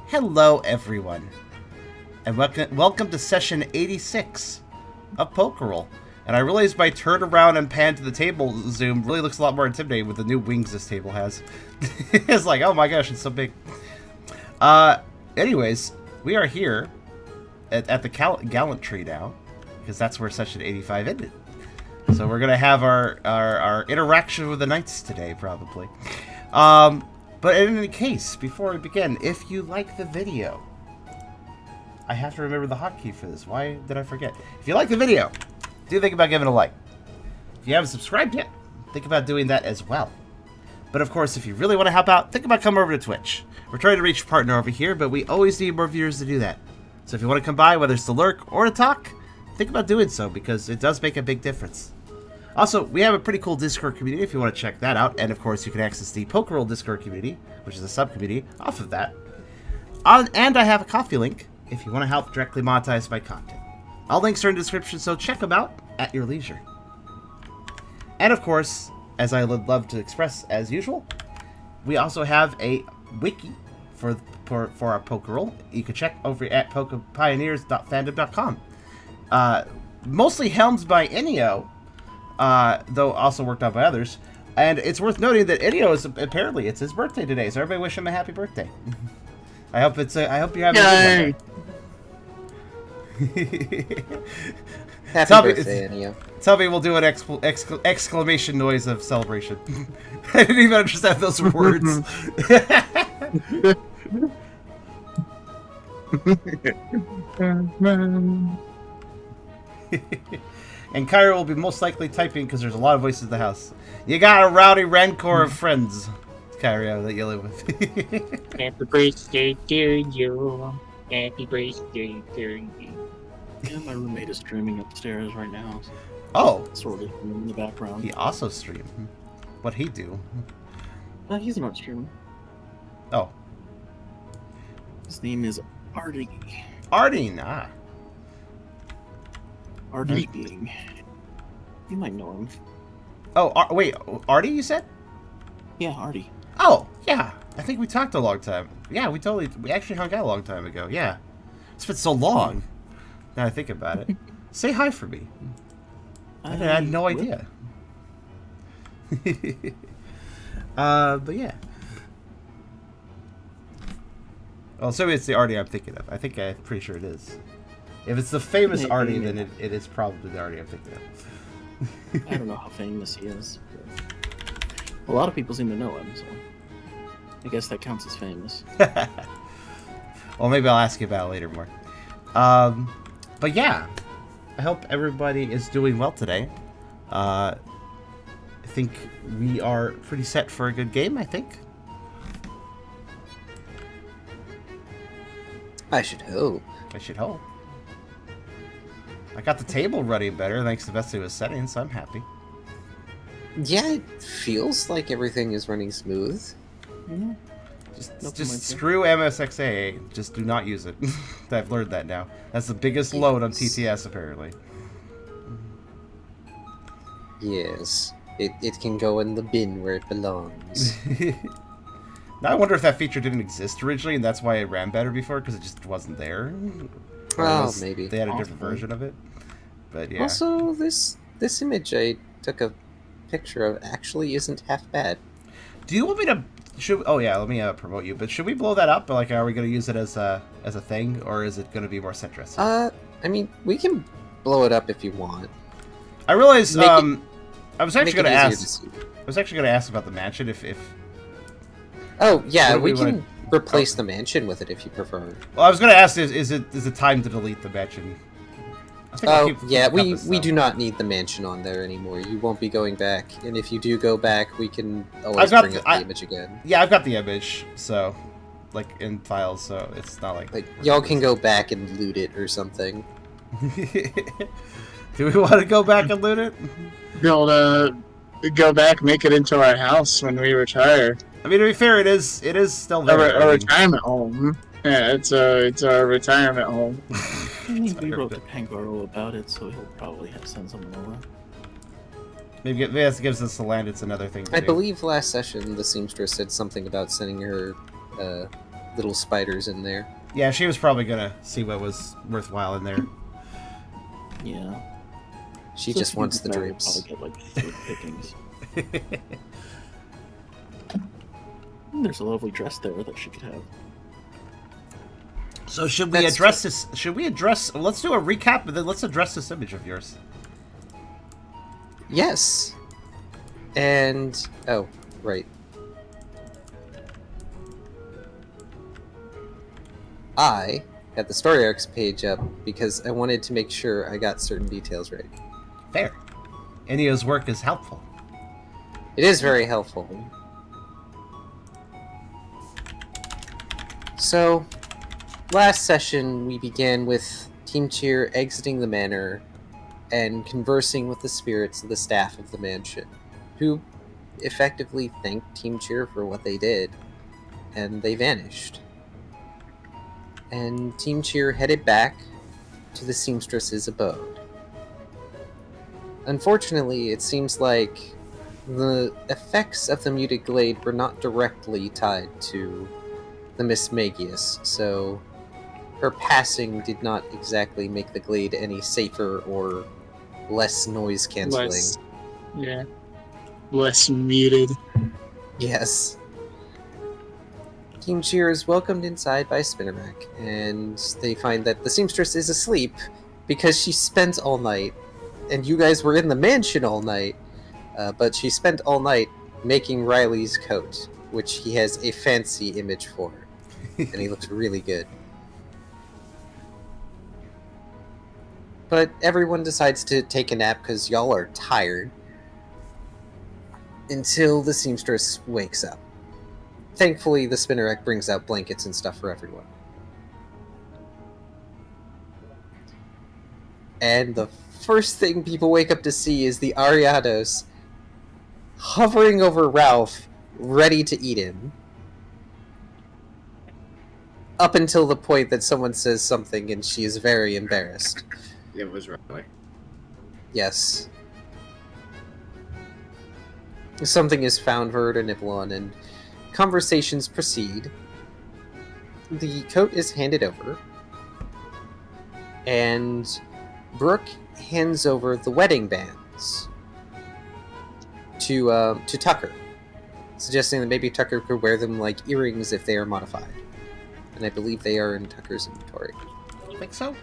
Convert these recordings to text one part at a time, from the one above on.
Hello, everyone, and welcome to session 86 of Pokerole. And I realized my turn around and pan to the table zoom really looks a lot more intimidating with the new wings this table has. It's like, oh my gosh, it's so big. Anyways, we are here at the Gallantry now, because that's where session 85 ended. So we're going to have our interaction with the knights today, probably. But in any case, before we begin, if you like the video, I have to remember the hotkey for this. Why did I forget? If you like the video, do think about giving it a like. If you haven't subscribed yet, think about doing that as well. But of course, if you really want to help out, think about coming over to Twitch. We're trying to reach a partner over here, but we always need more viewers to do that. So if you want to come by, whether it's to lurk or to talk, think about doing so, because it does make a big difference. Also, we have a pretty cool Discord community if you want to check that out. And of course, you can access the Pokerole Discord community, which is a sub-community off of that. And I have a coffee link if you want to help directly monetize my content. All links are in the description, so check them out at your leisure. And of course, as I would love to express as usual, we also have a wiki for our Pokerole. You can check over at pokerpioneers.fandom.com. Mostly helmed by Ennio, though also worked out by others. And it's worth noting that Ennio is apparently it's his birthday today, so everybody wish him a happy birthday. I hope you're having a good one. Happy birthday, Ennio. Tubby will do an exclamation noise of celebration. I didn't even understand those words. And Kyrio will be most likely typing because there's a lot of voices in the house. You got a rowdy rancor of friends, Kyrio, that you live with. Happy birthday to you. Happy birthday to you. Yeah, my roommate is streaming upstairs right now. Oh. Sort of in the background. He also streamed. What'd he do? He's not streaming. Oh. His name is Artie. Artie, ah. Artie being. You might know him. Oh, wait, Artie, you said? Yeah, Artie. Oh, yeah. I think we talked a long time. Yeah, we actually hung out a long time ago. Yeah. It's been so long. Now I think about it. Say hi for me. I had no idea. But yeah. Well, so it's the Artie I'm thinking of. I'm pretty sure it is. If it's the famous Artie, then it is probably the Artie I'm thinking of. I don't know how famous he is. But a lot of people seem to know him, so I guess that counts as famous. Well, maybe I'll ask you about it later more. But yeah, I hope everybody is doing well today. I think we are pretty set for a good game, I think. I should hope. I got the table running better thanks to Bessie was setting, so I'm happy. Yeah, it feels like everything is running smooth. Yeah. Just screw MSXA. Just do not use it. I've learned that now. That's the biggest load on TTS, apparently. Yes. It can go in the bin where it belongs. Now I wonder if that feature didn't exist originally, and that's why it ran better before, because it just wasn't there. Oh, maybe. They had a different version of it. But yeah. Also, this image I took a picture of actually isn't half bad. Do you want me to... Oh yeah, let me promote you. But should we blow that up? Like, are we going to use it as a thing, or is it going to be more centrist? I mean, we can blow it up if you want. I realized I was actually going to ask. I was actually going to ask about the mansion if. Oh yeah, we can replace the mansion with it if you prefer. Well, I was going to ask: is it time to delete the mansion? Oh yeah, we do not need the mansion on there anymore. You won't be going back, and if you do go back, we can always bring up the image again. Yeah, I've got the image, so like in files, so it's not like y'all can go back and loot it or something. Do we want to go back and loot it? Go back, make it into our house when we retire. I mean, to be fair, it is still there. A retirement home. Yeah, it's a retirement home. We wrote to Angora about it, so he'll probably have to send someone over. Maybe it gives us the land. It's another thing to I do. believe last session the seamstress said something about sending her little spiders in there. Yeah, she was probably gonna see what was worthwhile in there. Yeah. She just wants the drapes. Probably get, like, 3 pickings. There's a lovely dress there that she could have. So should we address this? Should we address? Let's do a recap, and then let's address this image of yours. Yes. And oh, right. I had the story arcs page up because I wanted to make sure I got certain details right. Fair. Enio's work is helpful. It is very helpful. So, last session we began with Team Cheer exiting the manor and conversing with the spirits of the staff of the mansion, who effectively thanked Team Cheer for what they did, and they vanished. And Team Cheer headed back to the seamstress's abode. Unfortunately, it seems like the effects of the muted glade were not directly tied to the Miss Magius, so her passing did not exactly make the glade any safer or less noise cancelling. Less muted. Yes. Team Cheer is welcomed inside by Spinnerack, and they find that the seamstress is asleep because she spent all night, and you guys were in the mansion all night, but she spent all night making Riley's coat, which he has a fancy image for, and he looks really good. But everyone decides to take a nap because y'all are tired, until the seamstress wakes up. Thankfully, the Spinnerack brings out blankets and stuff for everyone. And the first thing people wake up to see is the Ariados hovering over Ralph, ready to eat him. Up until the point that someone says something and she is very embarrassed. It was Riley. Yes. Something is found for her to nibble on, and conversations proceed. The coat is handed over, and Brooke hands over the wedding bands to Tucker, suggesting that maybe Tucker could wear them like earrings if they are modified. And I believe they are in Tucker's inventory. I think so.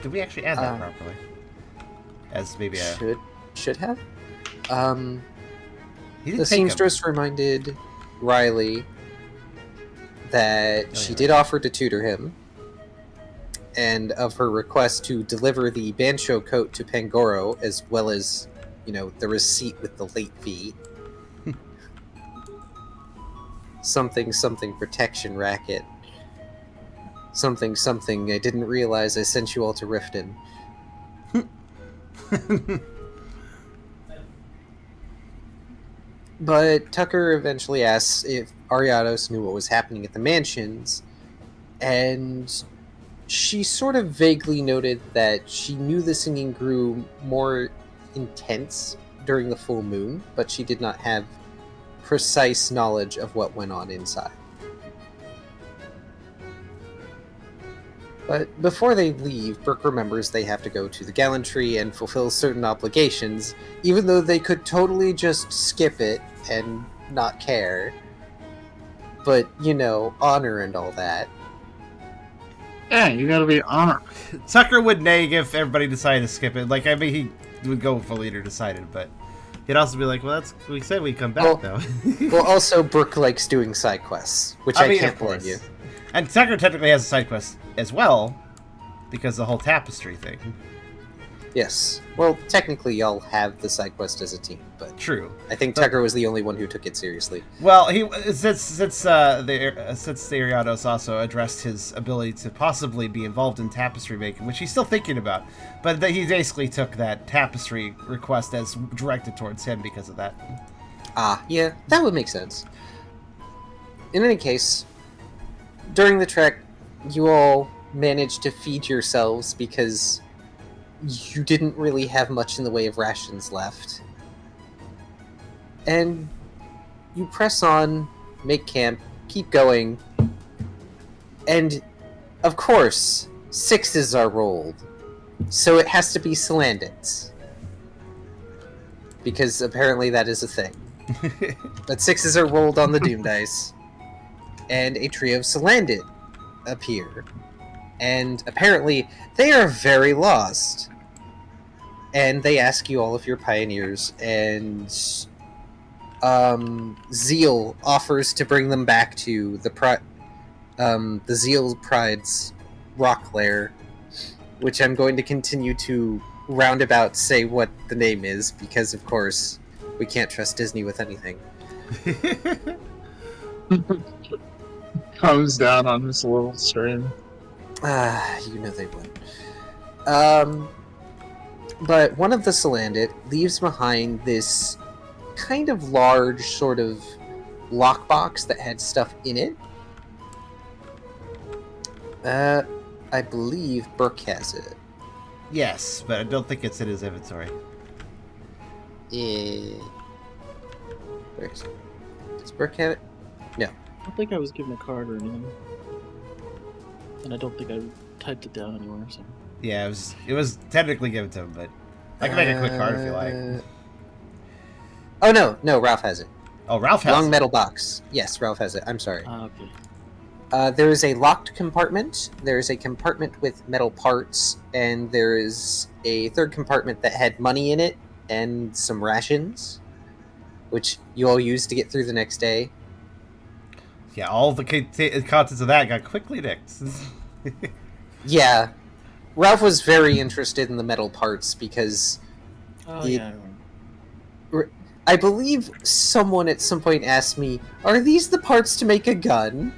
Did we actually add that properly? As maybe a... Should have. The seamstress reminded Riley that she did offer to tutor him, and of her request to deliver the Bancho coat to Pangoro, as well as, the receipt with the late fee. Something protection racket. Something I didn't realize I sent you all to Riften. But Tucker eventually asks if Ariados knew what was happening at the mansions, and she sort of vaguely noted that she knew the singing grew more intense during the full moon, but she did not have precise knowledge of what went on inside. But before they leave, Brooke remembers they have to go to the Gallantry and fulfill certain obligations, even though they could totally just skip it and not care. But, honor and all that. Yeah, you gotta be honored. Tucker would nag if everybody decided to skip it. He would go with the leader decided, but he'd also be like, well, we said we'd come back, though. Well, also, Brooke likes doing side quests, which I can't blame you. And Tucker technically has a side quest as well, because the whole tapestry thing. Yes. Well, technically, y'all have the side quest as a team, but true. I think Tucker was the only one who took it seriously. Well, since the Ariados also addressed his ability to possibly be involved in tapestry making, which he's still thinking about, but he basically took that tapestry request as directed towards him because of that. Yeah, that would make sense. In any case, during the trek, you all managed to feed yourselves because you didn't really have much in the way of rations left. And you press on, make camp, keep going, And, of course, 6s are rolled. So it has to be Salandits. Because apparently that is a thing. But 6s are rolled on the Doom dice. And a trio of Salandit appear. And apparently they are very lost. And they ask you all if you're pioneers, and Zeal offers to bring them back to the Zeal Pride's rock lair, which I'm going to continue to roundabout say what the name is, because of course we can't trust Disney with anything. Comes down on this little stream. You know they would. But one of the Salandit leaves behind this kind of large sort of lockbox that had stuff in it. I believe Burke has it. Yes, but I don't think it's in his inventory. Yeah. Where is it? Does Burke have it? No. I don't think I was given a card or anything. And I don't think I typed it down anywhere, so... Yeah, it was technically given to him, but I can make a quick card if you like. Oh, no, Ralph has it. Oh, Ralph has Long it. metal box. Yes, Ralph has it. I'm sorry. Okay. There is a locked compartment. There is a compartment with metal parts, and there is a third compartment that had money in it and some rations, which you all used to get through the next day. Yeah, all the contents of that got quickly nicked. Yeah. Ralph was very interested in the metal parts because Oh, yeah, I remember. I believe someone at some point asked me, "Are these the parts to make a gun?"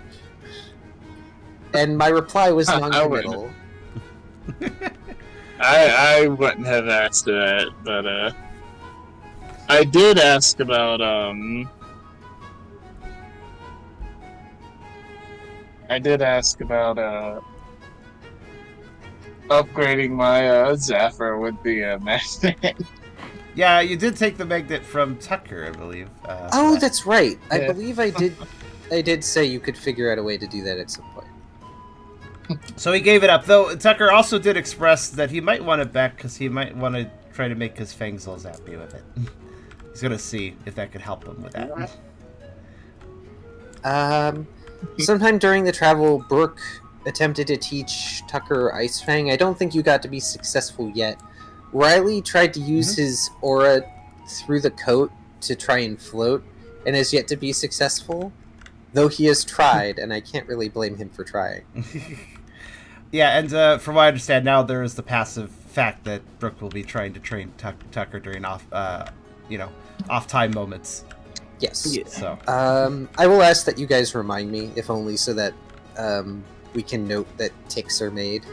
And my reply was non-committal. I wouldn't have asked that, but I did ask about upgrading my Zephyr with the magnet. Yeah, you did take the magnet from Tucker, I believe. Oh, that's right. I Yeah. believe I did. I did say you could figure out a way to do that at some point. So he gave it up, though Tucker also did express that he might want it back because he might want to try to make his Fangzels happy with it. He's going to see if that could help him with that. Sometime during the travel, Brooke attempted to teach Tucker Ice Fang. I don't think you got to be successful yet. Riley tried to use his aura through the coat to try and float, and has yet to be successful, though he has tried, and I can't really blame him for trying. Yeah, and from what I understand now, there is the passive fact that Brooke will be trying to train Tucker during off-time moments. Yes. Yeah. So I will ask that you guys remind me, if only so that we can note that ticks are made.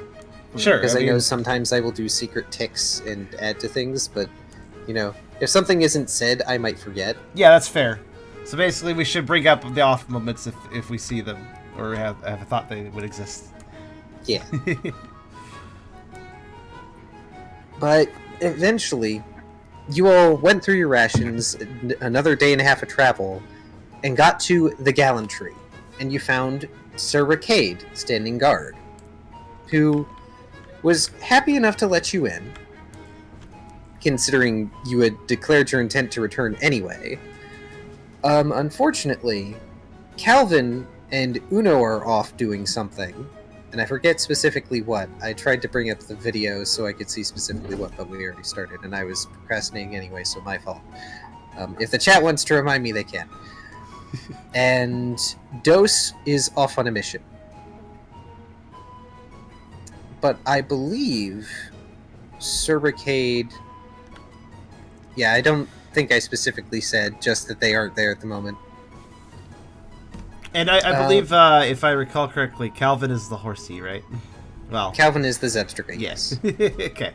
sure, Because I know sometimes I will do secret ticks and add to things, but, if something isn't said, I might forget. yeah, that's fair. So basically, we should bring up the off moments if we see them or have a thought they would exist. Yeah. But eventually, you all went through your rations, another day and a half of travel, and got to the Gallantry, and you found Sir Ricade standing guard, who was happy enough to let you in, considering you had declared your intent to return anyway. Unfortunately, Calvin and Uno are off doing something, and I forget specifically what. I tried to bring up the video so I could see specifically what, but we already started, and I was procrastinating anyway, so my fault. If the chat wants to remind me, they can. And Dose is off on a mission. But I believe Sir Ricade... Yeah, I don't think I specifically said just that they aren't there at the moment. And I believe, if I recall correctly, Calvin is the horsey, right? Well, Calvin is the Zebstrika. yes. Okay.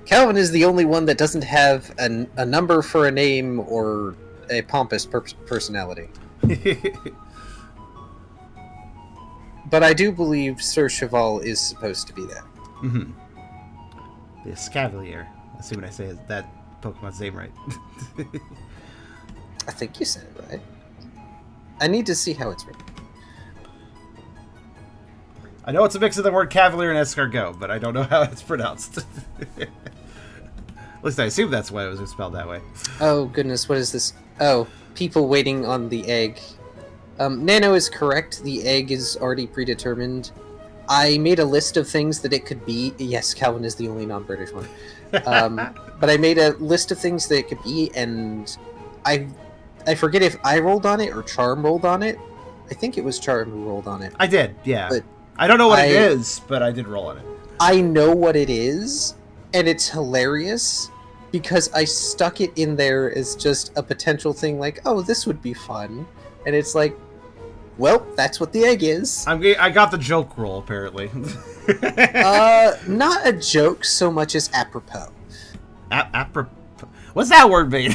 Calvin is the only one that doesn't have a number for a name or a pompous personality. But I do believe Sir Cheval is supposed to be there. Mm-hmm. The Escavalier. Assuming I say that Pokemon's name right. I think you said it right. I need to see how it's written. I know it's a mix of the word cavalier and escargot, but I don't know how it's pronounced. At least I assume that's why it was spelled that way. Oh, goodness, what is this? Oh, people waiting on the egg. Nano is correct. The egg is already predetermined. I made a list of things that it could be. Yes, Calvin is the only non-British one. But I made a list of things that it could be, and I forget if I rolled on it or Charem rolled on it. I think it was Charem who rolled on it. I did, yeah. But I don't know what it is, but I did roll on it. I know what it is, and it's hilarious because I stuck it in there as just a potential thing like, oh, this would be fun. And it's like, well, that's what the egg is. I got the joke roll, apparently. Not a joke so much as apropos. Apropos? What's that word mean?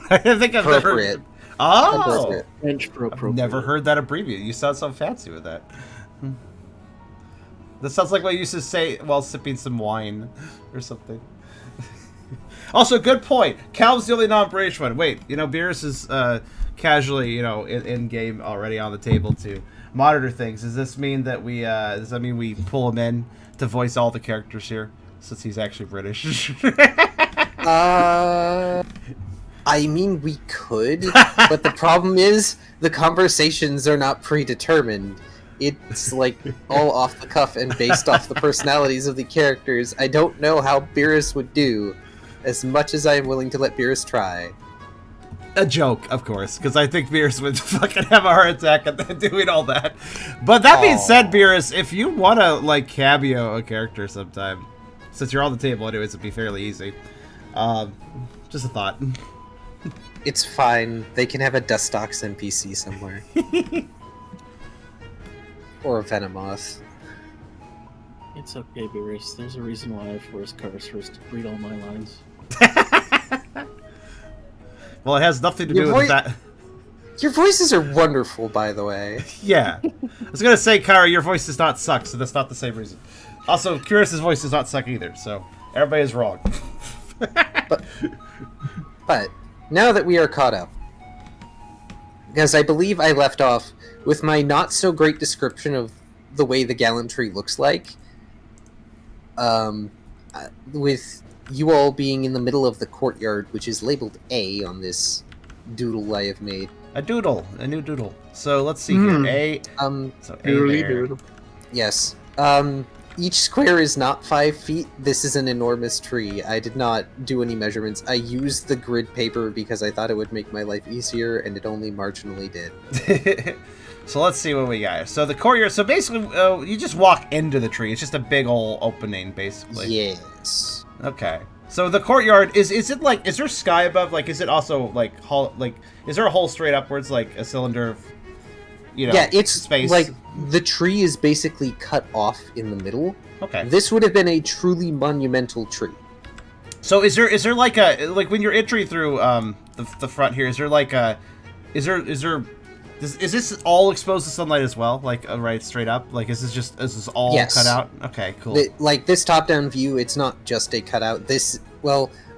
I think I've never... Appropriate. Oh! French for I've appropriate. never heard that abbreviated. You sound so fancy with that. That sounds like what you used to say while sipping some wine or something. Also, good point. Cal's the only non-British one. Wait, Beerus is casually, in game already on the table to monitor things. Does this mean that does that mean we pull him in to voice all the characters here, since he's actually British? I mean, we could, but the problem is the conversations are not predetermined. It's like all off the cuff and based off the personalities of the characters. I don't know how Beerus would do, as much as I am willing to let Beerus try. A joke, of course, because I think Beerus would fucking have a heart attack at doing all that. But that being said, Beerus, if you want to, cameo a character sometime, since you're on the table anyways, it'd be fairly easy. Just a thought. It's fine. They can have a Dustox NPC somewhere. Or a Venomoth. It's okay, Beerus. There's a reason why I forced Karserus to read all my lines. Well, it has nothing to do with that. Your voices are wonderful, by the way. Yeah. I was going to say, Kyrio, your voice does not suck, so that's not the same reason. Also, Kyrus' voice does not suck either, so everybody is wrong. But now that we are caught up, because I believe I left off with my not so great description of the way the Gallantry looks like, with you all being in the middle of the courtyard, which is labeled A on this doodle I have made. A new doodle. So let's see here. A. So A there. Yes. Each square is not 5 feet. This is an enormous tree. I did not do any measurements. I used the grid paper because I thought it would make my life easier, and it only marginally did. So let's see what we got. So the courtyard. So basically, you just walk into the tree. It's just a big old opening, basically. Yes. Okay. So the courtyard is it like, is there sky above? Like, is it also is there a hole straight upwards, like a cylinder of, yeah, it's space? like the tree is basically cut off in the middle. Okay. This would have been a truly monumental tree. So is there like when you're entering through the front here, is there like is this all exposed to sunlight as well? Like right straight up? Like is this all cut out? Okay, cool. Like this top-down view, it's not just a cutout.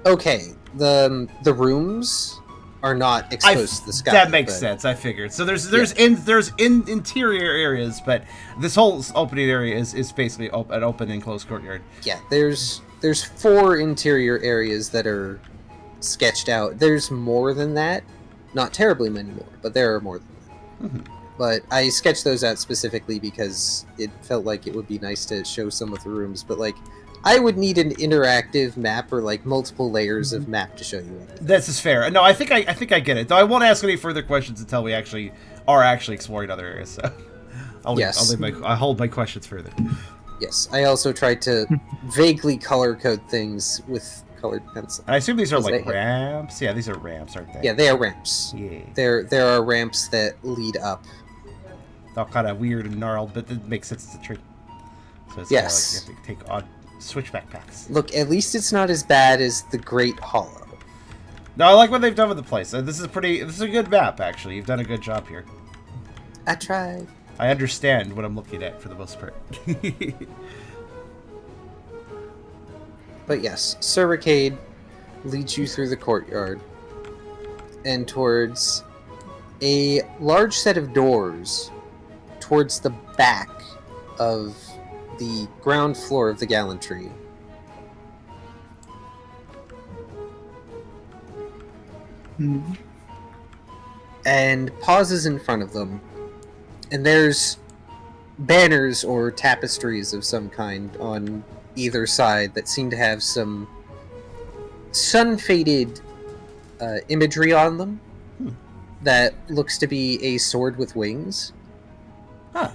Okay, the rooms are not exposed to the sky. That makes sense. I figured. So there's interior areas, but this whole opening area is basically an open and closed courtyard. Yeah, there's 4 interior areas that are sketched out. There's more than that. Not terribly many more, but there are more than that. Mm-hmm. But I sketched those out specifically because it felt like it would be nice to show some of the rooms. But I would need an interactive map or multiple layers of map to show you everything. This is fair. No, I think I get it. Though I won't ask any further questions until we actually are exploring other areas. So I'll hold my questions further. Yes, I also tried to vaguely color code things with colored pencil. And I assume these are ramps. Yeah, these are ramps, aren't they? Yeah, they are ramps. Yeah. There are ramps that lead up. All kind of weird and gnarled, but it makes sense. It's a tree. So it's yes. You have to take odd switchback paths. Look, at least it's not as bad as the Great Hollow. No, I like what they've done with the place. This is a good map, actually. You've done a good job here. I tried. I understand what I'm looking at for the most part. But yes, Cervicade leads you through the courtyard and towards a large set of doors towards the back of the ground floor of the Gallantry. And pauses in front of them. And there's banners or tapestries of some kind on either side that seem to have some sun-faded imagery on them that looks to be a sword with wings. Huh.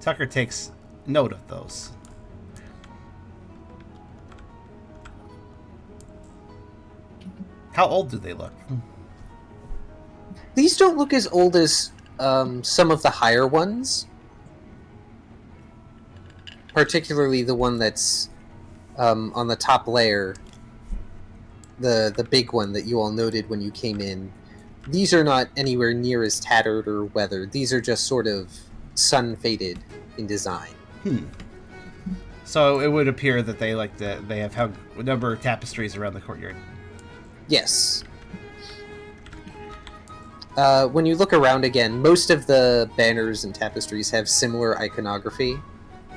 Tucker takes note of those. How old do they look? These don't look as old as some of the higher ones. Particularly the one that's on the top layer. The big one that you all noted when you came in. These are not anywhere near as tattered or weathered. These are just sort of sun-faded in design. So it would appear that they have a number of tapestries around the courtyard. Yes. When you look around again, most of the banners and tapestries have similar iconography.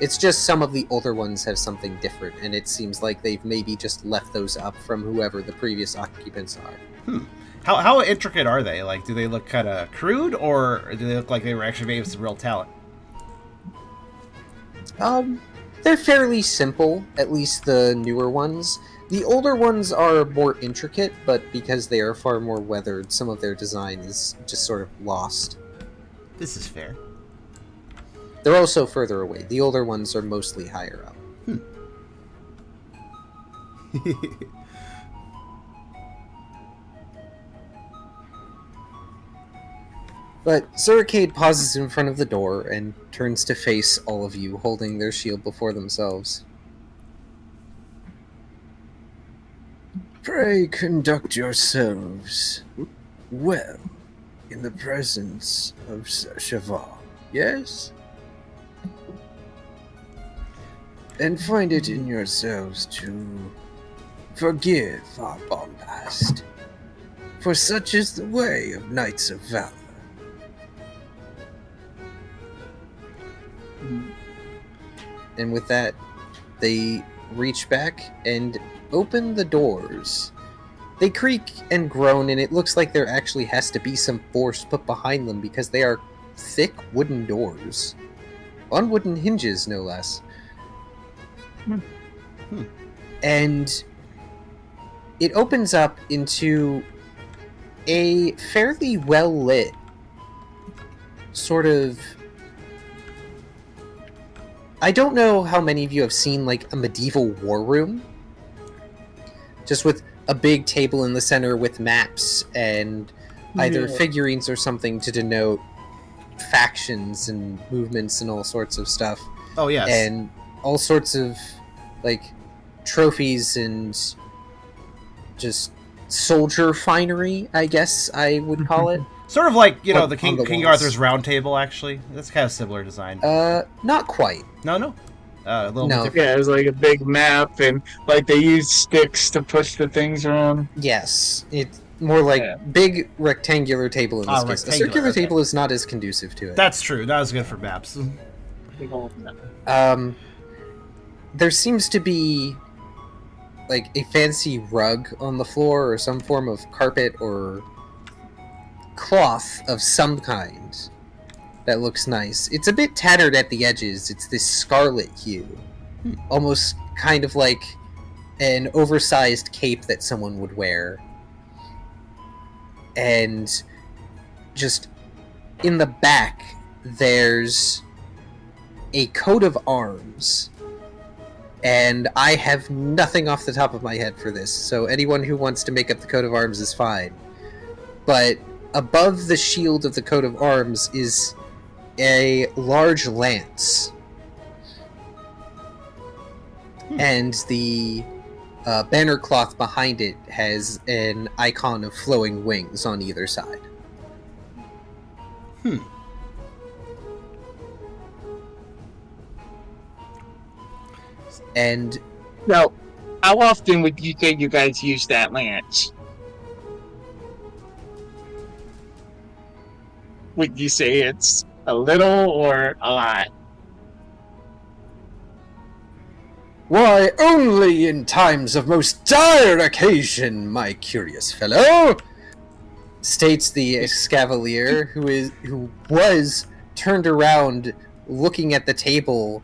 It's just some of the older ones have something different, and it seems like they've maybe just left those up from whoever the previous occupants are. How intricate are they? Like, do they look kind of crude, or do they look like they were actually made with some real talent? They're fairly simple, at least the newer ones. The older ones are more intricate, but because they are far more weathered, some of their design is just sort of lost. This is fair. They're also further away. The older ones are mostly higher up. But Zuricade pauses in front of the door and turns to face all of you, holding their shield before themselves. Pray conduct yourselves well in the presence of Sir Cheval, yes? And find it in yourselves to forgive our bombast, for such is the way of knights of valor. And with that, they reach back and open the doors. They creak and groan, and it looks like there actually has to be some force put behind them because they are thick wooden doors. On wooden hinges, no less. And it opens up into a fairly well-lit sort of... I don't know how many of you have seen, like, a medieval war room. Just with a big table in the center with maps and either figurines or something to denote factions and movements and all sorts of stuff. Oh, yes. And all sorts of, like, trophies and just soldier finery, I guess I would call it. Sort of like, you know, On the the King walls. Arthur's Round Table, actually. That's kind of similar design. Not quite. No. A little No. bit different. Yeah, it was like a big map, and like they used sticks to push the things around. Yes, it's more like big rectangular table in this case. A Rectangular, circular okay. table is not as conducive to it. That's true. Not as good for maps. There seems to be like a fancy rug on the floor or some form of carpet or cloth of some kind that looks nice. It's a bit tattered at the edges. It's this scarlet hue. Almost kind of like an oversized cape that someone would wear. And just in the back, there's a coat of arms. And I have nothing off the top of my head for this, so anyone who wants to make up the coat of arms is fine. But above the shield of the coat of arms is a large lance. And the banner cloth behind it has an icon of flowing wings on either side. And Now, how often would you say you guys use that lance? Would you say it's a little or a lot? Why, only in times of most dire occasion, my curious fellow, states the Escavalier, who was turned around looking at the table,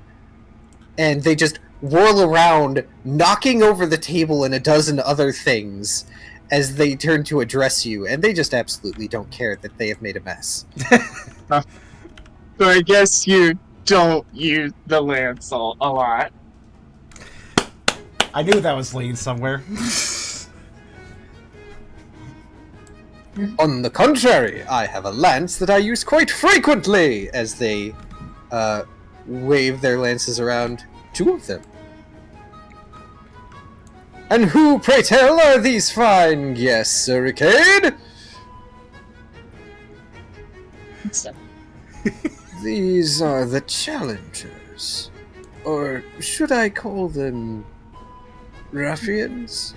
and they just whirl around, knocking over the table and a dozen other things as they turn to address you, and they just absolutely don't care that they have made a mess. So I guess you don't use the lance a lot. I knew that was leading somewhere. On the contrary, I have a lance that I use quite frequently, as they wave their lances around, 2 of them. And who, pray tell, are these fine guests, Sir Arcade? These are the challengers. Or should I call them ruffians?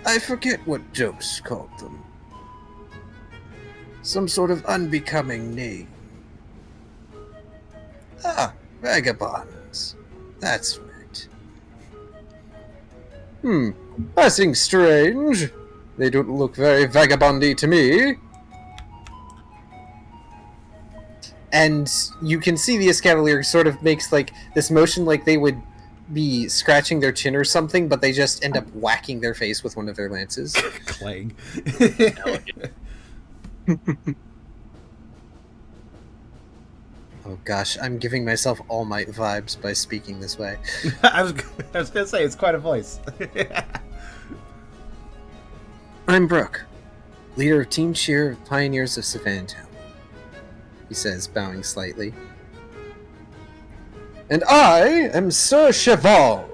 I forget what Dose called them. Some sort of unbecoming name. Ah, vagabonds. That's right. Passing strange. They don't look very vagabondy to me. And you can see the Escavalier sort of makes like this motion like they would be scratching their chin or something, but they just end up whacking their face with one of their lances. Clang. Oh gosh, I'm giving myself All Might vibes by speaking this way. I was gonna say, it's quite a voice. I'm Brooke, leader of Team Cheer of Pioneers of Savannatown, he says, bowing slightly. And I am Sir Cheval,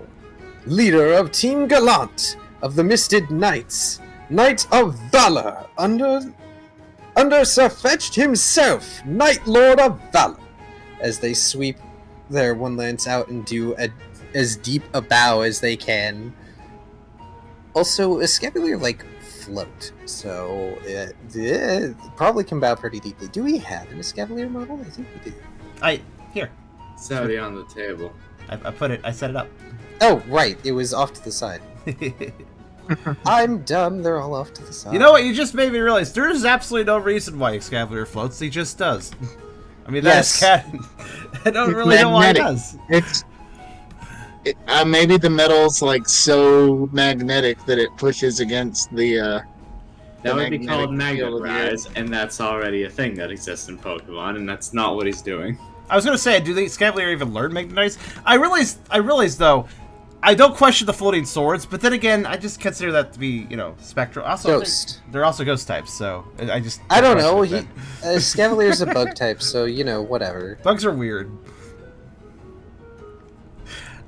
leader of Team Gallant of the Misted Knights, Knight of Valor, under Sir Fetched himself, Knight Lord of Valor, as they sweep their one lance out and do as deep a bow as they can. Also, Escavalier, float, so it probably can bow pretty deeply. Do we have an Escavalier model? I think we do. Here. It's already on the table. I set it up. Oh, right, it was off to the side. I'm dumb, they're all off to the side. You know what? You just made me realize there is absolutely no reason why Escavalier floats. He just does. I mean, that's canon. I don't really know why he does. Maybe the metal's so magnetic that it pushes against the. That would be called Magnet Rise, and that's already a thing that exists in Pokemon, and that's not what he's doing. I was gonna say, do the Escavalier even learn Magnetize? I realized though, I don't question the floating swords, but then again, I just consider that to be, spectral. Also, Ghost. They're also ghost types, so I don't know. Escavalier's a bug type, so whatever. Bugs are weird.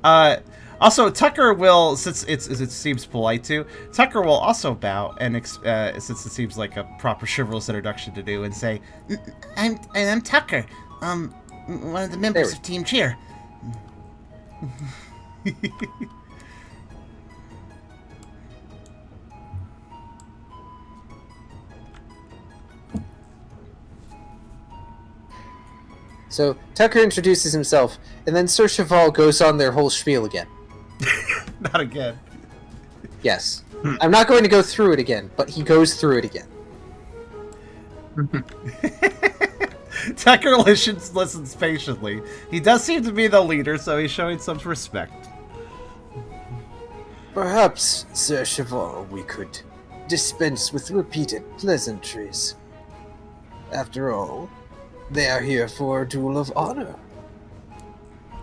Also, Tucker will, since it seems polite to, Tucker will also bow, and since it seems like a proper chivalrous introduction to do, and say, I'm Tucker, one of the members of Team Cheer. So, Tucker introduces himself, and then Sir Cheval goes on their whole spiel again. Not again. Yes. I'm not going to go through it again, but he goes through it again. Tucker listens patiently. He does seem to be the leader, so he's showing some respect. Perhaps, Sir Cheval, we could dispense with repeated pleasantries. After all, they are here for a duel of honor.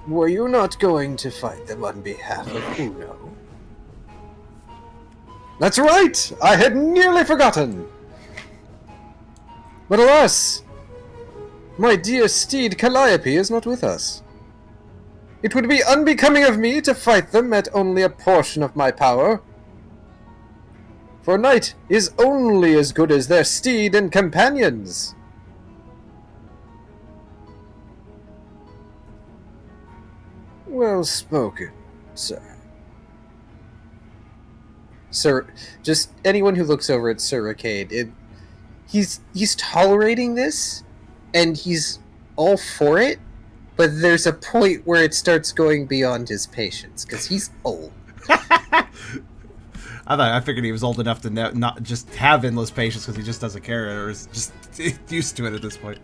Were you not going to fight them on behalf of Uno? That's right! I had nearly forgotten! But alas, my dear steed Calliope is not with us. It would be unbecoming of me to fight them at only a portion of my power. For a knight is only as good as their steed and companions. Well spoken, sir. Sir, just anyone who looks over at Sir Arcade, he's tolerating this, and he's all for it, But there's a point where it starts going beyond his patience, because he's old. I figured he was old enough to not just have endless patience because he just doesn't care or is just used to it at this point.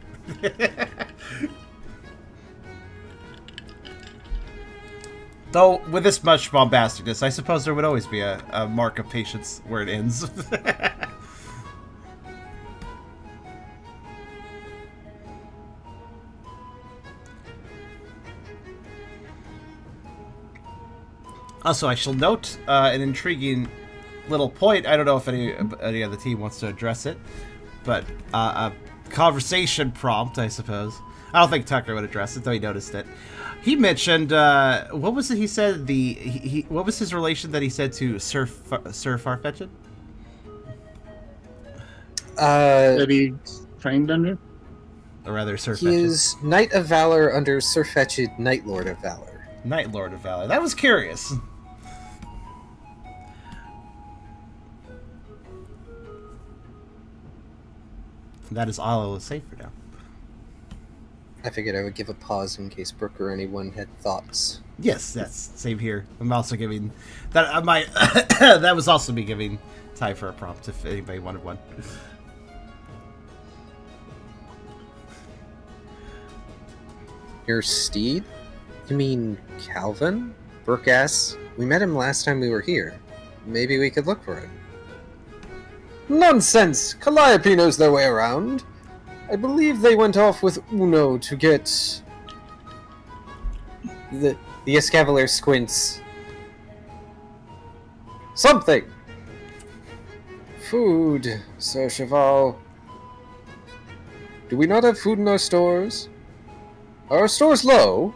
Though, with this much bombasticness, I suppose there would always be a mark of patience where it ends. Also, I shall note an intriguing little point. I don't know if any of the team wants to address it, but a conversation prompt, I suppose. I don't think Tucker would address it, though he noticed it. He mentioned, what was it he said? What was his relation that he said to Sir Farfetch'd? That he trained under? Or rather, Sir He Fetch'd. is Knight of Valor under Sir Fetch'd, Knight Lord of Valor. Knight Lord of Valor. That was curious. That is all I will say for now. I figured I would give a pause in case Brooke or anyone had thoughts. Yes, that's same here. I'm also giving that. I might. That was also me giving time for a prompt if anybody wanted one. Your steed? You mean Calvin? Brooke asks. We met him last time we were here. Maybe we could look for him. Nonsense! Calliope knows their way around. I believe they went off with Uno to get... The Escavalier squints. Something! Food, Sir Cheval. Do we not have food in our stores? Are our stores low?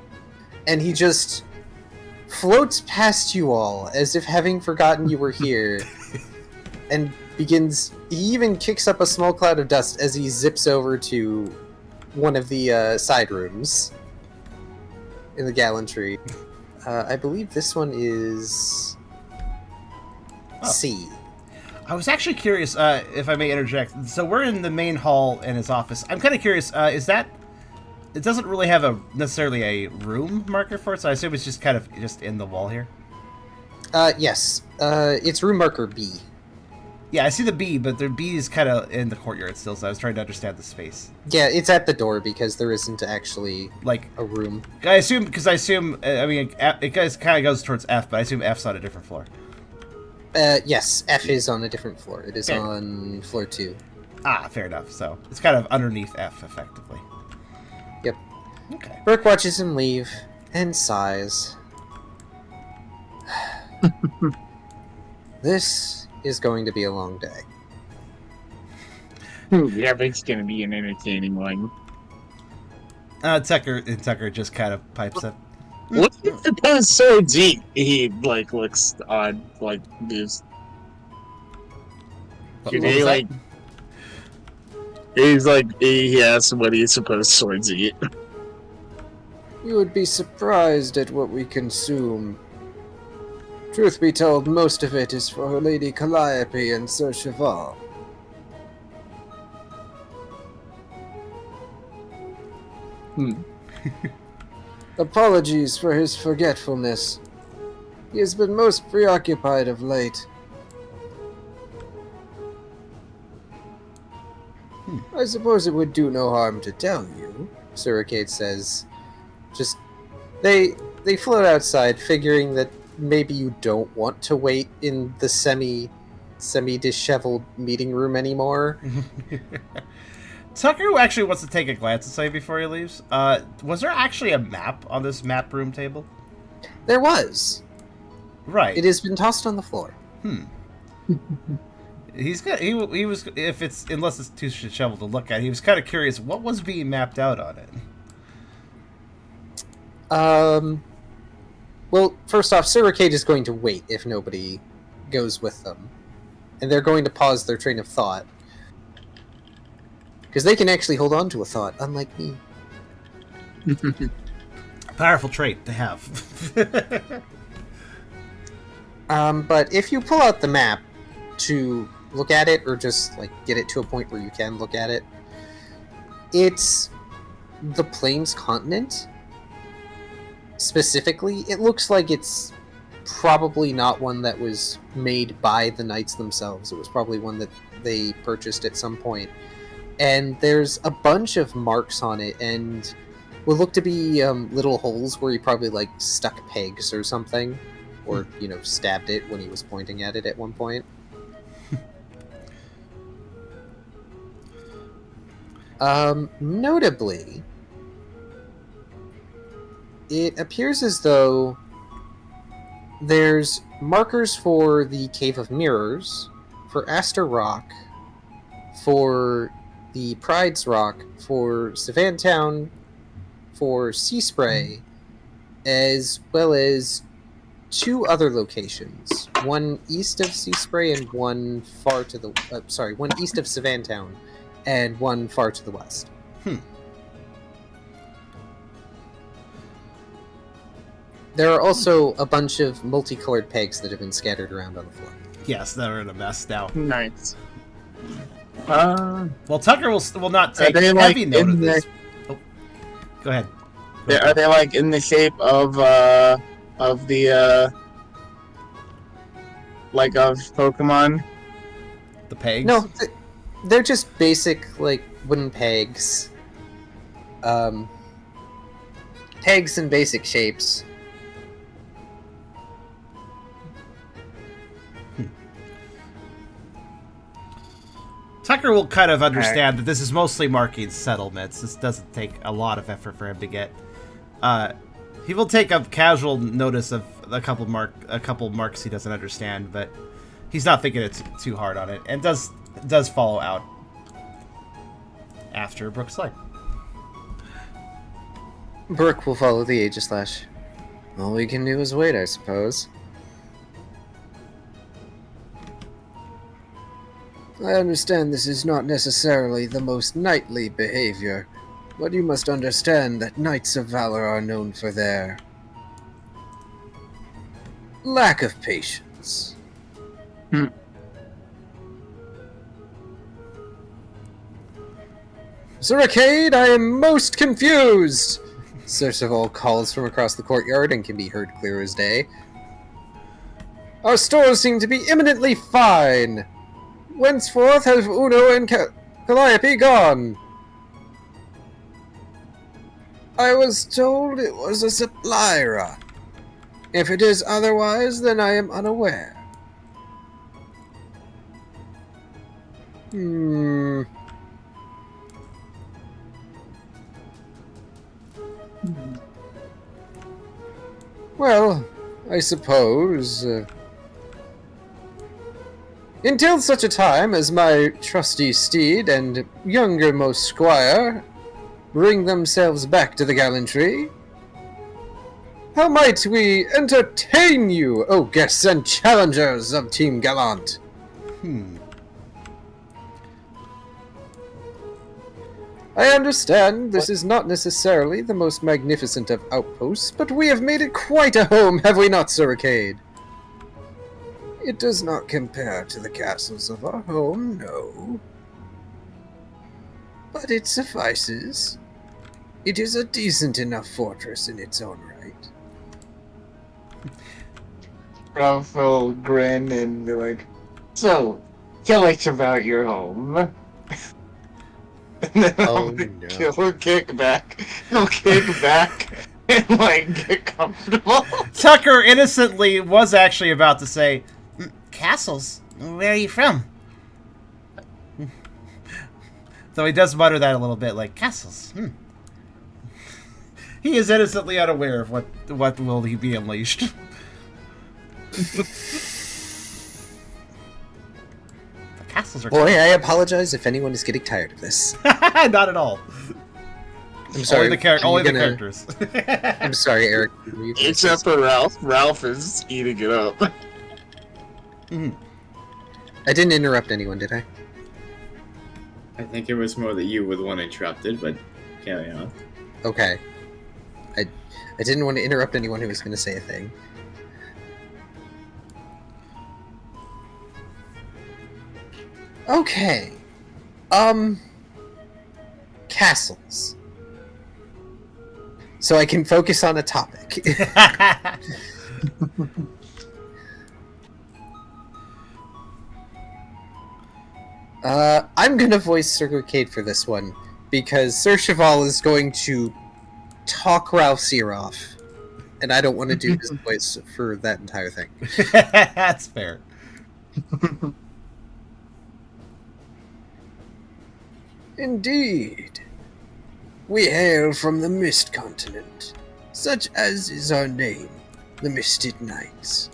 And he just floats past you all as if having forgotten you were here and begins... He even kicks up a small cloud of dust as he zips over to one of the side rooms in the Gallantry. I believe this one is... C. I was actually curious, if I may interject. So we're in the main hall in his office. I'm kind of curious, is that... It doesn't really have necessarily a room marker for it, so I assume it's just kind of just in the wall here? Yes. It's room marker B. Yeah, I see the B, but the B is kind of in the courtyard still, so I was trying to understand the space. Yeah, it's at the door because there isn't actually like a room. I assume, I mean, it kind of goes towards F, but I assume F's on a different floor. Yes, F is on a different floor. It is on floor 2. Ah, fair enough. So it's kind of underneath F, effectively. Yep. Okay. Burke watches him leave and sighs. This is going to be a long day. Yeah, but it's gonna be an entertaining one. Tucker just kind of pipes up. What if the past swords eat? He looks odd, this. He asks what he's supposed swords eat. You would be surprised at what we consume. Truth be told, most of it is for Lady Calliope and Sir Cheval. Apologies for his forgetfulness. He has been most preoccupied of late. I suppose it would do no harm to tell you, Sir Arcade says. They float outside, figuring that maybe you don't want to wait in the semi-disheveled meeting room anymore. Tucker actually wants to take a glance inside before he leaves. Was there actually a map on this map room table? There was. Right. It has been tossed on the floor. He's got. He was. Unless it's too disheveled to look at, he was kind of curious what was being mapped out on it. Well, first off, Sir Arcade is going to wait if nobody goes with them. And they're going to pause their train of thought. Because they can actually hold on to a thought, unlike me. Powerful trait to have. But if you pull out the map to look at it, or just get it to a point where you can look at it, it's the Plains continent, specifically, it looks like it's probably not one that was made by the knights themselves. It was probably one that they purchased at some point. And there's a bunch of marks on it, and would look to be little holes where he probably like stuck pegs or something, or stabbed it when he was pointing at it at one point. Notably, it appears as though there's markers for the Cave of Mirrors, for Aster Rock, for the Pride's Rock, for Savantown, for Sea Spray, as well as 2 other locations. One east of Sea Spray and one far to the... one east of Savantown and one far to the west. There are also a bunch of multicolored pegs that have been scattered around on the floor. Yes, they're in a mess now. Nice. Well, Tucker will not take they, heavy like, note of in this. Oh, go ahead. Are they like in the shape of the like of Pokemon? The pegs? No, they're just basic like wooden pegs. Pegs in basic shapes. Tucker will kind of understand that this is mostly marking settlements. This doesn't take a lot of effort for him to get. He will take a casual notice of a couple marks he doesn't understand, but he's not thinking it too hard on it, and does follow out after Brooke's Lane. Brooke will follow the Aegislash. All we can do is wait, I suppose. I understand this is not necessarily the most knightly behavior, but you must understand that Knights of Valor are known for their lack of patience. Sir Arcade, I am most confused! Sir Cheval calls from across the courtyard and can be heard clear as day. Our stores seem to be imminently fine! Whenceforth have Uno and Calliope gone? I was told it was a supply run. If it is otherwise, then I am unaware. Well, I suppose... until such a time as my trusty steed and youngermost squire bring themselves back to the Gallantry, how might we entertain you, O guests and challengers of Team Gallant? I understand this is not necessarily the most magnificent of outposts, but we have made it quite a home, have we not, Sir Arcade? It does not compare to the castles of our home, no. But it suffices. It is a decent enough fortress in its own right. Ralph will grin and be like, "So, tell us about your home." And then he'll kick back. He'll kick back and like get comfortable. Tucker innocently was actually about to say, "Castles? Where are you from?" Though he does mutter that a little bit, like, castles. He is innocently unaware of what will he be unleashed. Castles are Boy, I apologize if anyone is getting tired of this. Not at all. I'm sorry. Only the characters. I'm sorry, Eric. Except for Ralph. Ralph is eating it up. I didn't interrupt anyone, did I? I think it was more that you were the one interrupted, but carry on. Okay. I didn't want to interrupt anyone who was going to say a thing. Okay. Castles. so I can focus on a topic. I'm gonna voice Sir Cade for this one, because Sir Cheval is going to talk Ralph's ear off, and I don't want to do his voice for that entire thing. That's fair. Indeed. We hail from the Mist Continent, such as is our name, the Misted Knights,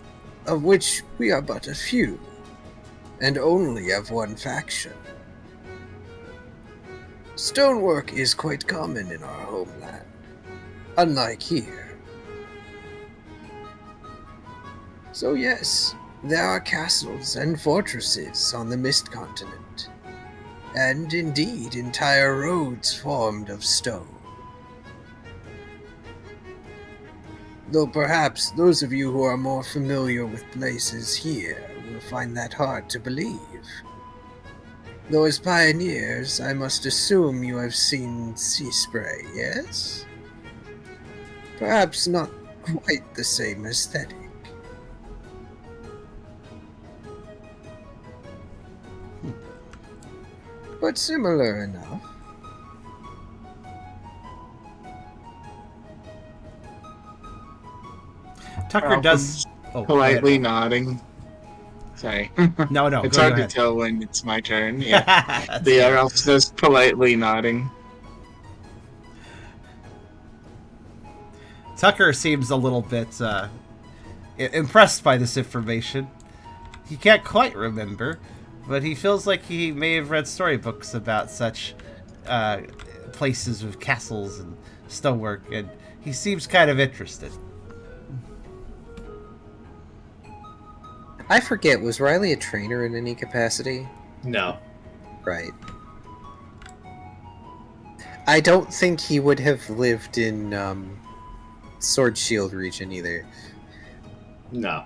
of which we are but a few, and only of one faction. Stonework is quite common in our homeland, unlike here. So yes, there are castles and fortresses on the Mist Continent, and indeed entire roads formed of stone. Though perhaps those of you who are more familiar with places here will find that hard to believe. Though as pioneers, I must assume you have seen sea spray, yes? Perhaps not quite the same aesthetic. But similar enough. Tucker does politely nodding. Sorry. No, It's go hard ahead. to tell when it's my turn. Yeah. The elf does politely nodding. Tucker seems a little bit impressed by this information. He can't quite remember, but he feels like he may have read storybooks about such places with castles and stonework, and he seems kind of interested. I forget, was Riley a trainer in any capacity? No. Right. I don't think he would have lived in Sword Shield region either. No.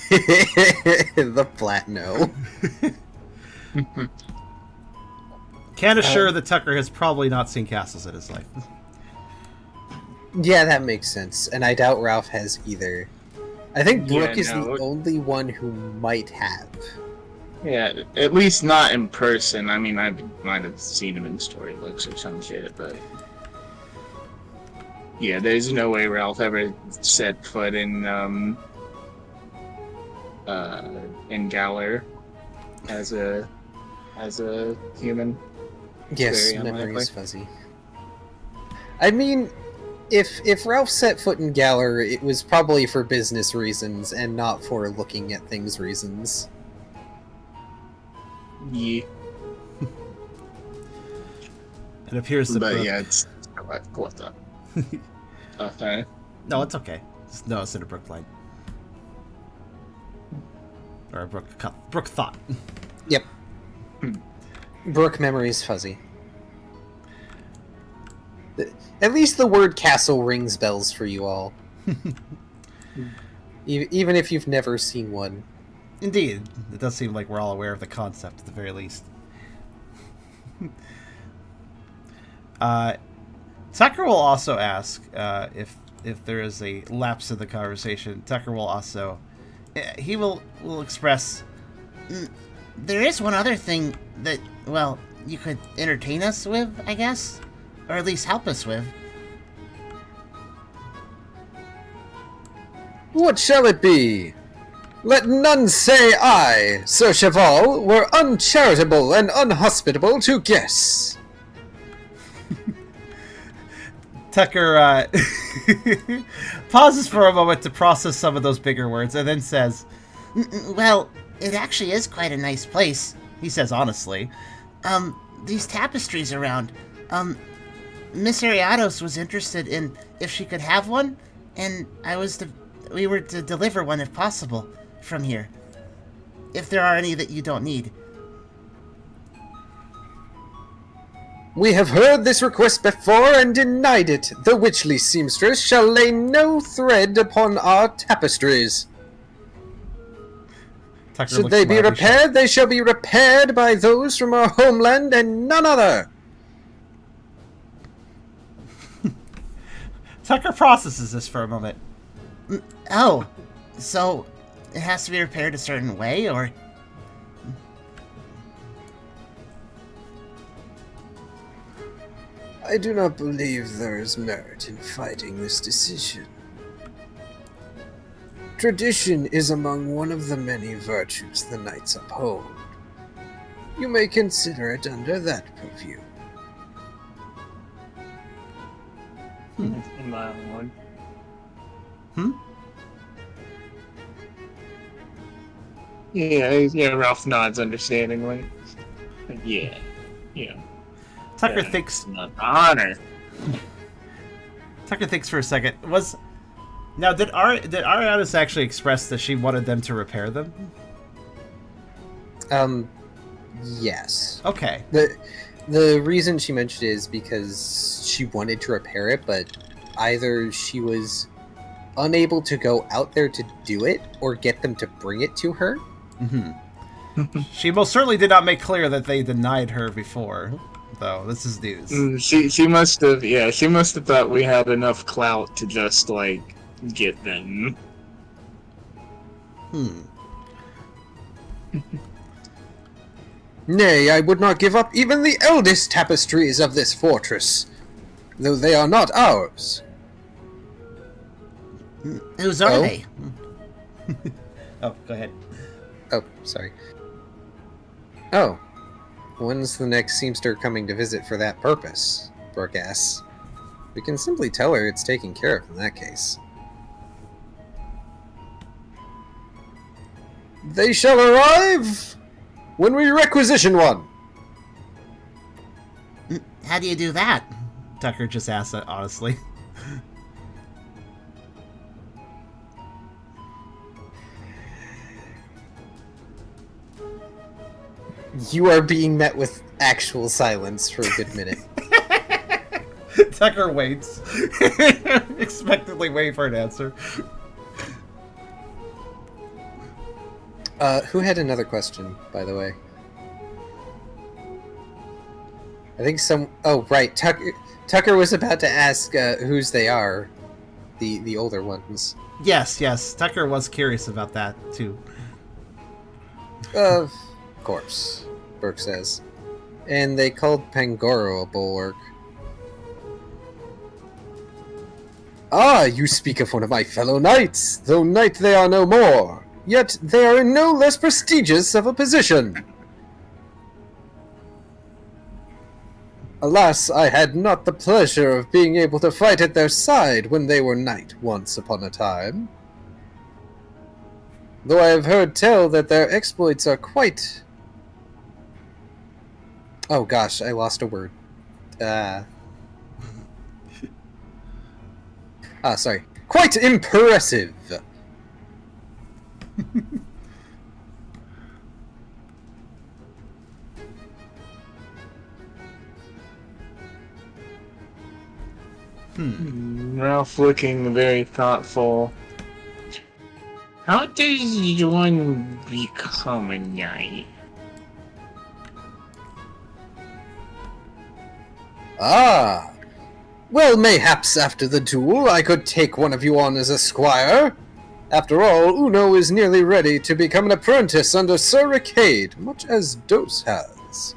The flat no. Can assure that Tucker has probably not seen castles in his life. Yeah, that makes sense. And I doubt Ralph has either. I think Brooke is the only one who might have. Yeah, at least not in person. I mean, I might have seen him in storybooks or some shit, but... Yeah, there's no way Ralph ever set foot in Galar as a human. Yes, Very memory unlikely. is fuzzy. I mean, if Ralph set foot in Galar, it was probably for business reasons and not for looking at things reasons. Yeah, It appears that but Brooke... yeah, it's what the... Okay. No, it's okay. Just no, it's in a Brooke line. Or a Brooke thought. Yep. Brooke memory is fuzzy. At least the word castle rings bells for you all. Even if you've never seen one. Indeed. It does seem like we're all aware of the concept, at the very least. Tucker will also ask if there is a lapse in the conversation. Tucker will also... He will express... There is one other thing that, well, you could entertain us with, I guess? Or at least help us with. What shall it be? Let none say I, Sir Cheval, were uncharitable and unhospitable to guests. Tucker pauses for a moment to process some of those bigger words and then says, well, it actually is quite a nice place, he says honestly. These tapestries around, Miss Ariados was interested in if she could have one, and we were to deliver one if possible from here. If there are any that you don't need. We have heard this request before and denied it. The witchly seamstress shall lay no thread upon our tapestries. Tucker Should looks they be mildly repaired, they shall be repaired by those from our homeland and none other. Tucker processes this for a moment. Oh, so it has to be repaired a certain way, or? I do not believe there is merit in fighting this decision. Tradition is among one of the many virtues the knights uphold. You may consider it under that purview. My lord. Yeah, Ralph nods understandingly. Yeah. Tucker thinks. Not the honor. Tucker thinks for a second. Did Ariadis actually express that she wanted them to repair them? Yes. Okay. The reason she mentioned it is because she wanted to repair it, but either she was unable to go out there to do it or get them to bring it to her. Mm-hmm. She most certainly did not make clear that they denied her before, though. This is news. She must have, she must have thought we had enough clout to just, get them. Nay, I would not give up even the eldest tapestries of this fortress, though they are not ours. Whose are they? Oh, go ahead. Oh, sorry. Oh. When's the next seamster coming to visit for that purpose? Brooke asks. We can simply tell her it's taken care of in that case. They shall arrive when we requisition one. How do you do that? Tucker just asked that honestly. You are being met with actual silence for a good minute. Tucker waits. Expectantly waiting for an answer. Who had another question, by the way? I think oh, right. Tucker was about to ask whose they are. The older ones. Yes. Tucker was curious about that, too. Of course, Burke says. And they called Pangoro a bulwark. Ah, you speak of one of my fellow knights, though knight they are no more. Yet they are in no less prestigious of a position. Alas, I had not the pleasure of being able to fight at their side when they were knight once upon a time. Though I have heard tell that their exploits are quite... Oh gosh, I lost a word. Sorry. Quite impressive! Ralph looking very thoughtful. How does one become a knight? Ah! Well, mayhaps after the duel I could take one of you on as a squire. After all, Uno is nearly ready to become an apprentice under Sir Cheval, much as Dos has.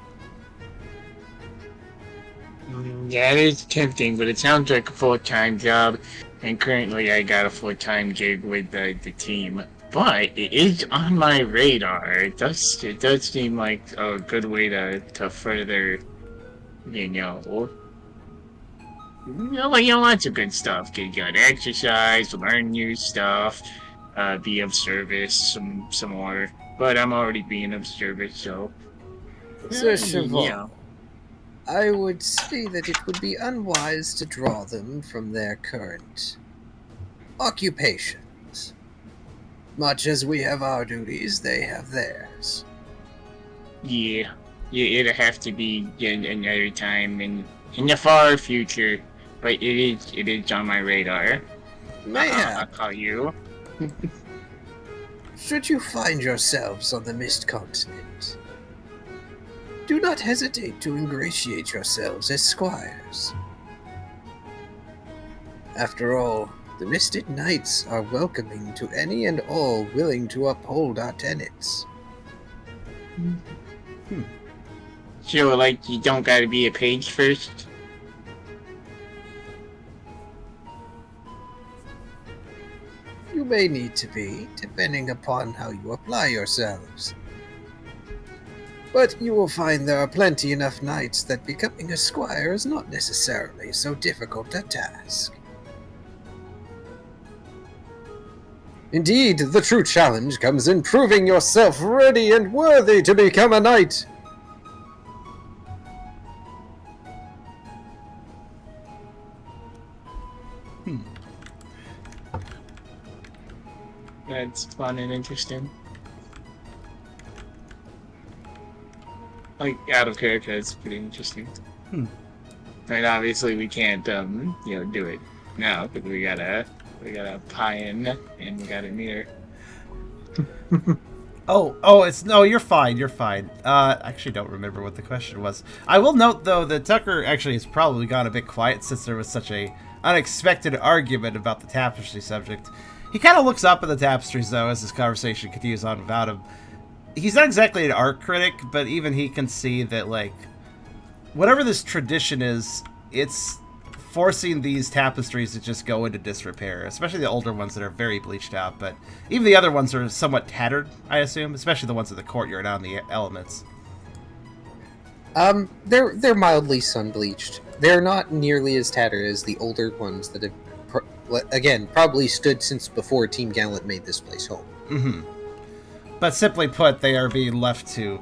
Yeah, it is tempting, but it sounds like a full-time job, and currently I got a full-time gig with the team. But it is on my radar. It does seem like a good way to further, lots of good stuff. Get good exercise, learn new stuff, be of service some more. But I'm already being of service, so... Sir Cheval, Yeah. I would say that it would be unwise to draw them from their current occupations. Much as we have our duties, they have theirs. Yeah, it'll have to be another time in the far future, but it is on my radar. I'll Mayhap, call you. should you find yourselves on the Mist Continent, do not hesitate to ingratiate yourselves as squires. After all, the Misted Knights are welcoming to any and all willing to uphold our tenets. So, like, you don't gotta be a page first? You may need to be, depending upon how you apply yourselves. But you will find there are plenty enough knights that becoming a squire is not necessarily so difficult a task. Indeed, the true challenge comes in proving yourself ready and worthy to become a knight. That's fun and interesting. Like, out of character, it's pretty interesting. I mean, obviously we can't, do it now, because we gotta pie in, and we gotta meet her. No, you're fine, I actually don't remember what the question was. I will note, though, that Tucker actually has probably gone a bit quiet since there was such a unexpected argument about the tapestry subject. He kind of looks up at the tapestries, though, as this conversation continues on without him. He's not exactly an art critic, but even he can see that, like, whatever this tradition is, it's forcing these tapestries to just go into disrepair, especially the older ones that are very bleached out, but even the other ones are somewhat tattered, I assume, especially the ones in the courtyard out in the elements. They're mildly sun-bleached. They're not nearly as tattered as the older ones that have, again, probably stood since before Team Gallant made this place home. Mm-hmm. But simply put, they are being left to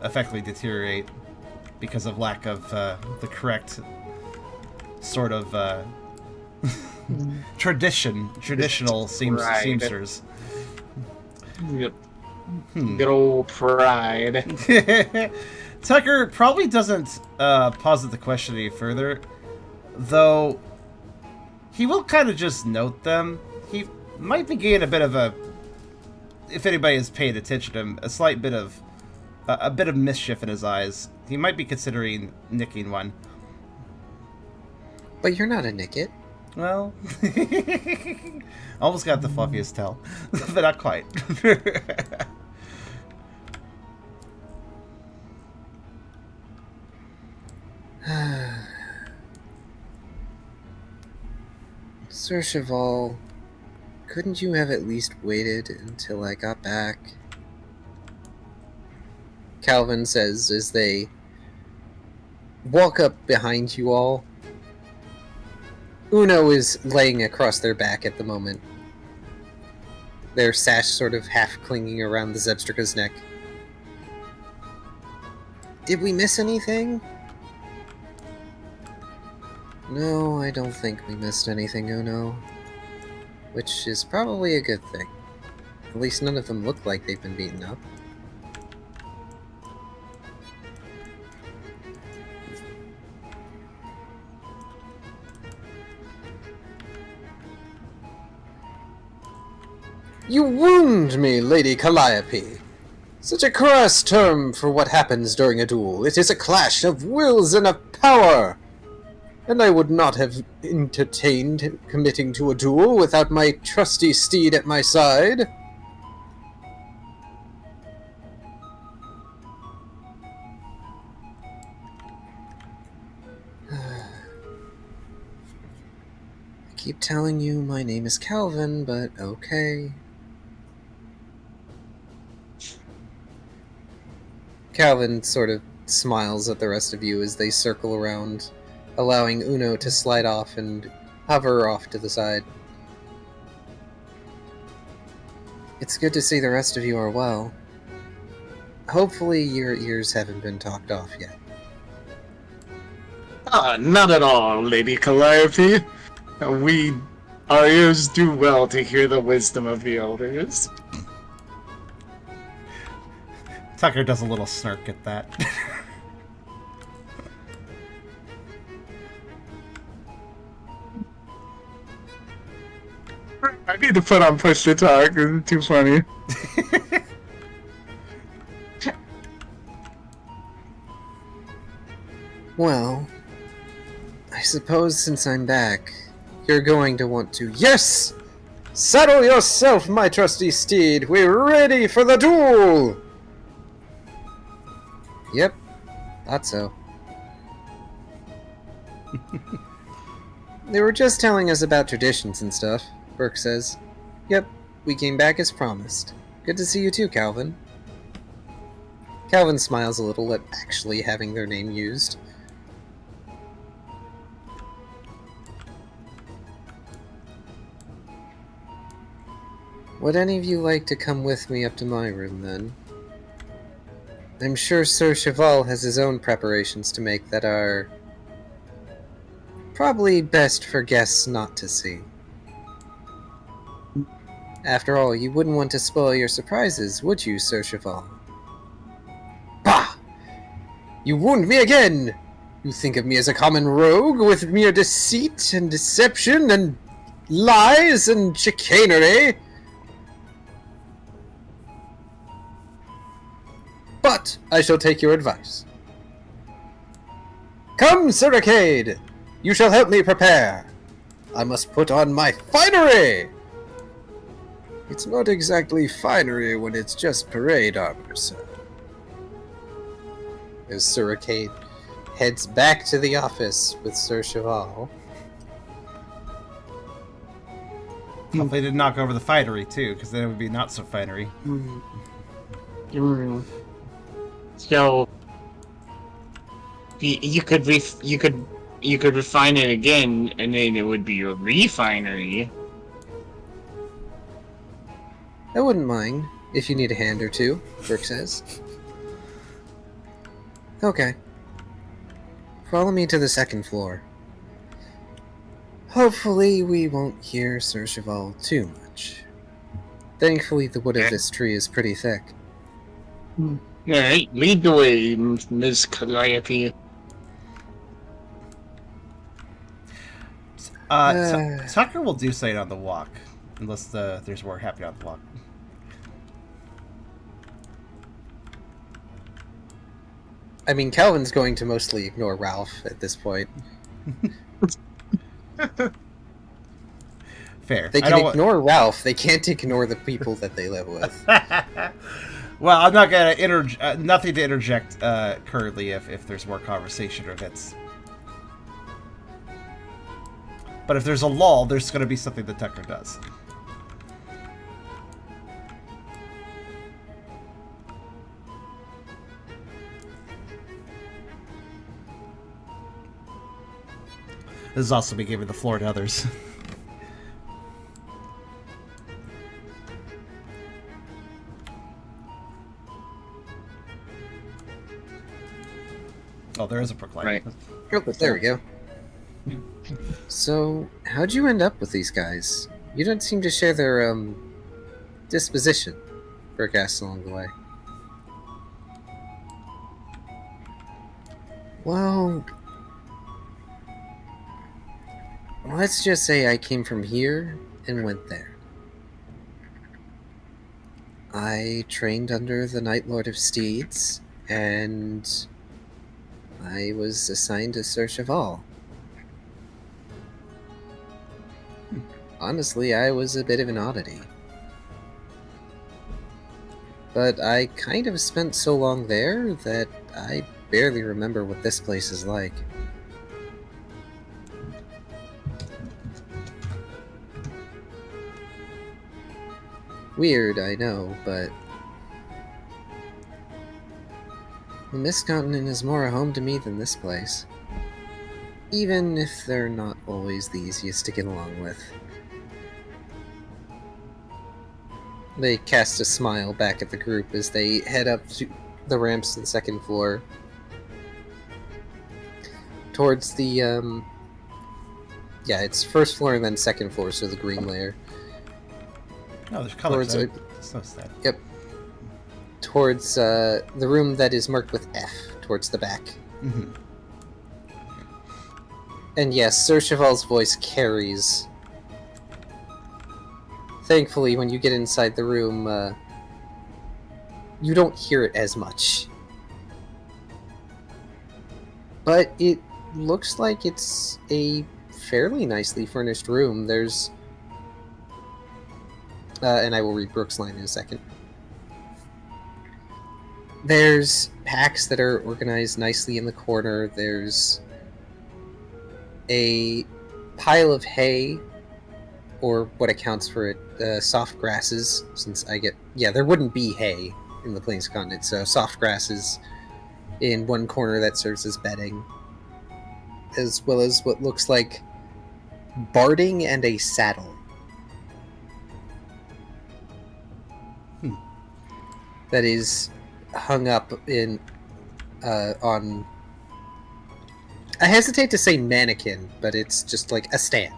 effectively deteriorate because of lack of the correct sort of traditional seamsters. Yep. Good old pride. Tucker probably doesn't posit the question any further, though he will kind of just note them. He might be getting a bit of a, if anybody has paid attention to him, a slight bit of mischief in his eyes. He might be considering nicking one. But you're not a nicket. Well, almost got the fluffiest tail, but not quite. Sir Cheval, couldn't you have at least waited until I got back? Calvin says as they walk up behind you all. Uno is laying across their back at the moment. Their sash sort of half clinging around the Zebstrika's neck. Did we miss anything? No, I don't think we missed anything, Uno. Which is probably a good thing. At least none of them look like they've been beaten up. You wound me, Lady Calliope. Such a crass term for what happens during a duel. It is a clash of wills and of power. And I would not have entertained committing to a duel without my trusty steed at my side. I keep telling you my name is Calvin, but okay. Calvin sort of smiles at the rest of you as they circle around, allowing Uno to slide off and hover off to the side. It's good to see the rest of you are well. Hopefully your ears haven't been talked off yet. Not at all, Lady Calliope. Our ears do well to hear the wisdom of the elders. Tucker does a little snark at that. I need to put on push to talk, it's too funny. Well, I suppose since I'm back, you're going to want to... Yes! Saddle yourself, my trusty steed! We're ready for the duel! Yep, thought so. They were just telling us about traditions and stuff, Burke says. Yep, we came back as promised. Good to see you too, Calvin. Calvin smiles a little at actually having their name used. Would any of you like to come with me up to my room, then? I'm sure Sir Cheval has his own preparations to make that are... probably best for guests not to see. After all, you wouldn't want to spoil your surprises, would you, Sir Cheval? Bah! You wound me again! You think of me as a common rogue with mere deceit and deception and lies and chicanery? But I shall take your advice. Come, Sir Arcade! You shall help me prepare. I must put on my finery! It's not exactly finery when it's just parade armor, sir. As Sir Arcade heads back to the office with Sir Cheval. Hopefully they didn't knock over the finery, too, because then it would be not so finery. So you could refine it again, and then it would be a refinery. I wouldn't mind, if you need a hand or two, Burke says. Okay. Follow me to the second floor. Hopefully we won't hear Sir Cheval too much. Thankfully the wood of this tree is pretty thick. Alright, lead the way, Ms. Calliope. Tucker will do something on the walk, unless there's more happening on the walk. I mean, Calvin's going to mostly ignore Ralph at this point. Fair. They can ignore Ralph, they can't ignore the people that they live with. Well, I'm not going to nothing to interject currently if there's more conversation or that's... But if there's a lull, there's going to be something that Tucker does. This is also me giving the floor to others. Oh, there is a proclaim. Right. Oh, there we go. So, how'd you end up with these guys? You don't seem to share their, disposition, Burke asks along the way. Well, let's just say I came from here and went there. I trained under the Night Lord of Steeds, and I was assigned to Sir Cheval. Honestly, I was a bit of an oddity. But I kind of spent so long there that I barely remember what this place is like. Weird, I know, but the Mist Continent is more a home to me than this place. Even if they're not always the easiest to get along with. They cast a smile back at the group as they head up to the ramps to the second floor. Towards the, yeah, it's first floor and then second floor, so the green layer. Oh, there's colors. Towards so sad. Yep. Towards the room that is marked with F, towards the back. Mm-hmm. And yes, Sir Cheval's voice carries. Thankfully, when you get inside the room, you don't hear it as much. But it looks like it's a fairly nicely furnished room. There's... and I will read Brooke's line in a second. There's packs that are organized nicely in the corner. There's a pile of hay, or what accounts for it, soft grasses, since I get... Yeah, there wouldn't be hay in the Plains continent, so soft grasses in one corner that serves as bedding, as well as what looks like barding and a saddle. That is hung up in on... I hesitate to say mannequin, but it's just like a stand.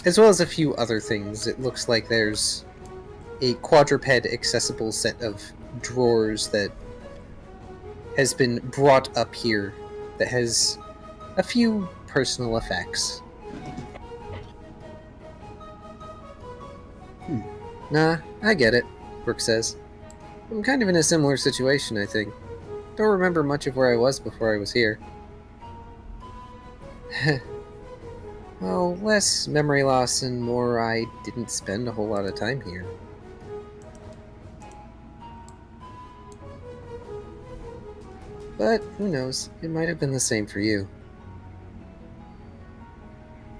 As well as a few other things. It looks like there's a quadruped accessible set of drawers that has been brought up here that has a few personal effects. Nah, I get it, Brooke says. I'm kind of in a similar situation, I think. Don't remember much of where I was before I was here. Well, less memory loss and more I didn't spend a whole lot of time here. But, who knows, it might have been the same for you.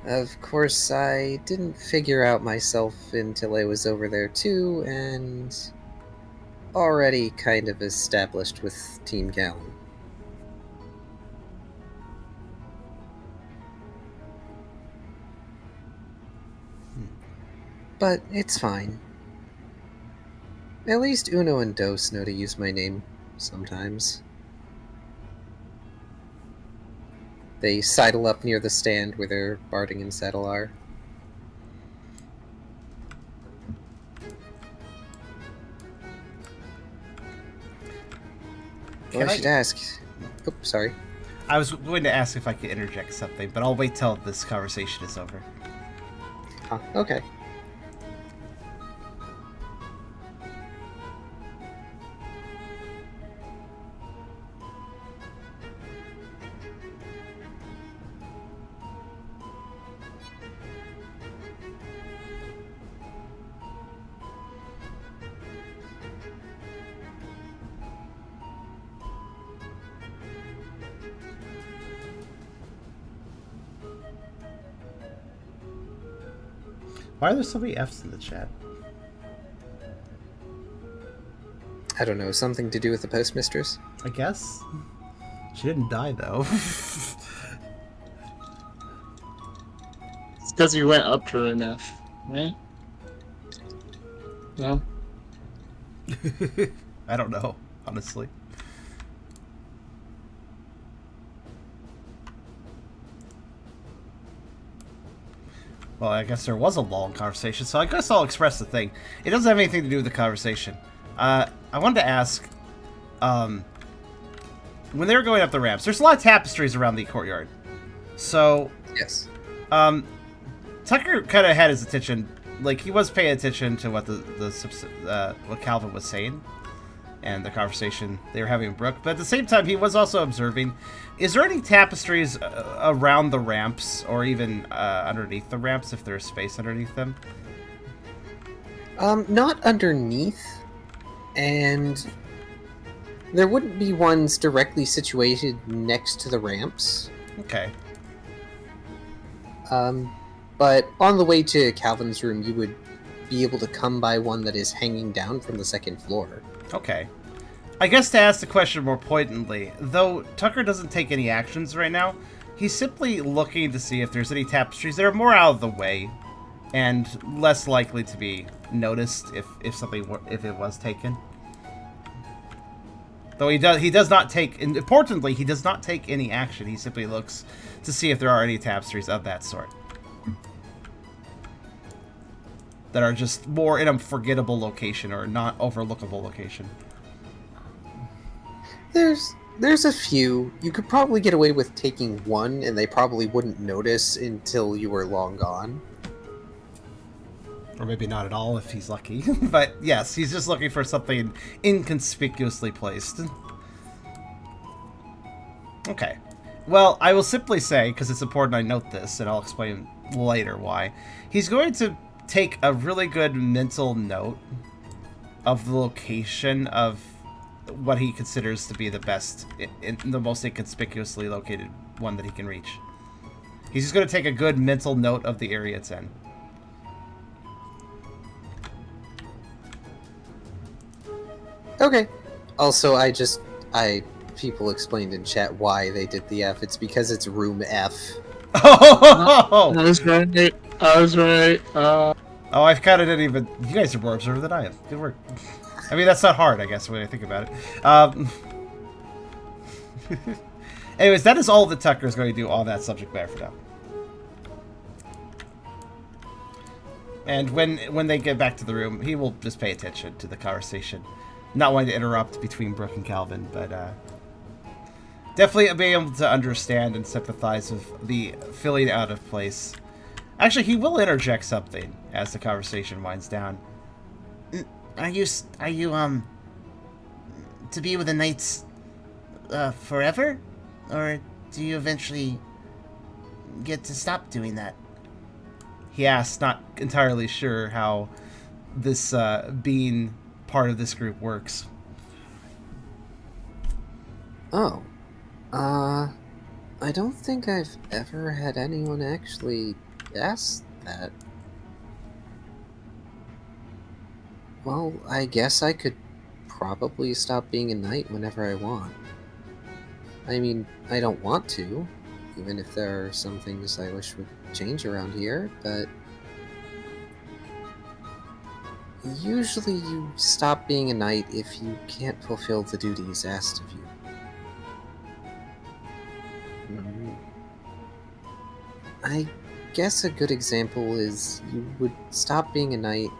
Of course, I didn't figure out myself until I was over there too, and already kind of established with Team Gallon. But it's fine. At least Uno and Dos know to use my name sometimes. They sidle up near the stand where their barding and saddle are. Well, I should ask... Oh, sorry. I was going to ask if I could interject something, but I'll wait till this conversation is over. Huh, okay. Why are there so many F's in the chat? I don't know, something to do with the postmistress? I guess. She didn't die, though. It's because you went up to an F, right? No? I don't know, honestly. Well, I guess there was a long conversation, so I guess I'll express the thing. It doesn't have anything to do with the conversation. I wanted to ask, when they were going up the ramps, there's a lot of tapestries around the courtyard. So, Yes. Tucker kind of had his attention, like, he was paying attention to what what Calvin was saying, and the conversation they were having with Brooke, but at the same time, he was also observing, is there any tapestries around the ramps, or even underneath the ramps, if there's space underneath them? Not underneath, and there wouldn't be ones directly situated next to the ramps. Okay. But on the way to Calvin's room, you would be able to come by one that is hanging down from the second floor. Okay. I guess to ask the question more pointedly, though Tucker doesn't take any actions right now, he's simply looking to see if there's any tapestries that are more out of the way and less likely to be noticed if it was taken. Though he does not take, and importantly, he does not take any action. He simply looks to see if there are any tapestries of that sort that are just more in a forgettable location or not overlookable location. There's a few. You could probably get away with taking one, and they probably wouldn't notice until you were long gone. Or maybe not at all if he's lucky. But yes, he's just looking for something inconspicuously placed. Okay. Well, I will simply say, because it's important I note this, and I'll explain later why. He's going to take a really good mental note of the location of what he considers to be the best, in the most inconspicuously located one that he can reach. He's just going to take a good mental note of the area it's in. Okay. Also, people explained in chat why they did the F. It's because it's room F. Oh! I was right. I was right. Oh, I've kind of didn't even... You guys are more observant than I am. Good work. I mean, that's not hard, I guess, when I think about it. Anyways, that is all that Tucker is going to do on that subject matter for now. And when they get back to the room, he will just pay attention to the conversation. Not wanting to interrupt between Brooke and Calvin, but definitely being able to understand and sympathize with the feeling out of place. Actually, he will interject something as the conversation winds down. Are you to be with the knights forever, or do you eventually get to stop doing that? He asks, not entirely sure how this being part of this group works. Oh. I don't think I've ever had anyone actually ask that. Well, I guess I could probably stop being a knight whenever I want. I mean, I don't want to, even if there are some things I wish would change around here, but usually you stop being a knight if you can't fulfill the duties asked of you. I guess a good example is you would stop being a knight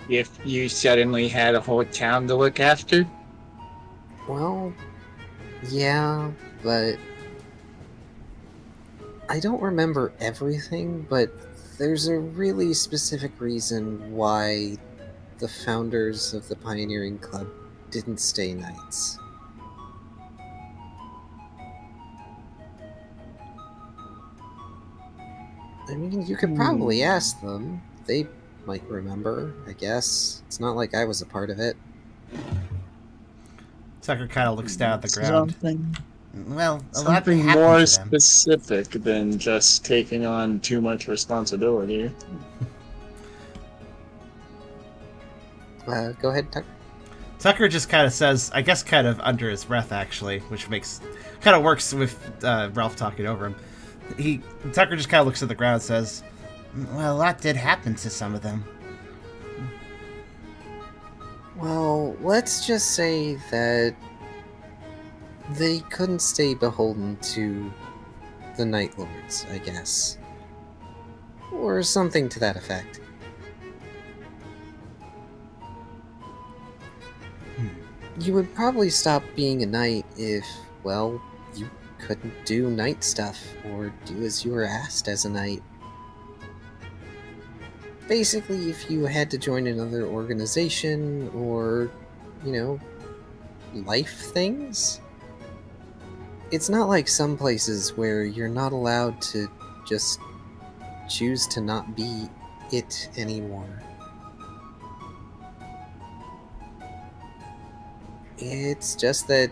if you suddenly had a whole town to look after? Well, yeah, but I don't remember everything, but there's a really specific reason why the founders of the Pioneering Club didn't stay knights. I mean, you could probably ask them. They might remember, I guess. It's not like I was a part of it. Tucker kind of looks down at the ground. Well, Something more specific than just taking on too much responsibility. Go ahead, Tucker. Tucker just kind of says, I guess kind of under his breath, actually, which kind of works with Ralph talking over him. Tucker just kind of looks at the ground and says, well, a lot did happen to some of them. Well, let's just say that they couldn't stay beholden to the Night Lords, I guess. Or something to that effect. You would probably stop being a knight if, well, you couldn't do knight stuff or do as you were asked as a knight. Basically, if you had to join another organization or, life things. It's not like some places where you're not allowed to just choose to not be it anymore. It's just that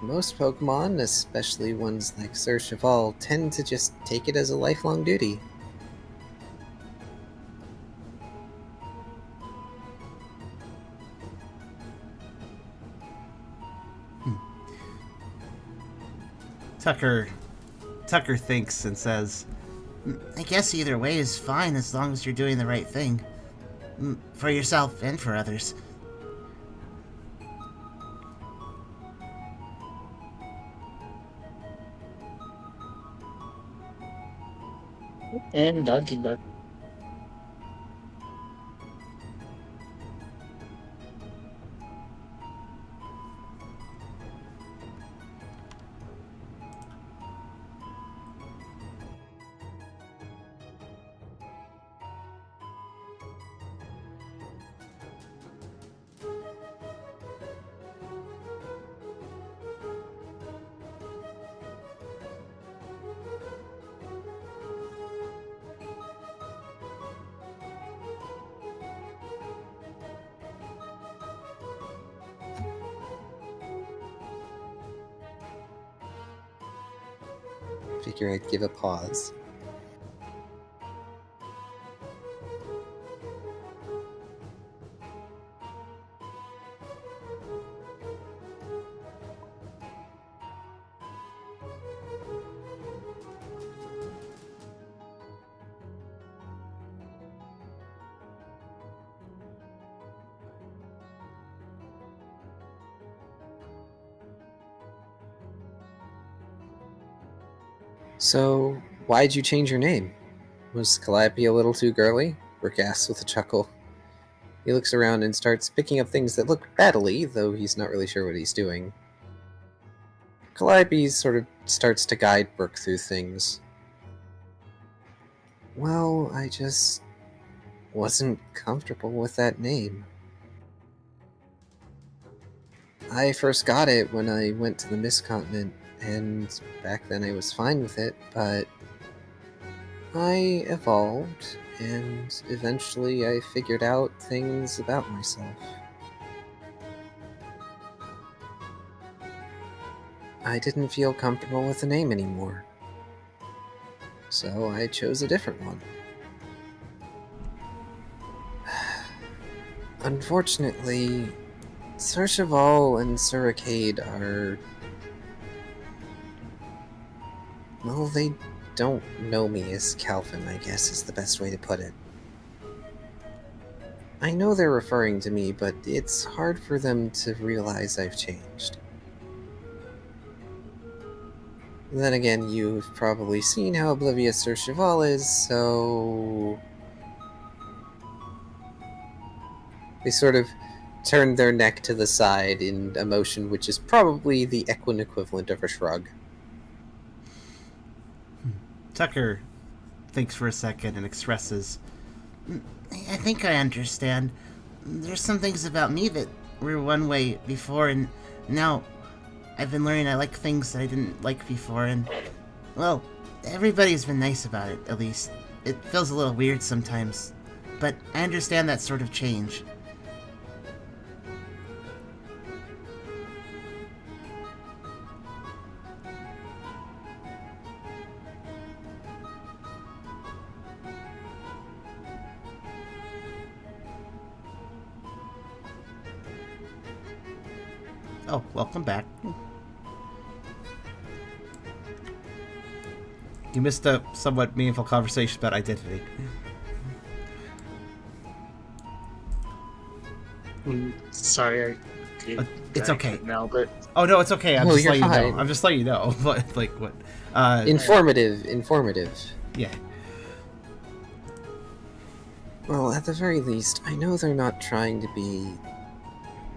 most Pokemon, especially ones like Sir Cheval, tend to just take it as a lifelong duty. Tucker thinks and says, I guess either way is fine as long as you're doing the right thing. For yourself and for others. And Donkey Duck. Figure I'd give a pause. So, why'd you change your name? Was Calliope a little too girly? Brooke asks with a chuckle. He looks around and starts picking up things that look battly, though he's not really sure what he's doing. Calliope sort of starts to guide Brooke through things. Well, I just wasn't comfortable with that name. I first got it when I went to the Mistcontinent, and back then I was fine with it, but I evolved, and eventually I figured out things about myself. I didn't feel comfortable with the name anymore, so I chose a different one. Unfortunately, Sir Cheval and Sir Arcade are... well, they don't know me as Calvin, I guess is the best way to put it. I know they're referring to me, but it's hard for them to realize I've changed. Then again, you've probably seen how oblivious Sir Cheval is, so... they sort of turn their neck to the side in a motion which is probably the equivalent of a shrug. Tucker thinks for a second and expresses, I think I understand. There's some things about me that were one way before, and now I've been learning I like things that I didn't like before, and, well, everybody's been nice about it, at least. It feels a little weird sometimes, but I understand that sort of change. Oh, welcome back. You missed a somewhat meaningful conversation about identity. Sorry, it's okay. now, but oh no, it's okay. I'm just you're letting you fine. know. I'm just letting you know. But like what? Informative. Yeah. Well, at the very least, I know they're not trying to be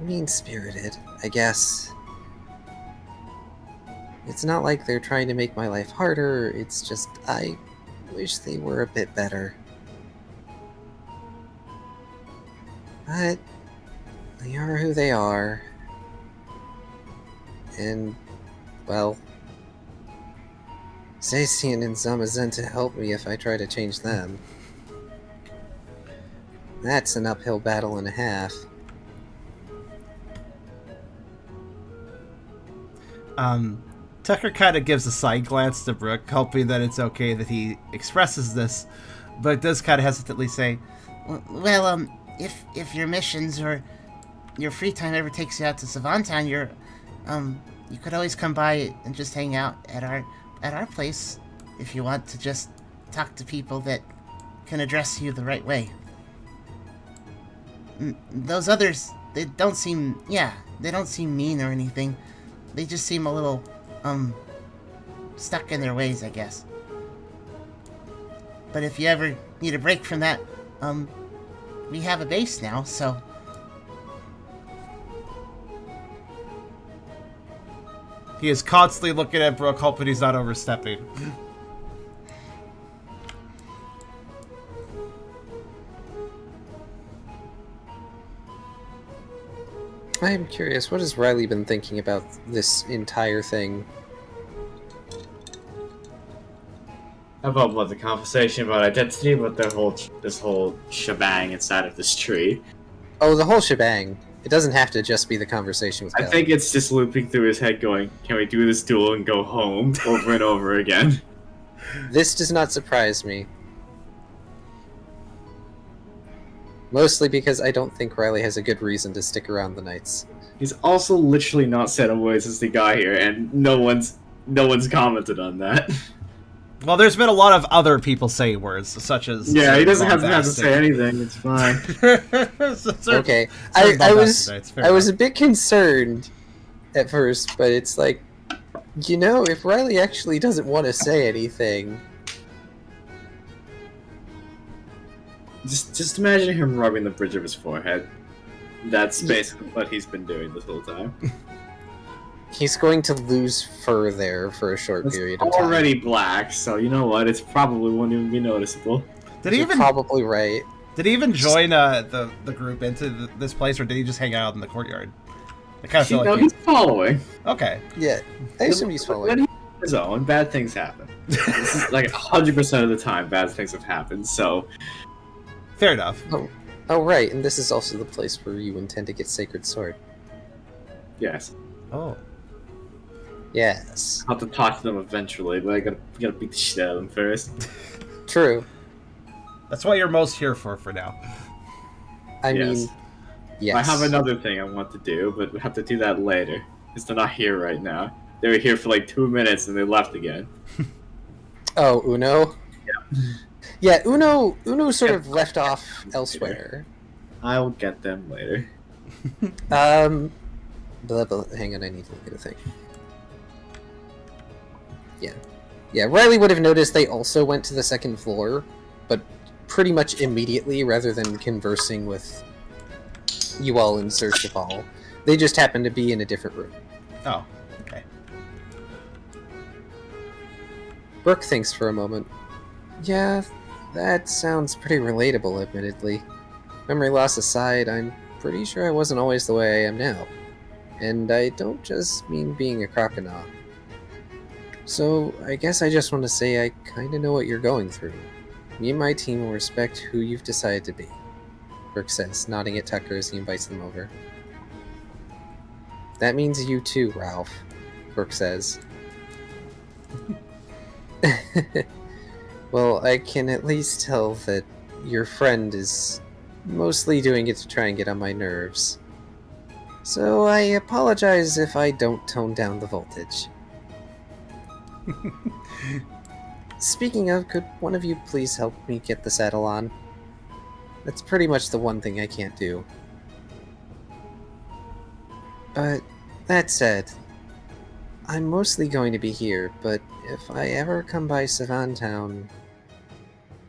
mean-spirited, I guess. It's not like they're trying to make my life harder, it's just I wish they were a bit better. But they are who they are. And, well, Zacian and Zamazen to help me if I try to change them. That's an uphill battle and a half. Tucker kind of gives a side glance to Brooke, hoping that it's okay that he expresses this, but does kind of hesitantly say, well, if your missions or your free time ever takes you out to Savantown, you could always come by and just hang out at our place if you want to just talk to people that can address you the right way. Those others, they don't seem mean or anything. They just seem a little, stuck in their ways, I guess. But if you ever need a break from that, we have a base now, so... He is constantly looking at Brooke, hoping he's not overstepping. I am curious, what has Riley been thinking about this entire thing? About what, the conversation about identity, about this whole shebang inside of this tree. Oh, the whole shebang. It doesn't have to just be the conversation with I Kelly. think it's just looping through his head going, can we do this duel and go home over and over again? This does not surprise me. Mostly because I don't think Riley has a good reason to stick around the Knights. He's also literally not said a word since he got here, and no one's commented on that. Well, there's been a lot of other people saying words, such as... Yeah, he doesn't have to say anything, it's fine. Okay, I was a bit concerned at first, but it's like, you know, if Riley actually doesn't want to say anything... Just imagine him rubbing the bridge of his forehead. That's basically what he's been doing this whole time. He's going to lose fur there for a short period of time. Already black, so you know what? It's probably won't even be noticeable. You're probably right. Did he even join the group into this place, or did he just hang out in the courtyard? I kind of feel like he's following. Okay. Yeah, I assume he's following. When he's on his own, bad things happen. This is like 100% of the time, bad things have happened. So fair enough. Oh, right, and this is also the place where you intend to get Sacred Sword. Yes. Oh. Yes. I'll have to talk to them eventually, but I gotta beat the shit out of them first. True. That's what you're most here for now. I mean, yes. I have another thing I want to do, but we have to do that later. Because they're not here right now. They were here for like 2 minutes and they left again. Oh, Uno? Yeah. Yeah, Uno sort of left off elsewhere. I'll get them later. Hang on, I need to look at a thing. Yeah, Riley would have noticed they also went to the second floor, but pretty much immediately, rather than conversing with you all and Sir Cheval. They just happened to be in a different room. Oh, okay. Brooke thinks for a moment. Yeah, that sounds pretty relatable, admittedly. Memory loss aside, I'm pretty sure I wasn't always the way I am now. And I don't just mean being a crocodile. So, I guess I just want to say I kinda know what you're going through. Me and my team will respect who you've decided to be, Brooke says, nodding at Tucker as he invites them over. That means you too, Ralph, Brooke says. Well, I can at least tell that your friend is mostly doing it to try and get on my nerves. So I apologize if I don't tone down the voltage. Speaking of, could one of you please help me get the saddle on? That's pretty much the one thing I can't do. But, that said, I'm mostly going to be here, but if I ever come by Savan Town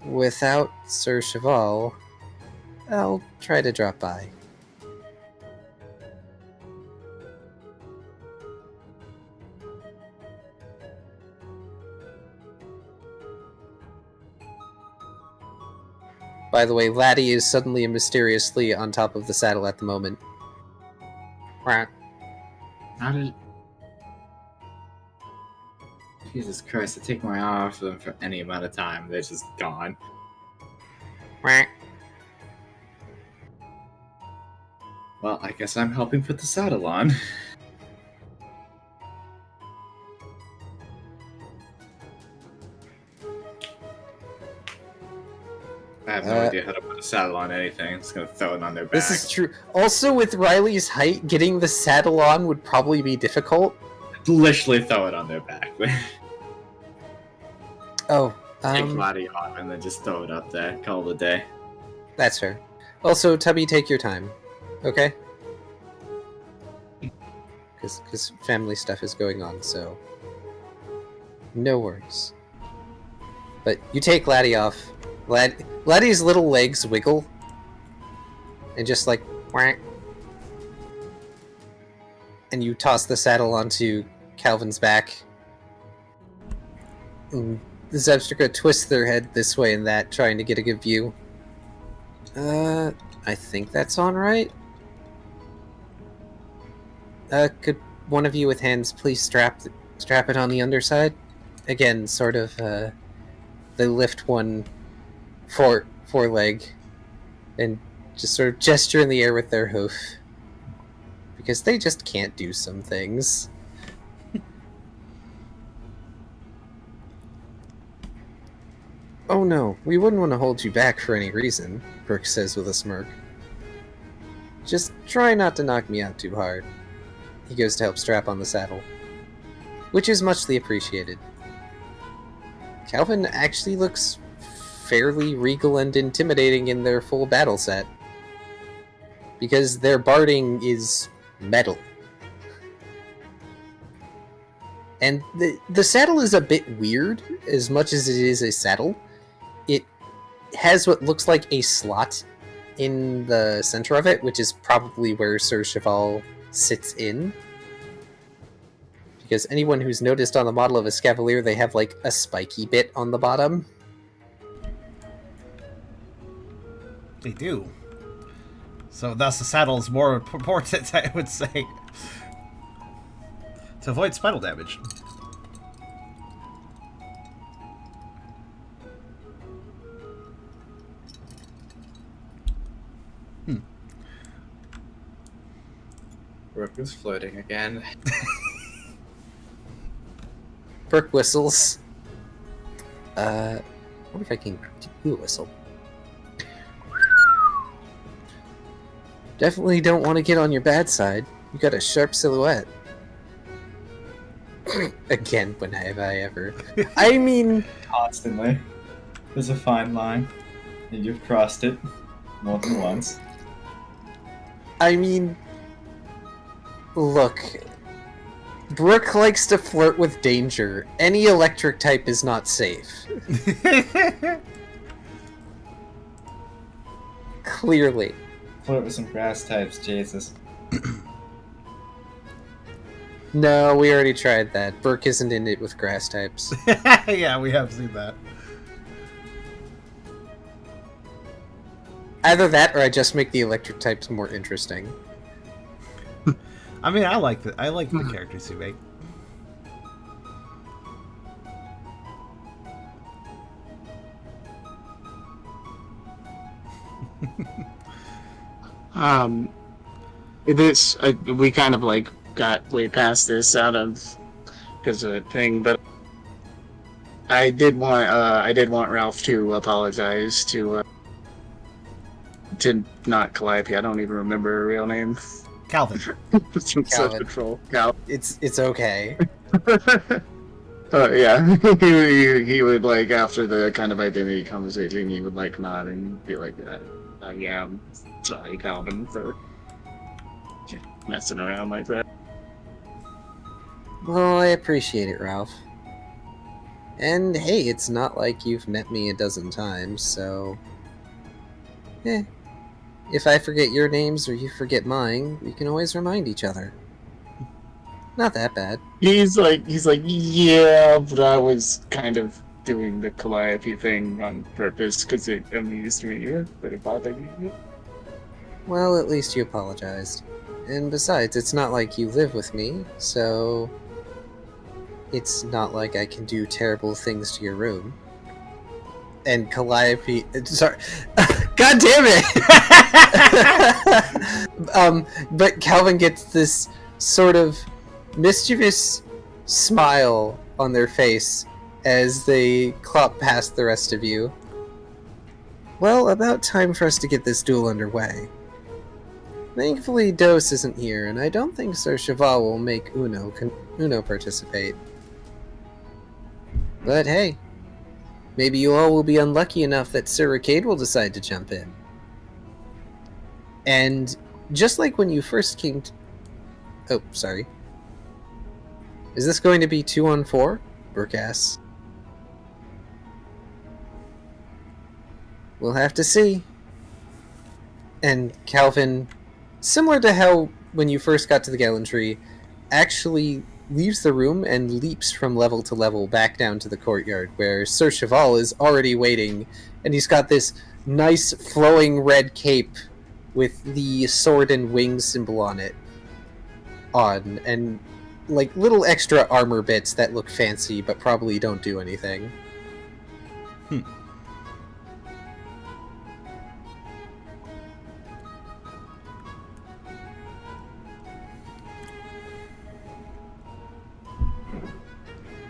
without Sir Cheval, I'll try to drop by. By the way, Laddie is suddenly and mysteriously on top of the saddle at the moment. How did... Jesus Christ, I take my eye off them for any amount of time, they're just gone. Well, I guess I'm helping put the saddle on. I have no idea how to put a saddle on anything. I'm just gonna throw it on their back. This is true. Also, with Riley's height, getting the saddle on would probably be difficult. Literally throw it on their back. Oh, take Laddie off and then just throw it up there. Call it a day. That's fair. Also, Tubby, take your time. Okay? Because family stuff is going on, so... no worries. But you take Laddie off. Laddie's little legs wiggle. And just like... whack. And you toss the saddle onto Calvin's back. And the Zebstrika twists their head this way and that, trying to get a good view. I think that's on right. Could one of you with hands please strap it on the underside? Again, sort of, they lift one foreleg and just sort of gesture in the air with their hoof. Because they just can't do some things. Oh no, we wouldn't want to hold you back for any reason, Brooke says with a smirk. Just try not to knock me out too hard. He goes to help strap on the saddle, which is muchly appreciated. Calvin actually looks fairly regal and intimidating in their full battle set, because their barding is metal. And the saddle is a bit weird, as much as it is a saddle. It has what looks like a slot in the center of it, which is probably where Sir Cheval sits in. Because anyone who's noticed on the model of a Scavalier, they have like a spiky bit on the bottom. They do. So thus the saddle is more important, I would say. To avoid spinal damage. Rook is floating again. Brooke whistles. I wonder if I can do a whistle. Definitely don't want to get on your bad side. You got a sharp silhouette. Again, when have I ever? I mean... Constantly. There's a fine line, and you've crossed it more than once. I mean... Look... Brooke likes to flirt with danger. Any electric type is not safe. Clearly. Flirt with some grass types, Jesus. No, we already tried that. Brooke isn't in it with grass types. Yeah, we have seen that. Either that, or I just make the electric types more interesting. I mean, I like the characters you make. We kind of like got way past this out of because of a thing, but I did want Ralph to apologize to not Calliope. I don't even remember her real name. Calvin. Calvin. Cal. It's okay. Yeah, he would like after the kind of identity conversation, he would like nod and be like, "Yeah, I'm sorry, Calvin, for messing around like that." Well, I appreciate it, Ralph. And hey, it's not like you've met me a dozen times, so... If I forget your names or you forget mine, we can always remind each other. Not that bad. He's like, yeah, but I was kind of doing the Calliope thing on purpose because it amused me, but it bothered me. Well, at least you apologized. And besides, it's not like you live with me, so... It's not like I can do terrible things to your room. And Calliope... Sorry. God damn it! But Calvin gets this sort of mischievous smile on their face as they clop past the rest of you. Well, about time for us to get this duel underway. Thankfully, Dose isn't here, and I don't think Sir Cheval will make Uno participate. But hey, maybe you all will be unlucky enough that Sir Arcade will decide to jump in. And just like when you first came to... Oh, sorry. Is this going to be 2-on-4? Brooke asks. We'll have to see. And Calvin, similar to how when you first got to the Gallantry, actually leaves the room and leaps from level to level back down to the courtyard, where Sir Cheval is already waiting, and he's got this nice flowing red cape with the sword and wings symbol on it and like little extra armor bits that look fancy but probably don't do anything.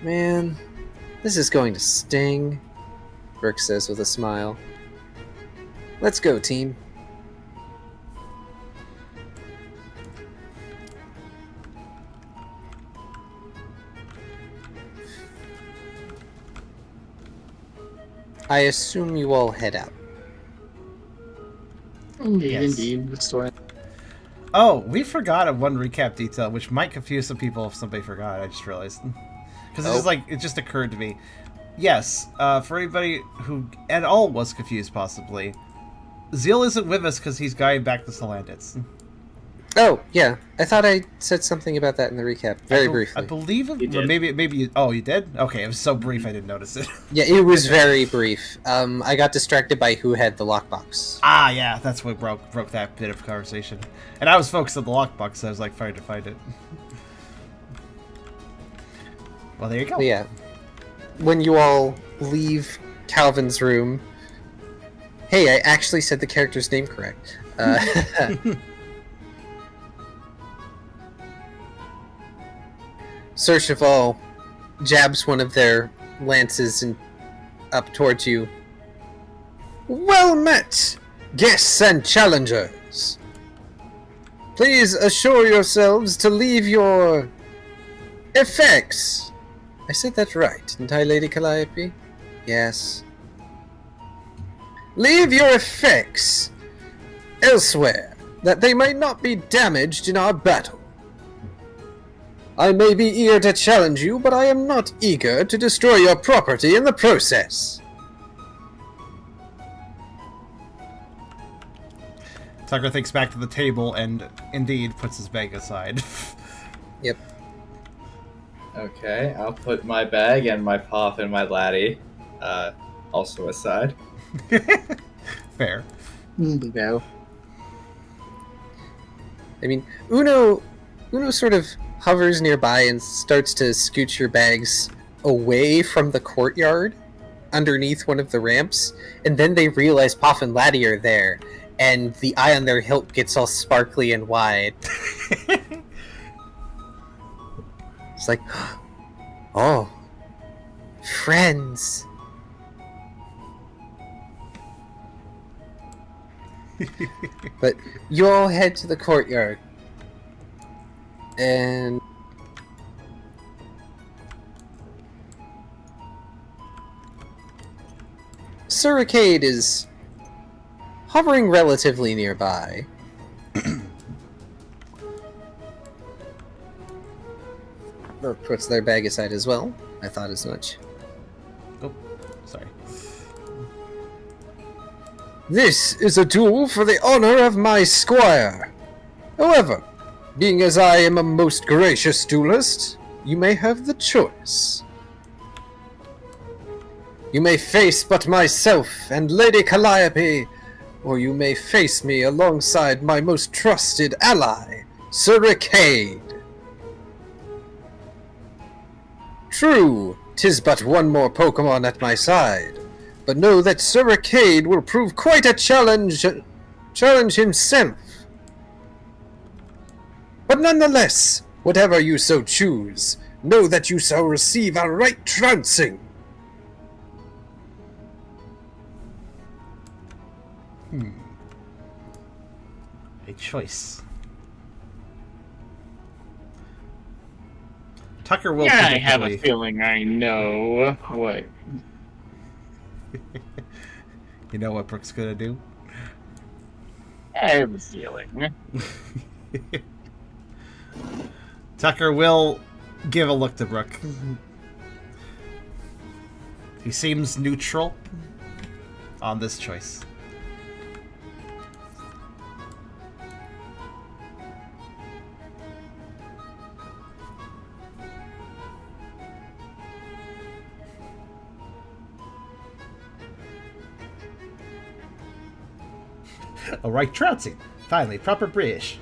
Man, this is going to sting. Brooke says with a smile. Let's go, team. I assume you all head out. Indeed. Oh, we forgot of one recap detail, which might confuse some people if somebody forgot. I just realized. Because it just occurred to me. Yes, for anybody who at all was confused, possibly, Zeal isn't with us because he's going back to Salandits. Oh, yeah. I thought I said something about that in the recap, very briefly. I believe it, You did. maybe you... Oh, you did? Okay, it was so brief I didn't notice it. Yeah, it was very brief. I got distracted by who had the lockbox. Ah, yeah, that's what broke that bit of conversation. And I was focused on the lockbox, so I was like, trying to find it. Well, there you go. But yeah. When you all leave Calvin's room... Hey, I actually said the character's name correct. Sir Cheval jabs one of their lances and up towards you. Well met, guests and challengers. Please assure yourselves to leave your effects. I said that right, didn't I, Lady Calliope? Yes. Leave your effects elsewhere, that they might not be damaged in our battle. I may be eager to challenge you, but I am not eager to destroy your property in the process. Tucker thinks back to the table and, indeed, puts his bag aside. Yep. Okay, I'll put my bag and my pop and my laddie also aside. Fair. No. I mean, Uno sort of hovers nearby and starts to scoot your bags away from the courtyard underneath one of the ramps, and then they realize Poff and Laddie are there, and the eye on their hilt gets all sparkly and wide. It's like, oh, friends. But you all head to the courtyard. And Sir Arcade is hovering relatively nearby. Or puts their bag aside as well. I thought as much. Oh, sorry. This is a duel for the honor of my squire. However, being as I am a most gracious duelist, you may have the choice. You may face but myself and Lady Calliope, or you may face me alongside my most trusted ally, Sir Arcade. True, 'tis but one more Pokemon at my side, but know that Sir Arcade will prove quite a challenge himself. But nonetheless, whatever you so choose, know that you shall receive a right trouncing. A choice. Tucker will. I have a predictably- feeling I know what. You know what Brooke's gonna do? I have a feeling. Tucker will give a look to Brooke. He seems neutral on this choice. All right, trouncing. Finally, proper British.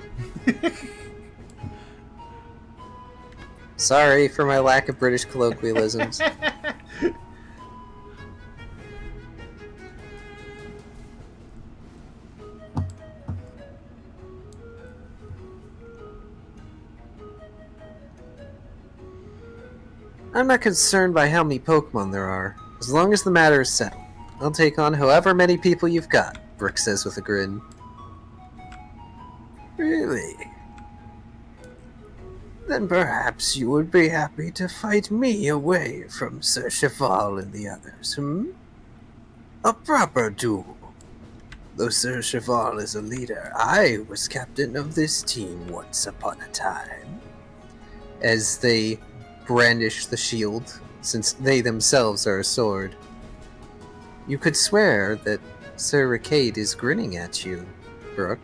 Sorry for my lack of British colloquialisms. I'm not concerned by how many Pokemon there are, as long as the matter is settled. I'll take on however many people you've got, Brook says with a grin. Really? Then perhaps you would be happy to fight me away from Sir Cheval and the others, A proper duel. Though Sir Cheval is a leader, I was captain of this team once upon a time. As they brandish the shield, since they themselves are a sword. You could swear that Sir Ricade is grinning at you, Brooke.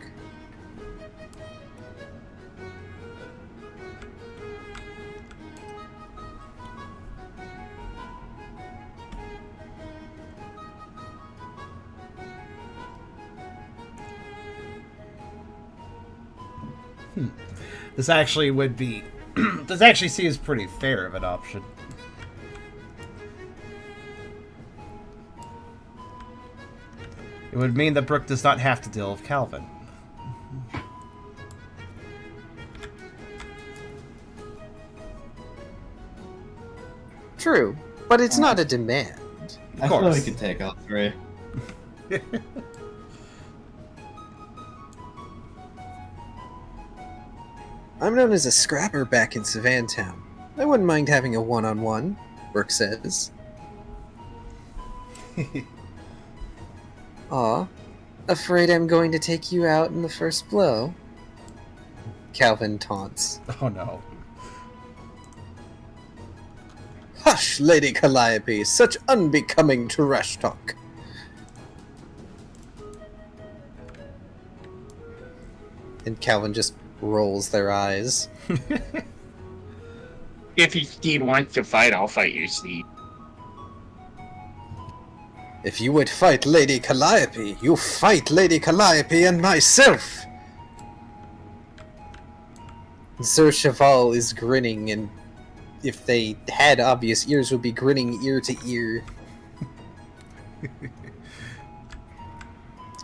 This actually would be... this actually seems pretty fair of an option. It would mean that Brooke does not have to deal with Calvin. True, but it's not a demand. I feel like we could take all three. I'm known as a scrapper back in Savantown. I wouldn't mind having a one-on-one, Brooke says. Aw, afraid I'm going to take you out in the first blow? Calvin taunts. Oh no. Hush, Lady Calliope, such unbecoming trash talk. And Calvin just rolls their eyes. If Steve wants to fight, I'll fight you, Steve. If you would fight Lady Calliope, you fight Lady Calliope and myself! Sir Cheval is grinning, and if they had obvious ears, would be grinning ear to ear.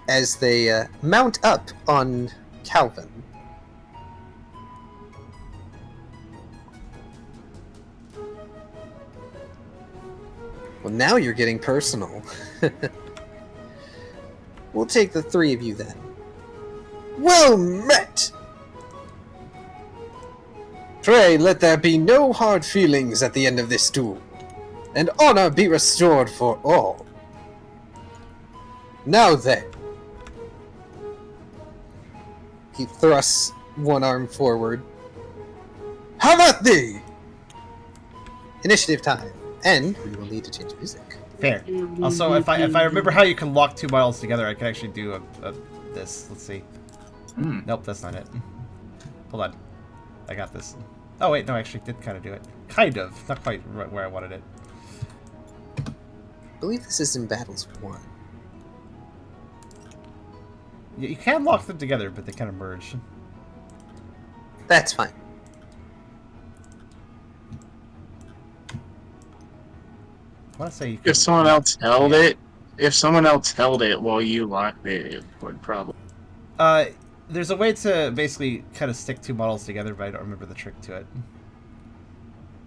As they mount up on Calvin. Well, now you're getting personal. We'll take the three of you then. Well met! Pray let there be no hard feelings at the end of this duel, and honor be restored for all. Now then. He thrusts one arm forward. How about thee? Initiative time. And we will need to change music. Fair. Also, if I remember how you can lock two models together, I can actually do this. Let's see. Nope, that's not it. Hold on. I got this. Oh wait, no, I actually did kind of do it. Kind of. Not quite right where I wanted it. I believe this is in Battles 1. You can lock them together, but they kind of merge. That's fine. I want to say you If someone else held it, while you locked it, it would probably. There's a way to basically kind of stick two models together, but I don't remember the trick to it.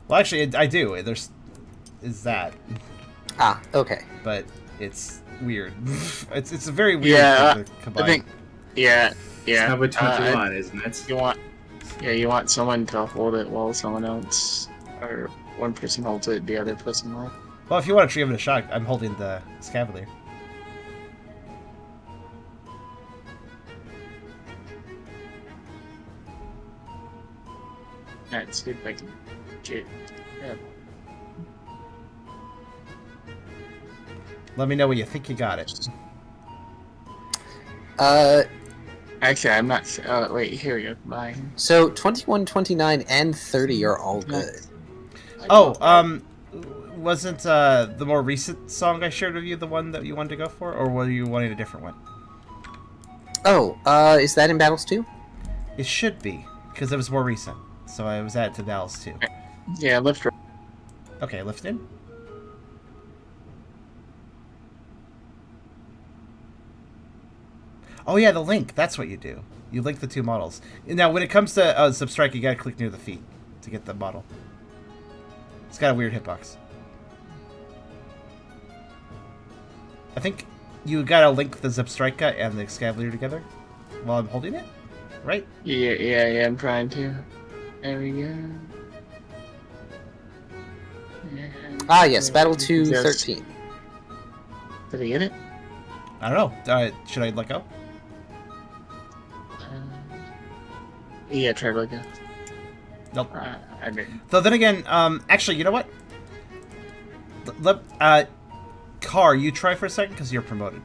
Well, actually, I do. Is that? Ah, okay. But it's weird. it's a very weird thing to combine. I think. Yeah. How about 21, isn't it? You want someone to hold it while someone else, or one person holds it, the other person will. Well, if you want to give it a shot, I'm holding the Scavalier. Alright, see if I can get. Yeah. Let me know when you think you got it. Actually, I'm not. Wait, here we go. Mine. So 21, 29, and 30 are all good. Oh, wasn't the more recent song I shared with you the one that you wanted to go for, or were you wanting a different one? Oh, is that in Battles 2? It should be, because it was more recent. So I was added to Battles 2. Yeah, lift. Okay, lift in. Oh yeah, the link. That's what you do. You link the two models. Now, when it comes to Substrike, you gotta click near the feet to get the model. It's got a weird hitbox. I think you gotta link the Zepstrika and the Excavator together while I'm holding it, right? Yeah, I'm trying to. There we go. Yes, Battle 2-13. Did I get it? I don't know. Should I let go? Yeah, try to let go. Nope. I didn't. Though then again, actually, you know what? Car, you try for a second because you're promoted.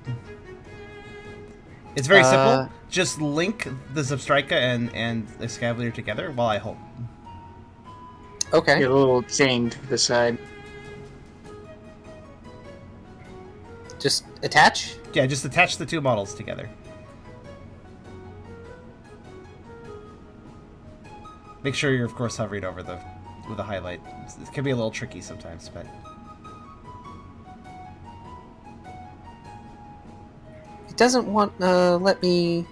It's very simple. Just link the Zepstrika and the Excavator together while I hold. Okay. Get a little chain to the side. Just attach? Yeah, just attach the two models together. Make sure you're, of course, hovering over with the highlight. It can be a little tricky sometimes, but... It doesn't want let me...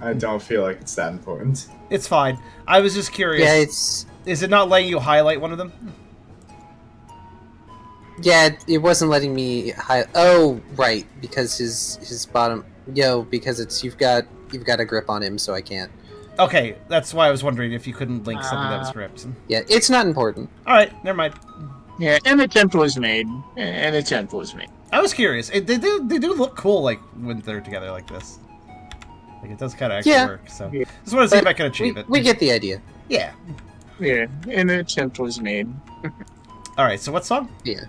I don't feel like it's that important. It's fine. I was just curious. Yeah, it's... Is it not letting you highlight one of them? Yeah, it wasn't letting me Oh, right, because his bottom... because it's you've got a grip on him, so I can't. Okay, that's why I was wondering if you couldn't link something that was gripped. Yeah, it's not important. Alright, never mind. Yeah, an attempt was made. I was curious. They do look cool, like, when they're together like this. Like, it does kind of actually work, so... Yeah. Just want to see if I can achieve it. We get the idea. Yeah. Yeah, an attempt was made. Alright, so what song? Yeah.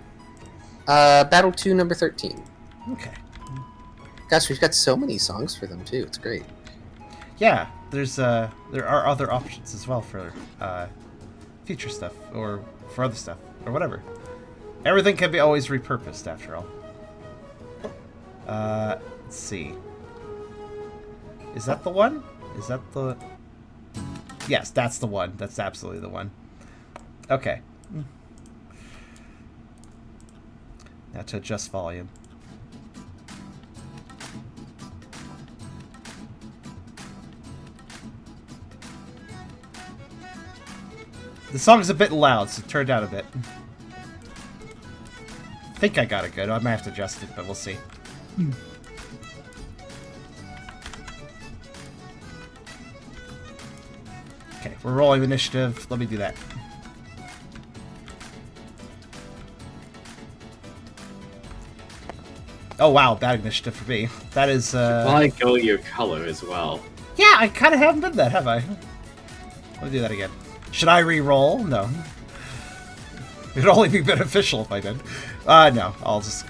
Battle 2, number 13. Okay. Gosh, we've got so many songs for them, too. It's great. Yeah, there are other options as well for future stuff, or for other stuff, or whatever. Everything can be always repurposed, after all. Let's see. Is that the one? Is that the... Yes, that's the one. That's absolutely the one. Okay. Now to adjust volume. The song's a bit loud, so turn it down a bit. I think I got it good. I might have to adjust it, but we'll see. Okay, we're rolling initiative. Let me do that. Oh wow, bad initiative for me. That is Probably go your color as well. Yeah, I kind of haven't done that, have I? Let me do that again. Should I re-roll? No. It'd only be beneficial if I did. No, I'll just...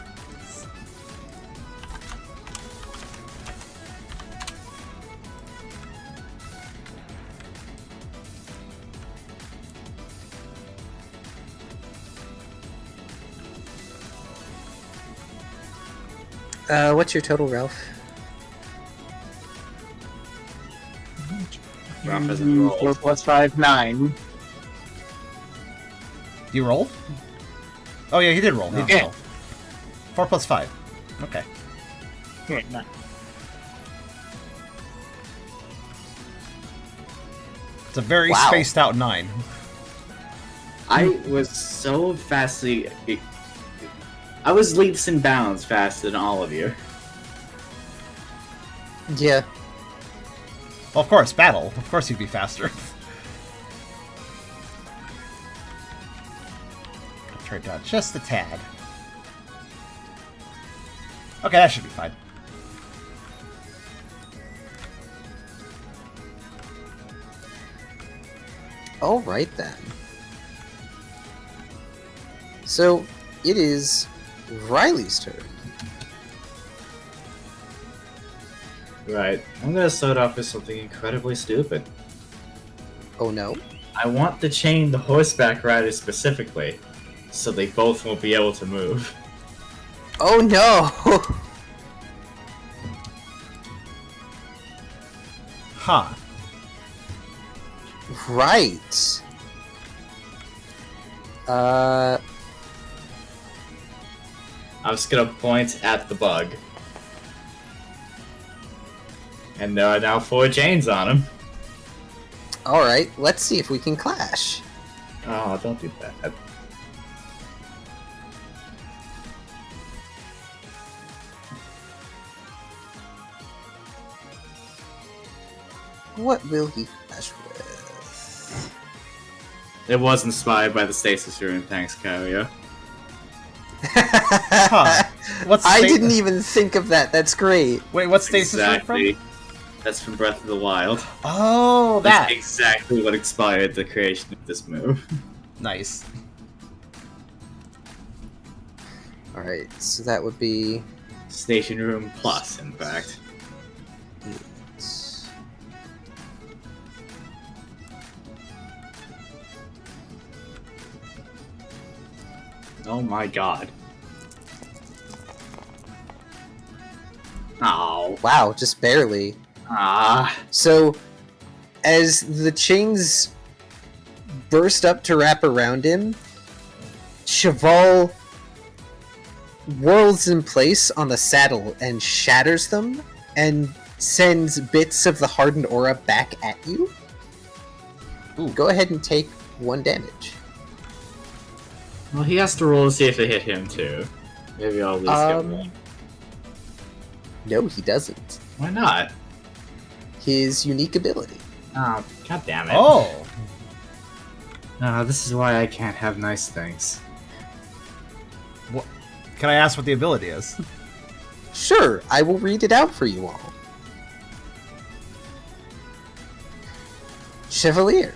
What's your total, Ralph? Ralph hasn't rolled. 4 plus 5, 9. You rolled? Oh yeah, he did roll. He did Yeah. roll. 4 plus 5. Okay. Yeah, 9. It's a very Wow. spaced out 9. I was so fastly... I was leaps and bounds faster than all of you. Yeah. Well, of course, battle. Of course you'd be faster. Turn it down just a tad. Okay, that should be fine. All right then. So it is Riley's turn. Right. I'm gonna start off with something incredibly stupid. Oh no. I want to chain the horseback riders specifically, so they both won't be able to move. Oh no. Huh. Right. I'm just gonna point at the bug. And there are now 4 chains on him. All right. Let's see if we can clash. Oh, don't do that. What will he clash with? It was inspired by the stasis room, thanks, Kyrio. Huh. I didn't even think of that. That's great. Wait, what stasis Exactly. from? That's from Breath of the Wild. Oh, that. That's exactly what inspired the creation of this move. Nice. Alright, so that would be... Station room plus, in fact. Oh my god. Oh. Wow, just barely. Ah. So, as the chains burst up to wrap around him, Cheval whirls in place on the saddle and shatters them and sends bits of the hardened aura back at you. Ooh. Go ahead and take 1 damage. Well, he has to roll to see if it hit him, too. Maybe I'll at least get one. No, he doesn't. Why not? His unique ability. Oh, god damn it. Oh. This is why I can't have nice things. What? Can I ask what the ability is? Sure, I will read it out for you all. Chevalier.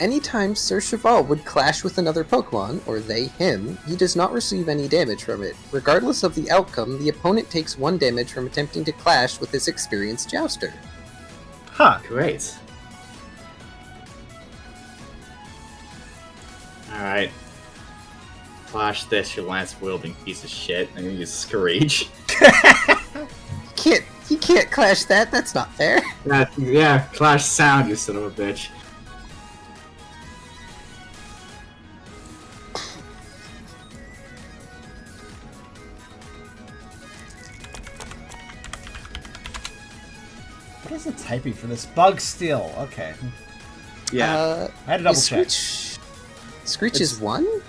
Anytime Sir Cheval would clash with another Pokemon, or they him, he does not receive any damage from it. Regardless of the outcome, the opponent takes 1 damage from attempting to clash with his experienced jouster. Huh. Great. Alright. Clash this, you lance-wielding piece of shit. I'm gonna use Screech. You can't clash that, that's not fair. Yeah, clash sound, you son of a bitch. What is the typing for this? Bug steel. Okay. Yeah. I had to double check. Screech is 1? Ooh,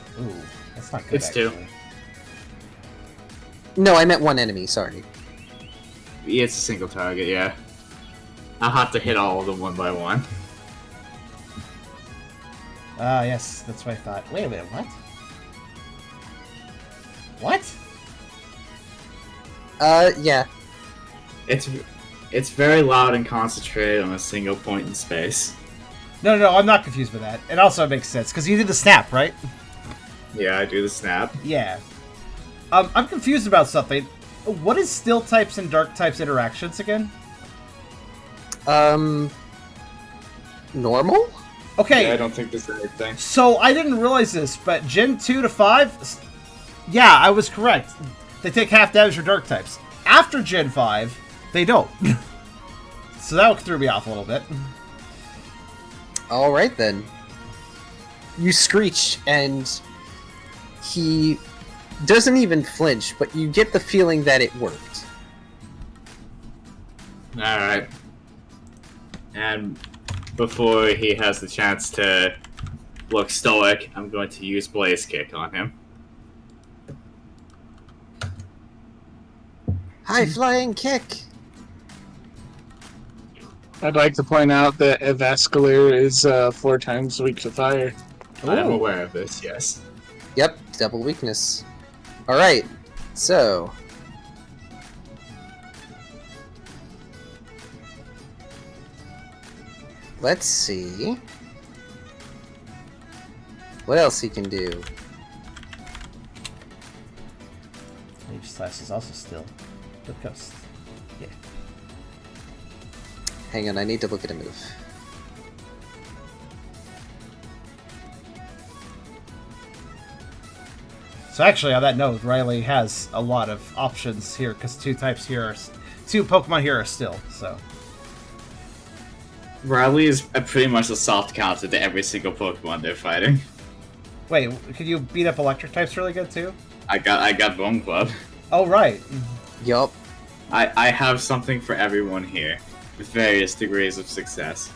that's not good. It's 2. actually. No, I meant 1 enemy, sorry. Yeah, it's a single target, yeah. I'll have to hit all of them one by one. Ah, yes, that's what I thought. Wait a minute, what? What? Yeah. It's very loud and concentrated on a single point in space. No, I'm not confused with that. It also makes sense, because you did the snap, right? Yeah, I do the snap. Yeah. I'm confused about something. What is Steel types and Dark types interactions again? Normal? Okay. Yeah, I don't think there's anything. So, I didn't realize this, but Gen 2 to 5... Yeah, I was correct. They take half damage for Dark types. After Gen 5, they don't. So that threw me off a little bit. Alright then. You screech, and he doesn't even flinch, but you get the feeling that it worked. Alright. And before he has the chance to look stoic, I'm going to use Blaze Kick on him. High flying kick! I'd like to point out that Evascular is 4 times weak to fire. I'm aware of this, yes. Yep, double weakness. Alright, so... let's see... what else he can do. Mage Slash is also still the coast. Yeah. Hang on, I need to look at a move. So actually, on that note, Riley has a lot of options here, because 2 Pokemon here are still, so... Riley is pretty much a soft counter to every single Pokemon they're fighting. Wait, could you beat up electric types really good too? I got Bone Club. Oh, right. Yup. I have something for everyone here, with various degrees of success.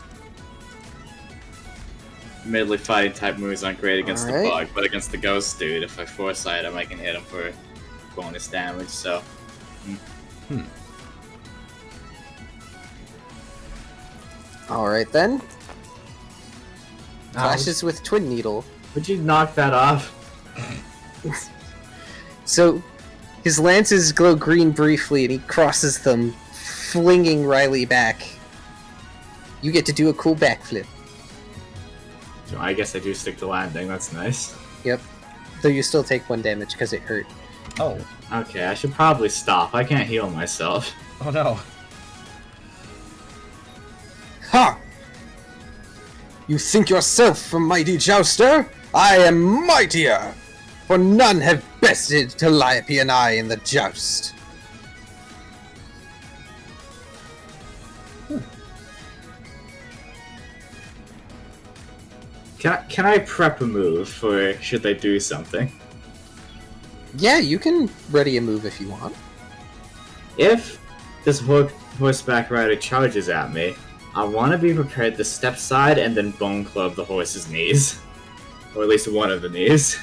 melee fighting type moves aren't great against the Alright. bug, but against the ghost dude, if I foresight him, I can hit him for bonus damage, so... Alright then. Clashes with Twin Needle. Would you knock that off? So, his lances glow green briefly, and he crosses them, flinging Riley back. You get to do a cool backflip. So I guess I do stick to landing, that's nice. Yep. Though you still take 1 damage because it hurt. Oh. Okay, I should probably stop. I can't heal myself. Oh no. Ha! You think yourself a mighty jouster? I am mightier! For none have bested Calliope and I in the joust. Can I prep a move for should they do something? Yeah, you can ready a move if you want. If this horseback rider charges at me, I want to be prepared to step side and then bone club the horse's knees. Or at least one of the knees.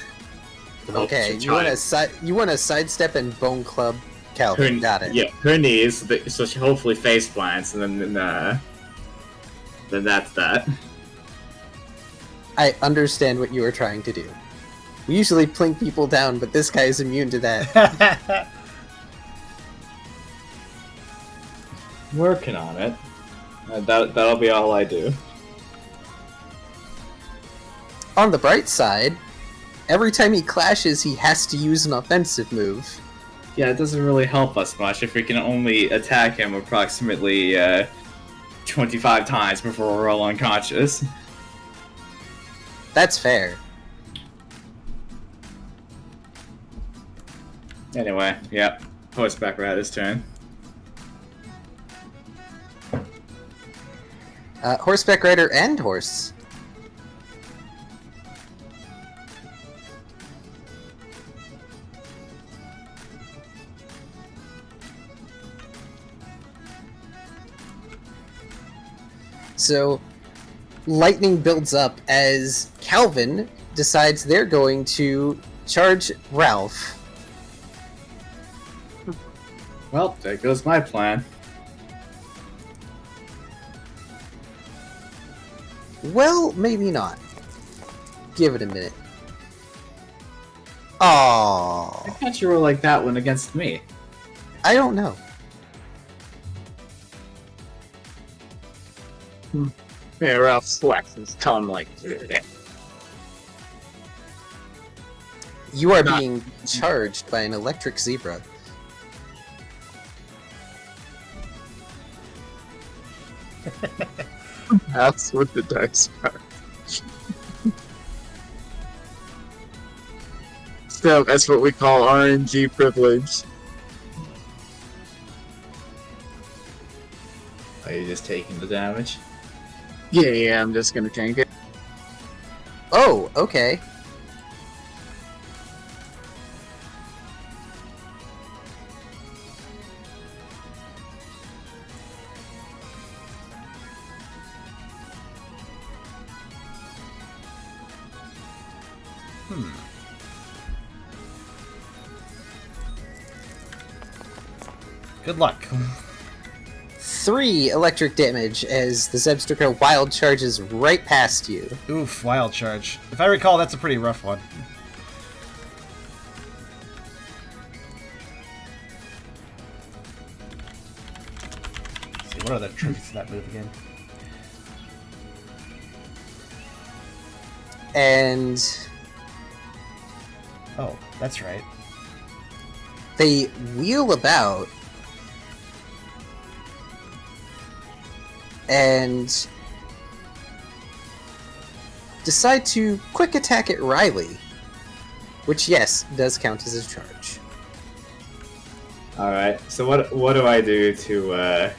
Okay, you want to sidestep and bone club Her, Calvin. Got it. Yeah, her knees, so she hopefully face plants, and then that's that. I understand what you were trying to do. We usually plink people down, but this guy is immune to that. Working on it. That'll be all I do. On the bright side, every time he clashes, he has to use an offensive move. Yeah, it doesn't really help us much if we can only attack him approximately 25 times before we're all unconscious. That's fair. Anyway, yep. Horseback rider's turn. Horseback rider and horse. So, lightning builds up as Calvin decides they're going to charge Ralph. Well, there goes my plan. Well, maybe not. Give it a minute. Oh, I thought you were like that one against me. I don't know. Yeah, Ralph slacks his tongue like. You are being charged by an electric zebra. That's what the dice are. So that's what we call RNG privilege. Are you just taking the damage? Yeah, I'm just gonna tank it. Oh, okay. Good luck. 3 electric damage as the Zebstrika wild charges right past you. Oof, wild charge. If I recall, that's a pretty rough one. Let's see, what are the tricks to that move again? And Oh, that's right. they wheel about and decide to quick attack at Riley, which, yes, does count as a charge. Alright, so what do I do to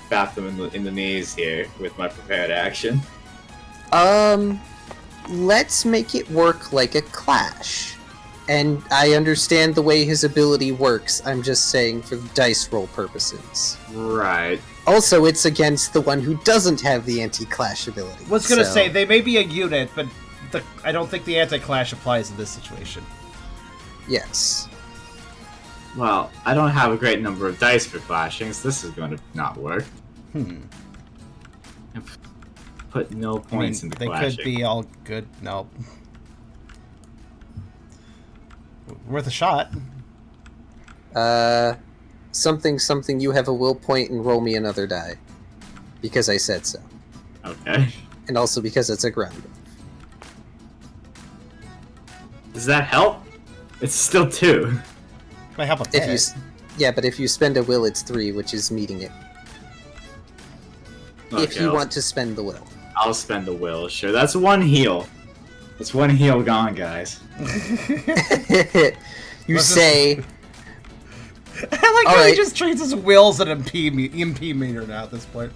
bat them in the knees here with my prepared action? Let's make it work like a clash. And I understand the way his ability works, I'm just saying for dice roll purposes. Right. Also, it's against the one who doesn't have the anti-clash ability. I was gonna say, they may be a unit, but I don't think the anti-clash applies in this situation. Yes. Well, I don't have a great number of dice for clashing, so this is going to not work. I've put no points into they clashing. Could be all good. No. Worth a shot. Something, you have a will point and roll me another die. Because I said so. Okay. And also because it's a ground. Does that help? It's still 2. Might help a bit. Yeah, but if you spend a will, it's 3, which is meeting it. Okay, if you want to spend the will. I'll spend the will, sure. That's 1 heal. That's 1 heal gone, guys. You say... I like how he just treats his wills an MP meter now at this point.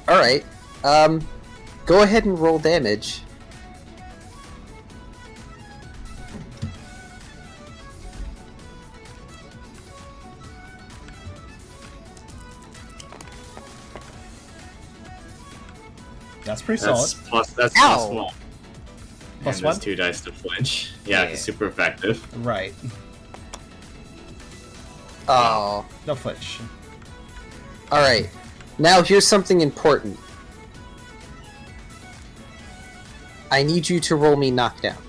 Alright. Go ahead and roll damage. That's pretty solid. That's Ow! plus 1. Plus and 1? there's 2 dice to flinch. Yeah, it's super effective. Right. Oh. No flinch. Alright. Now here's something important. I need you to roll me knockdown.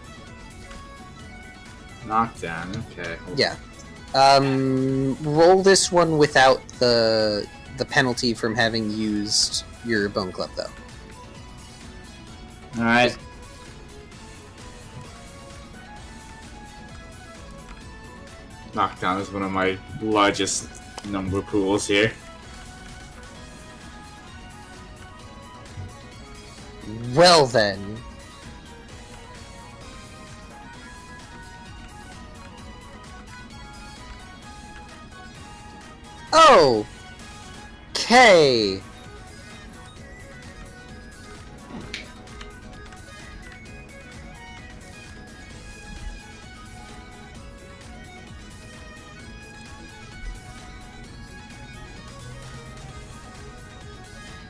Knockdown, okay. Yeah. Roll this one without the penalty from having used your bone club, though. Alright. Knockdown is one of my largest number pools here. Well then. Oh! Okay.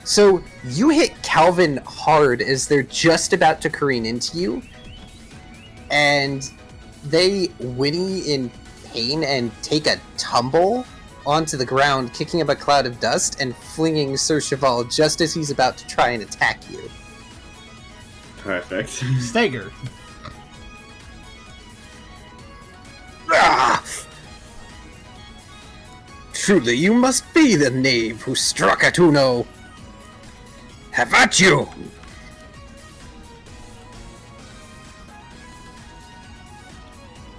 So, you hit Calvin hard as they're just about to careen into you, and they whinny in pain and take a tumble onto the ground, kicking up a cloud of dust and flinging Sir Cheval just as he's about to try and attack you. Perfect. Stagger. Ah! Truly, you must be the knave who struck at Uno. Have at you!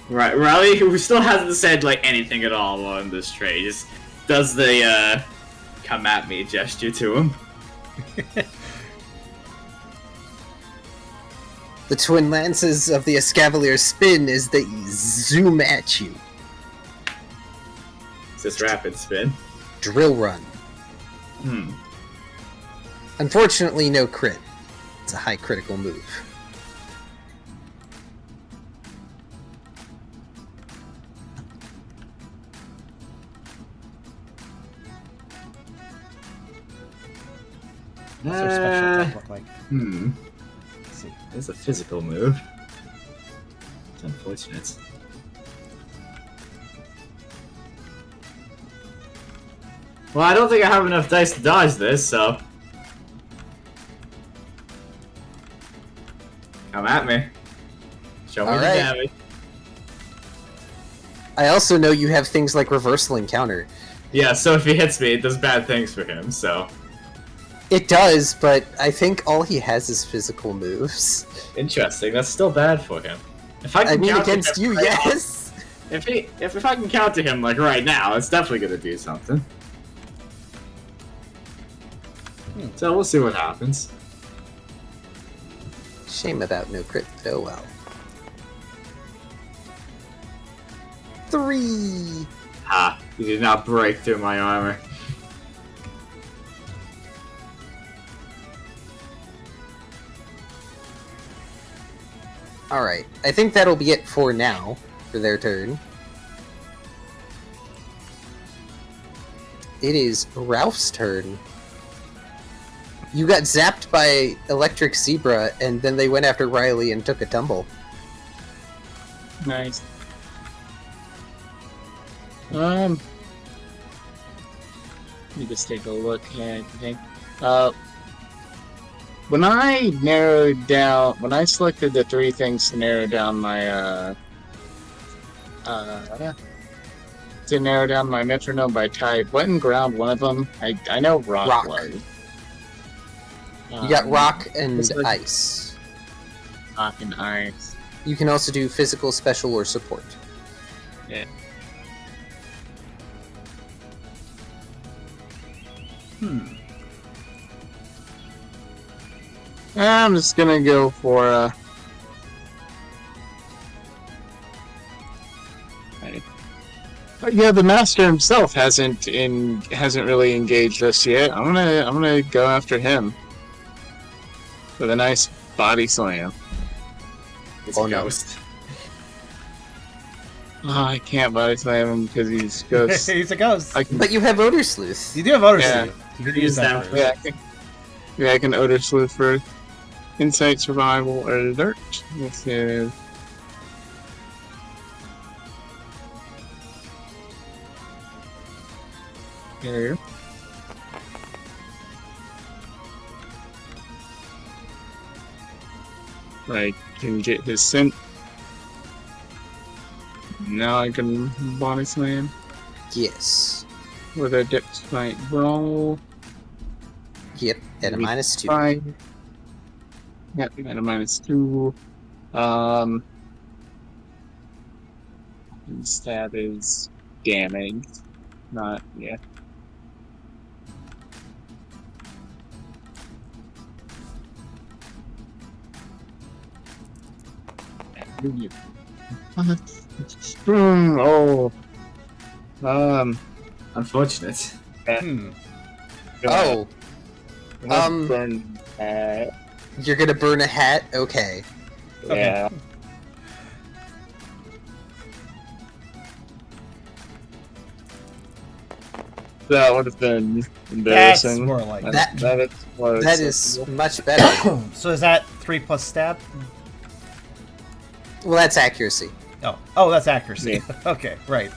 Right, Riley, who still hasn't said, like, anything at all on this trade, just does the, come at me gesture to him. The twin lances of the Escavalier spin as they zoom at you. It's this rapid spin. Drill run. Hmm. Unfortunately, no crit. It's a high critical move. What's their special attack look like? Let's see. It's a physical move. It's unfortunate. Well, I don't think I have enough dice to dodge this, so... Come at me. Show me the Alright. damage. I also know you have things like reversal encounter. Yeah, so if he hits me, it does bad things for him, so... It does, but I think all he has is physical moves. Interesting, that's still bad for him. If I can I mean, counter against him you, right now- yes! If I can counter him, like, right now, it's definitely gonna do something. So we'll see what happens. Shame about no crit, but oh well. 3! Ha, you did not break through my armor. Alright, I think that'll be it for now, for their turn. it is Ralph's turn. You got zapped by Electric Zebra, and then they went after Riley and took a tumble. Nice. Let me just take a look at everything. When I selected the 3 things to narrow down my metronome by type, what in ground one of them? I know rock was. You got rock and ice. Rock and ice. You can also do physical, special, or support. Yeah. I'm just gonna go for yeah, the master himself hasn't really engaged us yet. I'm gonna go after him with a nice body slam. It's a ghost. Oh, I can't body slam him because he's ghost. He's a ghost. But you have Odor Sleuth. You do have Odor Yeah. Sleuth. You could use that. For I can Odor Sleuth for insight, survival, or alert. This is here. I can get his scent. Now I can body slam Yes. with a dex fight brawl. Yep, at a -2. Fine. Yep, at a -2. Stab is damage. Not, yeah. Boom! Oh. Unfortunate. Oh. Burn, You're gonna burn a hat? Okay. yeah. That would have been That's embarrassing. more like it. That is much better. So is that 3 plus stab? Well, that's accuracy. Oh, that's accuracy. Okay, right.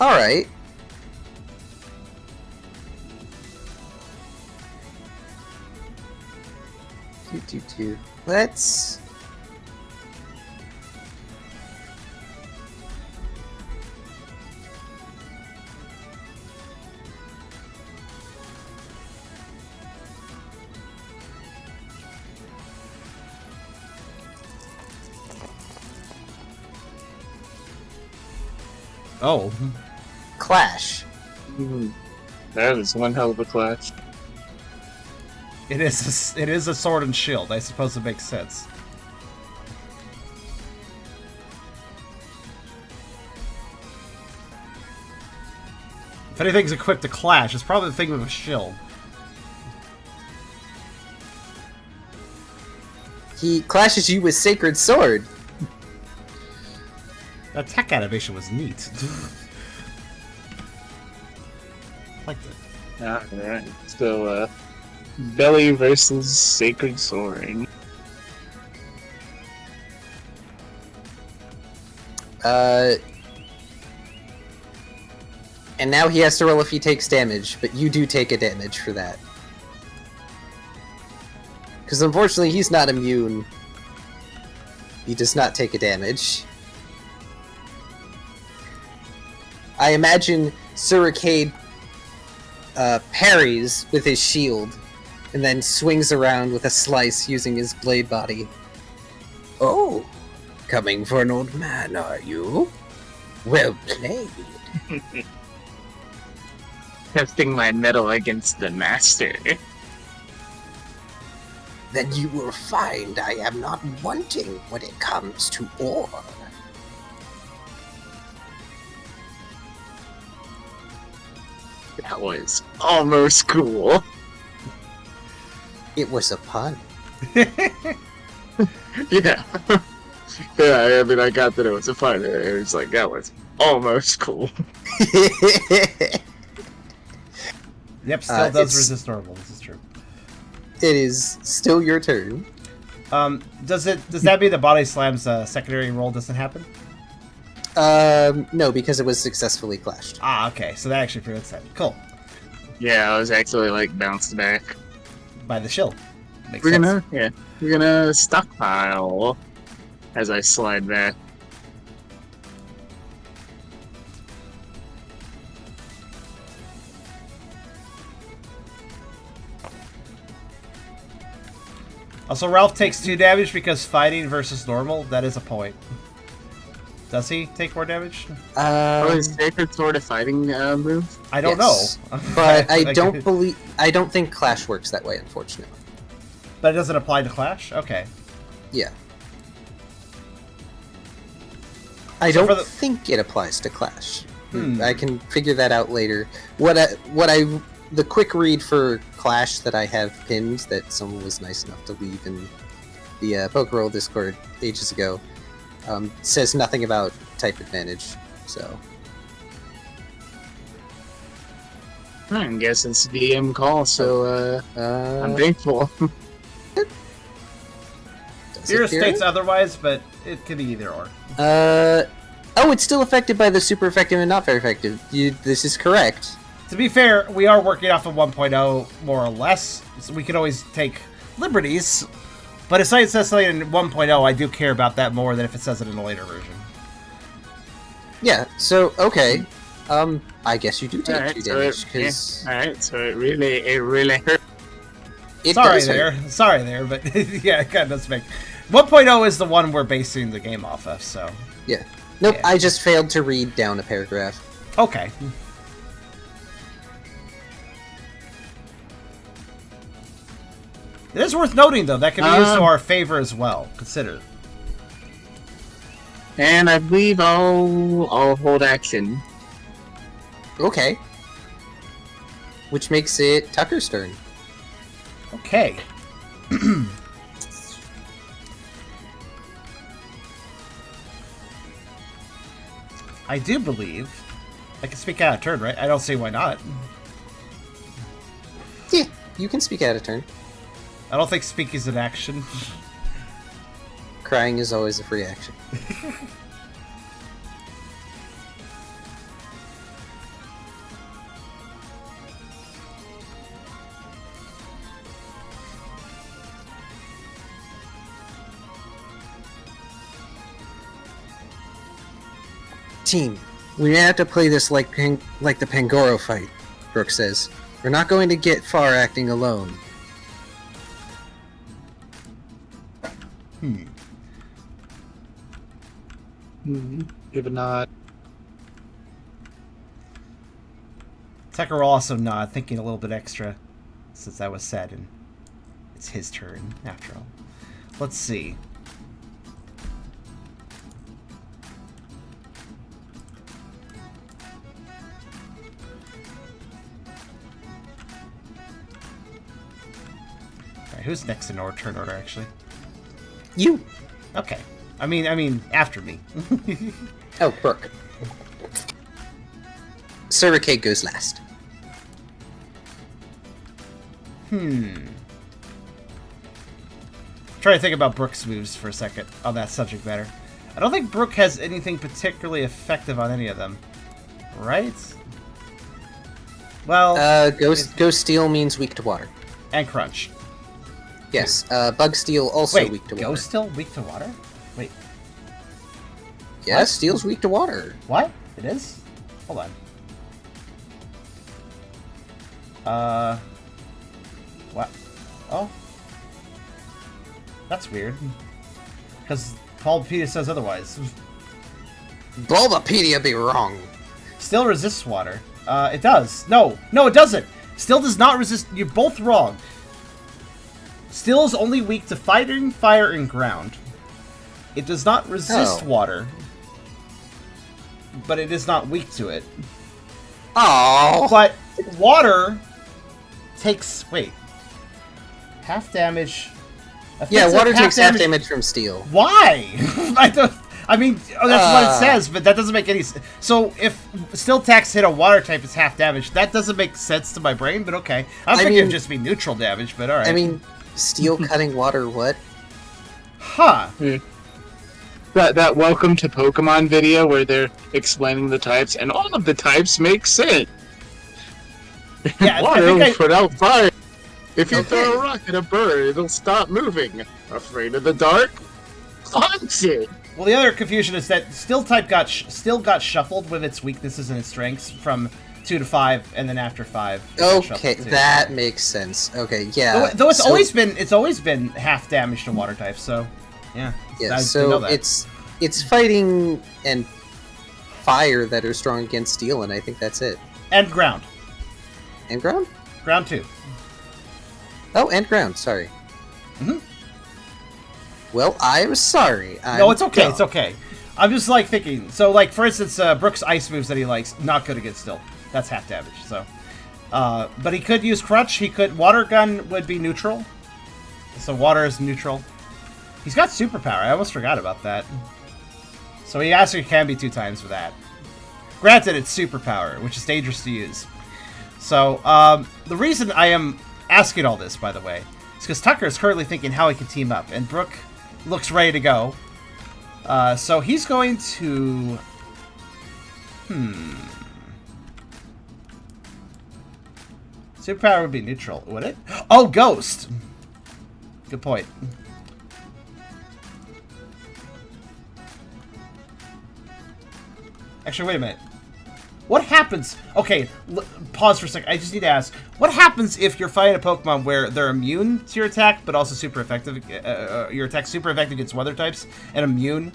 Alright. Let's... Oh. Clash. That is one hell of a clash. It is a sword and shield. I suppose it makes sense. If anything's equipped to clash, it's probably the thing with a shield. He clashes you with Sacred Sword. That attack animation was neat. Liked it. Alright, so, Belly versus Sacred Sword. And now he has to roll if he takes damage, but you do take a damage for that. Because unfortunately he's not immune. He does not take a damage. I imagine Sir Arcade parries with his shield, and then swings around with a slice using his blade body. Oh, coming for an old man, are you? Well played. Testing my mettle against the master. Then you will find I am not wanting when it comes to ore. That was almost cool. It was a pun. Yeah. Yeah, I mean, I got that it was a fun. It was like, that was almost cool. Yep, still does resist normal. This is true. It is still your turn. Does that mean the body slam's secondary roll doesn't happen? No, because it was successfully clashed. Ah, okay. So that actually prevents that. Cool. Yeah, I was actually like bounced back. By the shield. Makes We're sense. gonna stockpile as I slide back. Also, Ralph takes 2 damage because fighting versus normal. That is a point. Does he take more damage? Is Sacred Sword a fighting move? I don't yes. know. But I don't think Clash works that way, unfortunately. But it doesn't apply to Clash? Okay. Yeah. I don't think it applies to Clash. I can figure that out later. The quick read for Clash that I have pinned that someone was nice enough to leave in the Pokerole Discord ages ago says nothing about type advantage. So I guess it's DM call, so I'm thankful. Zero states otherwise, but it could be either or. Oh, it's still affected by the super effective and not very effective. This is correct. To be fair, we are working off of 1.0 more or less, so we can always take liberties. But if it says something in 1.0, I do care about that more than if it says it in a later version. Yeah, so, okay. I guess you do take 2 damage, because... Alright, so it really hurt. Sorry there, but yeah, it kind of does make... 1.0 is the one we're basing the game off of, so... Yeah. Nope, yeah. I just failed to read down a paragraph. Okay. It is worth noting, though, that can be used to our favor as well. Consider. And I believe I'll hold action. Okay. Which makes it Tucker's turn. Okay. I do believe I can speak out of turn, right? I don't see why not. Yeah, you can speak out of turn. I don't think speak is an action. Crying is always a free action. Team, we have to play this like the Pangoro fight, Brooke says. We're not going to get far acting alone. Give a nod. Tucker will also nod, thinking a little bit extra, since that was said, and it's his turn, after all. Let's see. Alright, who's next in our turn order, actually? You! Okay. I mean, after me. Oh, Brooke. Surricate goes last. Trying to think about Brooke's moves for a second on that subject matter. I don't think Brooke has anything particularly effective on any of them. Right? Well... Ghost Steel means weak to water. And Crunch. Yes, Bug Steel also Wait, weak to water. Ghost Steel weak to water? Wait. Yeah, What? Steel's weak to water. What? It is? Hold on. What? Oh. That's weird. Because Bulbapedia says otherwise. Bulbapedia be wrong. Still resists water. It does. No, it doesn't. Still does not resist. You're both wrong. Still is only weak to fighting, fire, and ground. It does not resist water. But it is not weak to it. Oh. But water takes half damage. Yeah, water takes half damage from steel. Why? That's what it says, but that doesn't make any sense. So if steel attacks hit a water type, it's half damage. That doesn't make sense to my brain, but okay. I'm thinking it'd just be neutral damage, but alright. I mean, steel cutting water, what? Huh. That Welcome to Pokemon video where they're explaining the types, and all of the types make sense. Yeah, Water will put out fire. If you throw a rock at a bird, it'll stop moving. Afraid of the dark? Punch it! Well, the other confusion is that Steel type got shuffled with its weaknesses and its strengths from 2 to 5, and then after 5. Okay, that makes sense. Okay, yeah. Though it's always been half damage to water types, so yeah. Yeah, so it's fighting and fire that are strong against steel, and I think that's it. And ground. And ground? Ground too. Oh, and ground. Sorry. Mm-hmm. Well, I'm sorry. No, it's okay. It's okay. I'm just thinking. So, for instance, Brooks' ice moves that he likes, not good against still. That's half damage. So, but he could use crutch. He could water gun would be neutral. So water is neutral. He's got superpower. I almost forgot about that. So he actually can be 2 times for that. Granted, it's superpower, which is dangerous to use. So the reason I am asking all this, by the way, is because Tucker is currently thinking how he can team up, and Brooke looks ready to go. So he's going to... Superpower would be neutral, would it? Oh, Ghost! Good point. Actually, wait a minute. What happens... Okay, pause for a second. I just need to ask. What happens if you're fighting a Pokemon where they're immune to your attack, but also super effective... your attack's super effective against weather types, and immune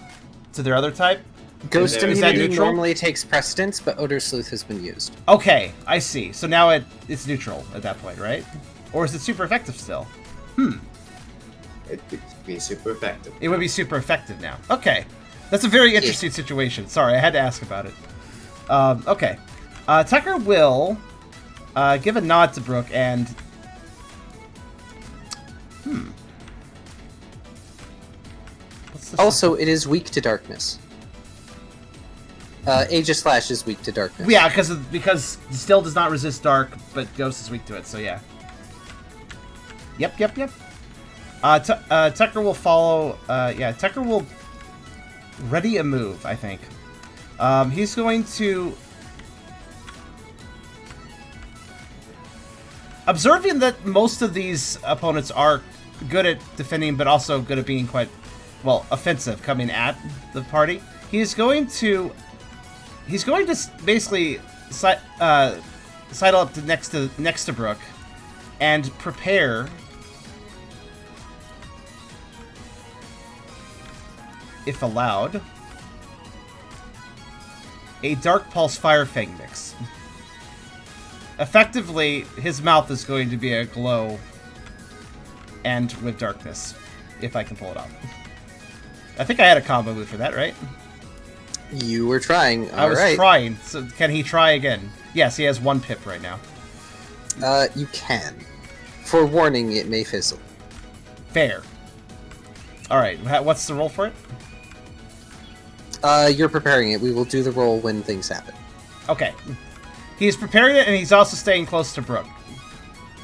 to their other type? Ghost immunity normally takes precedence, but Odor Sleuth has been used. Okay, I see. So now it's neutral at that point, right? Or is it super effective still? It would be super effective. It would be super effective now. Okay. That's a very interesting situation. Sorry, I had to ask about it. Okay. Tucker will give a nod to Brooke and... Also, it is weak to darkness. Aegislash is weak to darkness. Yeah, because still does not resist dark, but Ghost is weak to it, so yeah. Yep. Tucker will follow... Tucker will ready a move, I think. He's going to... Observing that most of these opponents are good at defending, but also good at being quite, offensive coming at the party, he's going to basically sidle up to next to Brooke and prepare, if allowed, a Dark Pulse Fire Fang mix. Effectively, his mouth is going to be a glow and with darkness, if I can pull it off. I think I had a combo move for that, right? You were trying. I was trying. So can he try again? Yes, he has 1 pip right now. You can. For warning, it may fizzle. Fair. Alright, what's the roll for it? You're preparing it. We will do the roll when things happen. Okay. He's preparing it, and he's also staying close to Brooke.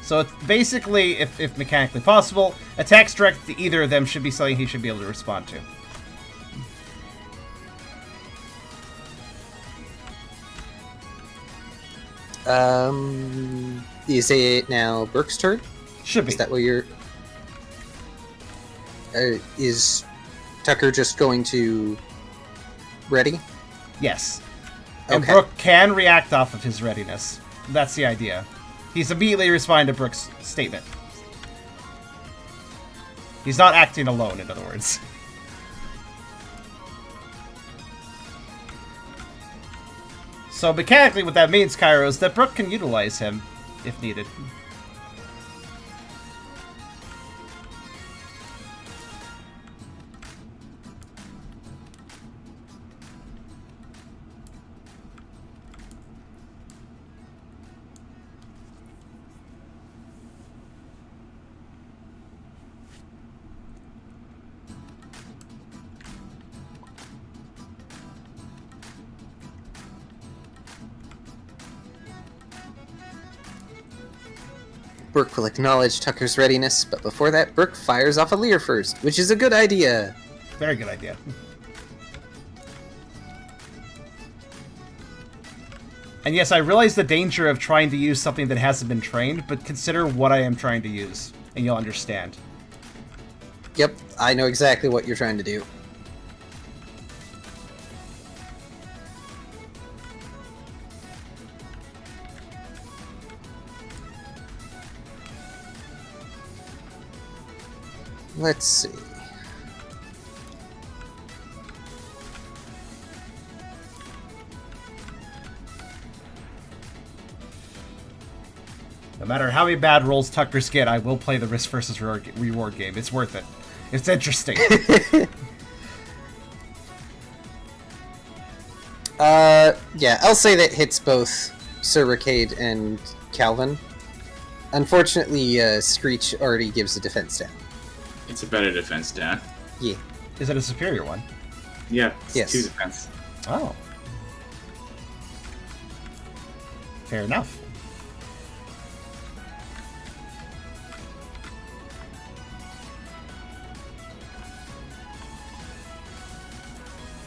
So it's basically, if mechanically possible, attacks directed to either of them should be something he should be able to respond to. Is it now Brooke's turn? Should be. Is that what you're... is Tucker just going to... ready? Yes. And Okay. Brooke can react off of his readiness. That's the idea. He's immediately responding to Brooke's statement. He's not acting alone, in other words. So mechanically what that means, Kyrio, is that Brooke can utilize him if needed. Brooke will acknowledge Tucker's readiness, but before that, Brooke fires off a leer first, which is a good idea. Very good idea. And yes, I realize the danger of trying to use something that hasn't been trained, but consider what I am trying to use, and you'll understand. Yep, I know exactly what you're trying to do. Let's see. No matter how many bad rolls Tuckers get, I will play the risk versus reward game. It's worth it. It's interesting. Yeah, I'll say that hits both Sir Ricade and Calvin. Unfortunately, Screech already gives a defense down. It's a better defense down. Yeah. Is it a superior one? Yeah, it's Yes. 2 defense. Oh. Fair enough.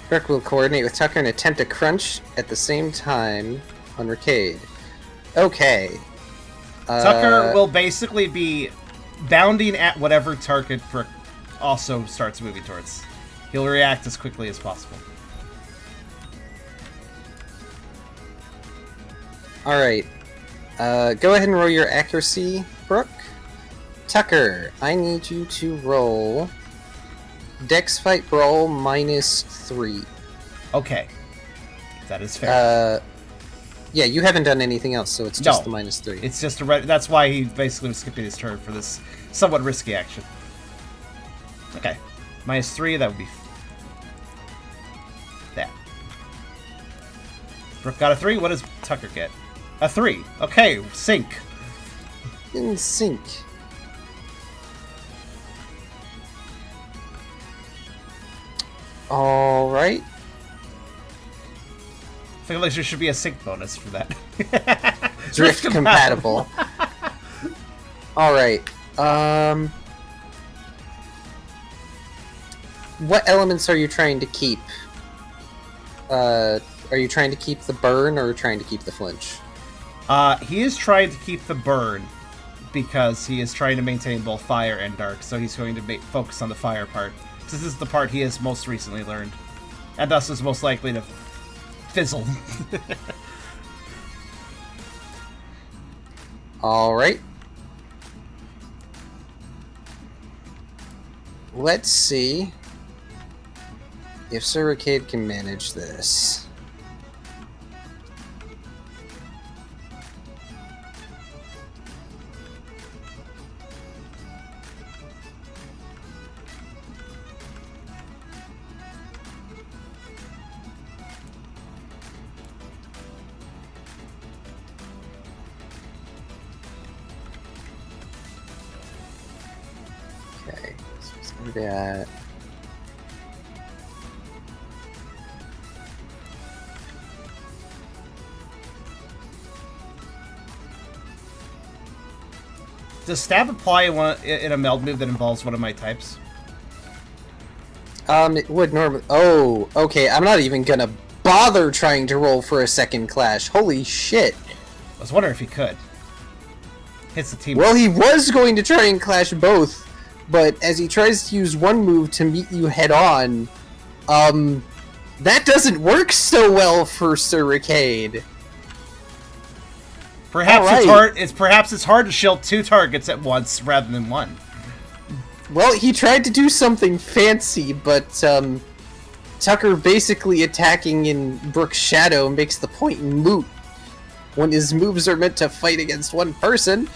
Brooke will coordinate with Tucker and attempt a crunch at the same time on Ricade. Okay. Tucker will basically be bounding at whatever target Brooke also starts moving towards. He'll react as quickly as possible. Alright. Go ahead and roll your accuracy, Brooke. Tucker, I need you to roll Dex Fight Brawl -3. Okay. That is fair. Yeah, you haven't done anything else, so it's just No. the -3. It's just a that's why he basically was skipping his turn for this somewhat risky action. Okay. -3, that would be that. Brooke got a 3. What does Tucker get? A 3. Okay, sync. In sync. Alright. I feel like there should be a sync bonus for that. Drift compatible. Alright. What elements are you trying to keep? Are you trying to keep the burn or trying to keep the flinch? He is trying to keep the burn because he is trying to maintain both fire and dark, so he's going to focus on the fire part. This is the part he has most recently learned, and thus is most likely to fizzle. Alright. Let's see if Sir Ricade can manage this. Okay, so let's do that. Does stab apply in a meld move that involves one of my types? It would normally. Oh, okay. I'm not even gonna bother trying to roll for a second clash. Holy shit. I was wondering if he could. Hits the team. Well, he was going to try and clash both, but as he tries to use one move to meet you head on, that doesn't work so well for Sir Ricade. Perhaps All it's right. hard. It's hard to shield 2 targets at once rather than 1. Well, he tried to do something fancy, but Tucker basically attacking in Brooke's shadow makes the point moot when his moves are meant to fight against one person.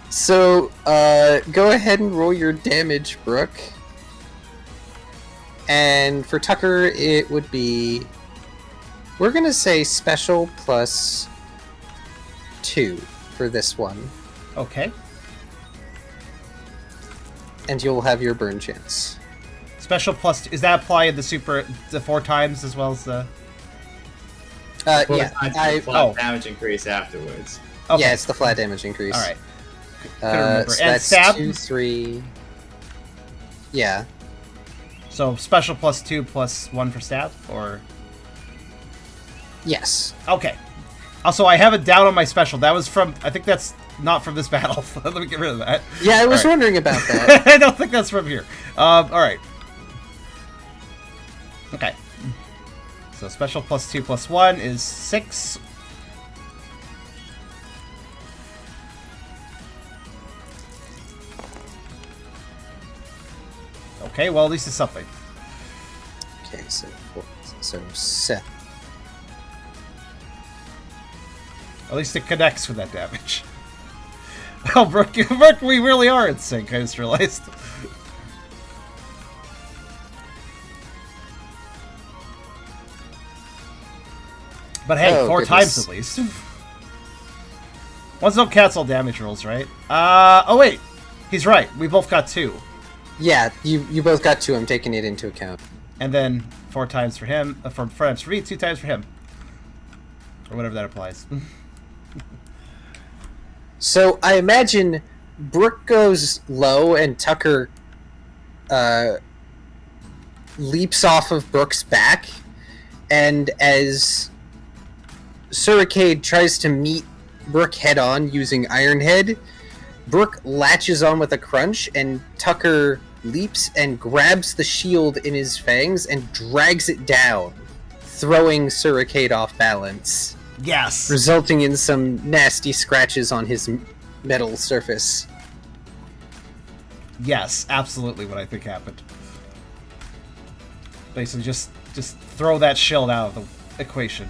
So, go ahead and roll your damage, Brooke. And for Tucker, it would be... We're gonna say special plus 2 for this one. Okay. And you'll have your burn chance. Special plus. Is that applied the 4 times as well as the? Yeah, Damage increase afterwards. Okay. Yeah, it's the flat damage increase. All right. Couldn't remember. So And that's stab? 2, 3. Yeah. So special +2 +1 for stab, or Yes. okay. Also, I have it down on my special. That was from. I think that's not from this battle. Let me get rid of that. Yeah, I was All right. wondering about that. I don't think that's from here. All right. Okay. So special +2 +1 is 6. Okay, well, at least it's something. Okay, so 7. At least it connects with that damage. Oh, Brooke, we really are in sync, I just realized. But hey, Oh, 4 goodness. times at least. Ones don't cancel damage rolls, right? Oh wait, he's right. We both got 2. Yeah, you both got 2. I'm taking it into account. And then 4 times for him, for me, 2 times for him. Or whatever that applies. So I imagine Brooke goes low and Tucker leaps off of Brooke's back, and as Suricade tries to meet Brooke head-on using Iron Head, Brooke latches on with a crunch, and Tucker leaps and grabs the shield in his fangs and drags it down, throwing Suricade off balance, Yes. resulting in some nasty scratches on his metal surface. Yes, absolutely what I think happened. Basically, just throw that shield out of the equation.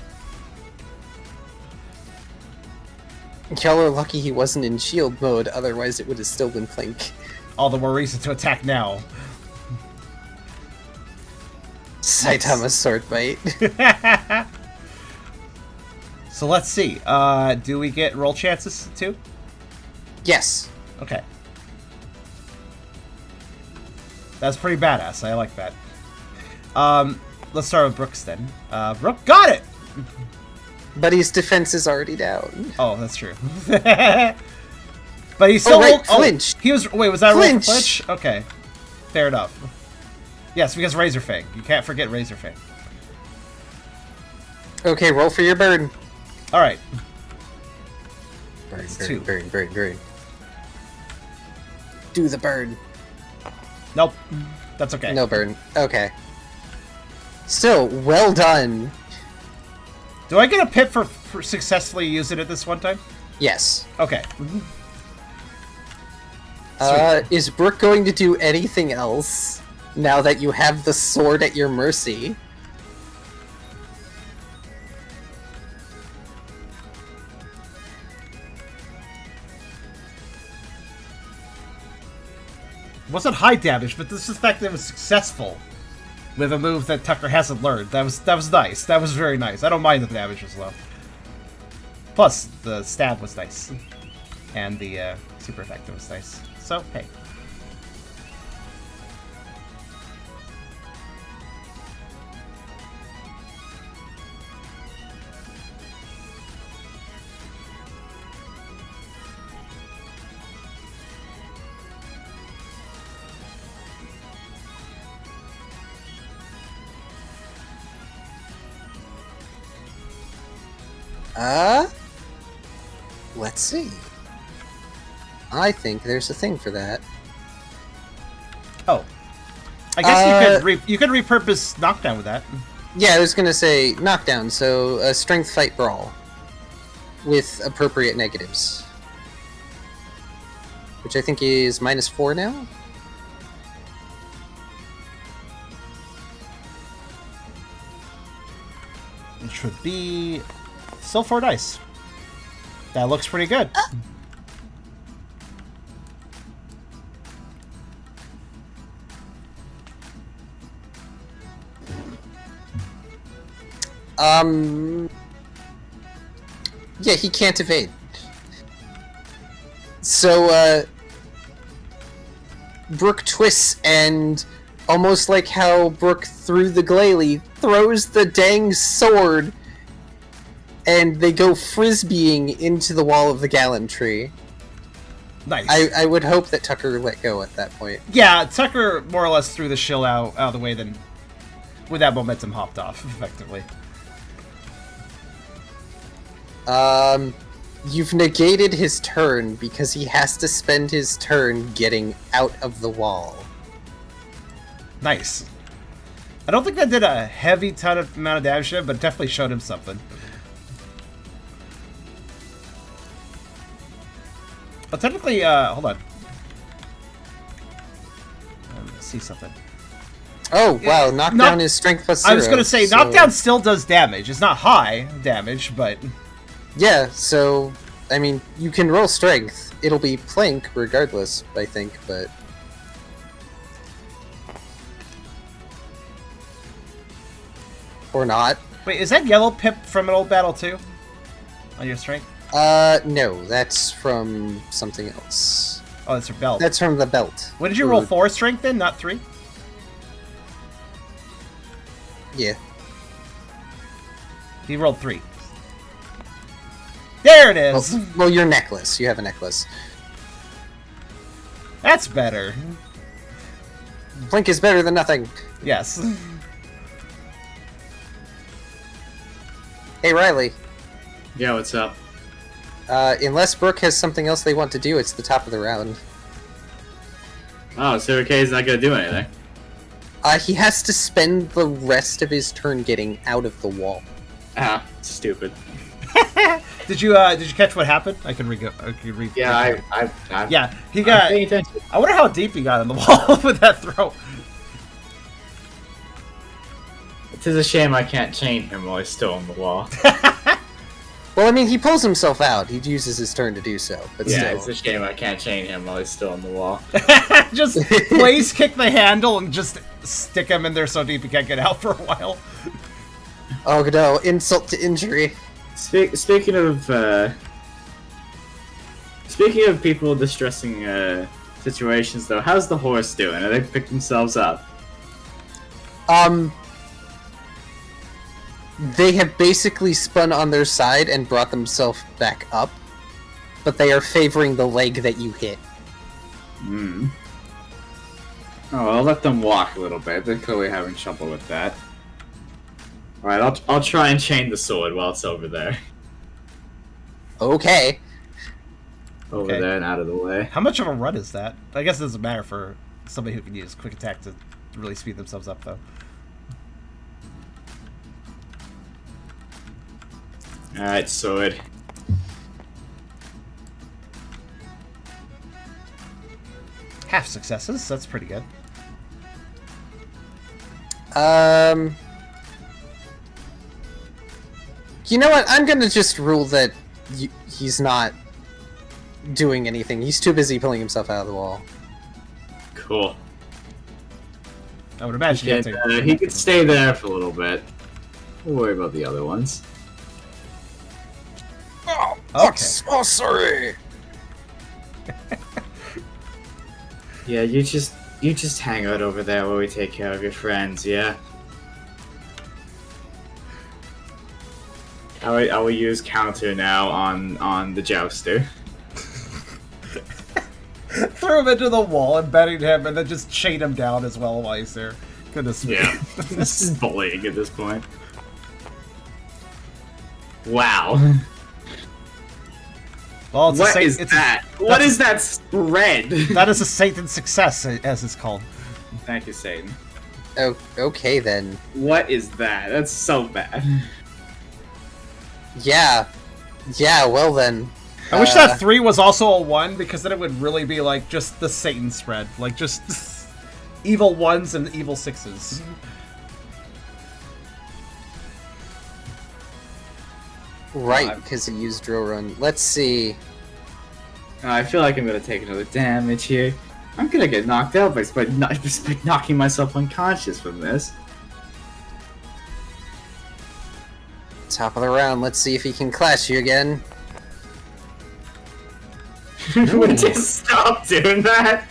Y'all are lucky he wasn't in shield mode, otherwise it would have still been Plink. All the more reason to attack now. Saitama's sword bite. So let's see. Do we get roll chances too? Yes. Okay. That's pretty badass. I like that. Let's start with Brooks then. Brooke got it! But his defense is already down. Oh, that's true. But he's still... flinch! He was... Wait, was that Flinch! roll flinch? Okay. Fair enough. Yes, because Razor Fang. You can't forget Razor Fang. Okay, roll for your burn. Alright. Burn, That's burn, 2. burn, burn, burn. Do the burn. Nope. That's okay. No burn. Okay. Still, well done. Do I get a pip for successfully using it this one time? Yes. Okay. Is Brooke going to do anything else now that you have the sword at your mercy? It wasn't high damage, but this is the fact that it was successful with a move that Tucker hasn't learned. That was nice. That was very nice. I don't mind that the damage was low. Plus, the stab was nice. And the super effective was nice. So, hey. Let's see. I think there's a thing for that. Oh. I guess you could repurpose knockdown with that. Yeah, I was gonna say knockdown, so a strength fight brawl with appropriate negatives. Which I think is -4 now? It should be still 4 dice. That looks pretty good. Yeah, he can't evade. So, Brooke twists and, almost like how Brooke threw the glalie, throws the dang sword and they go frisbeeing into the wall of the Gallantry. Nice. I would hope that Tucker let go at that point. Yeah, Tucker more or less threw the shield out of the way, then with that momentum hopped off, effectively. You've negated his turn because he has to spend his turn getting out of the wall. Nice. I don't think that did a heavy amount of damage to him, but definitely showed him something. Well, technically, hold on. Let's see something. Oh, wow, knockdown is strength plus 0. I was going to say, so... knockdown still does damage. It's not high damage, but... Yeah, so, I mean, you can roll strength. It'll be plank regardless, I think, but... Or not. Wait, is that yellow pip from an old battle too? On your strength? No, that's from something else. Oh, that's your belt. That's from the belt. What did you roll? 4 strength then, not 3? Yeah. He rolled 3. There it is! Well, your necklace. You have a necklace. That's better. Plank is better than nothing. Yes. Hey, Riley. Yeah, what's up? Unless Brooke has something else they want to do, it's the top of the round. Oh, Sir K's not gonna do anything. He has to spend the rest of his turn getting out of the wall. Ah, stupid. Did you catch what happened? I can read. Yeah, I Yeah, he got. paying attention. I wonder how deep he got in the wall with that throw. It's a shame I can't chain him while he's still on the wall. Well, I mean, he pulls himself out. He uses his turn to do so, but Yeah, still. it's a shame I can't chain him while he's still on the wall. Just place kick the handle and just stick him in there so deep he can't get out for a while. Oh no, insult to injury. Speaking of people distressing situations, though, how's the horse doing? Are they picked themselves up? They have basically spun on their side and brought themselves back up, but they are favoring the leg that you hit. Hmm. Oh, I'll let them walk a little bit. They're clearly having trouble with that. Alright, I'll try and chain the sword while it's over there. Okay. Over there and out of the way. How much of a run is that? I guess it doesn't matter for somebody who can use quick attack to really speed themselves up, though. Alright, sword. Half successes, that's pretty good. You know what? I'm gonna just rule that he's not doing anything. He's too busy pulling himself out of the wall. Cool. I would imagine He could stay there for a little bit. We'll worry about the other ones. Oh, okay. Sorry. Yeah, you just hang out over there while we take care of your friends, yeah? I will use counter now on the jouster. Throw him into the wall, embedding him, and then just chain him down as well while he's there. Goodness me. Yeah, this is bullying at this point. Wow. Well, it's What is that? What is that spread? That is a Satan success, as it's called. Thank you, Satan. Oh, okay then. What is that? That's so bad. Yeah. Yeah, well then. I wish that 3 was also a 1, because then it would really be like just the Satan spread. Like just evil 1s and evil 6s. Right, because he used drill run. Let's see. I feel like I'm gonna take another damage here. I'm gonna get knocked out by knocking myself unconscious from this. Top of the round, let's see if he can clash you again. Would you stop doing that?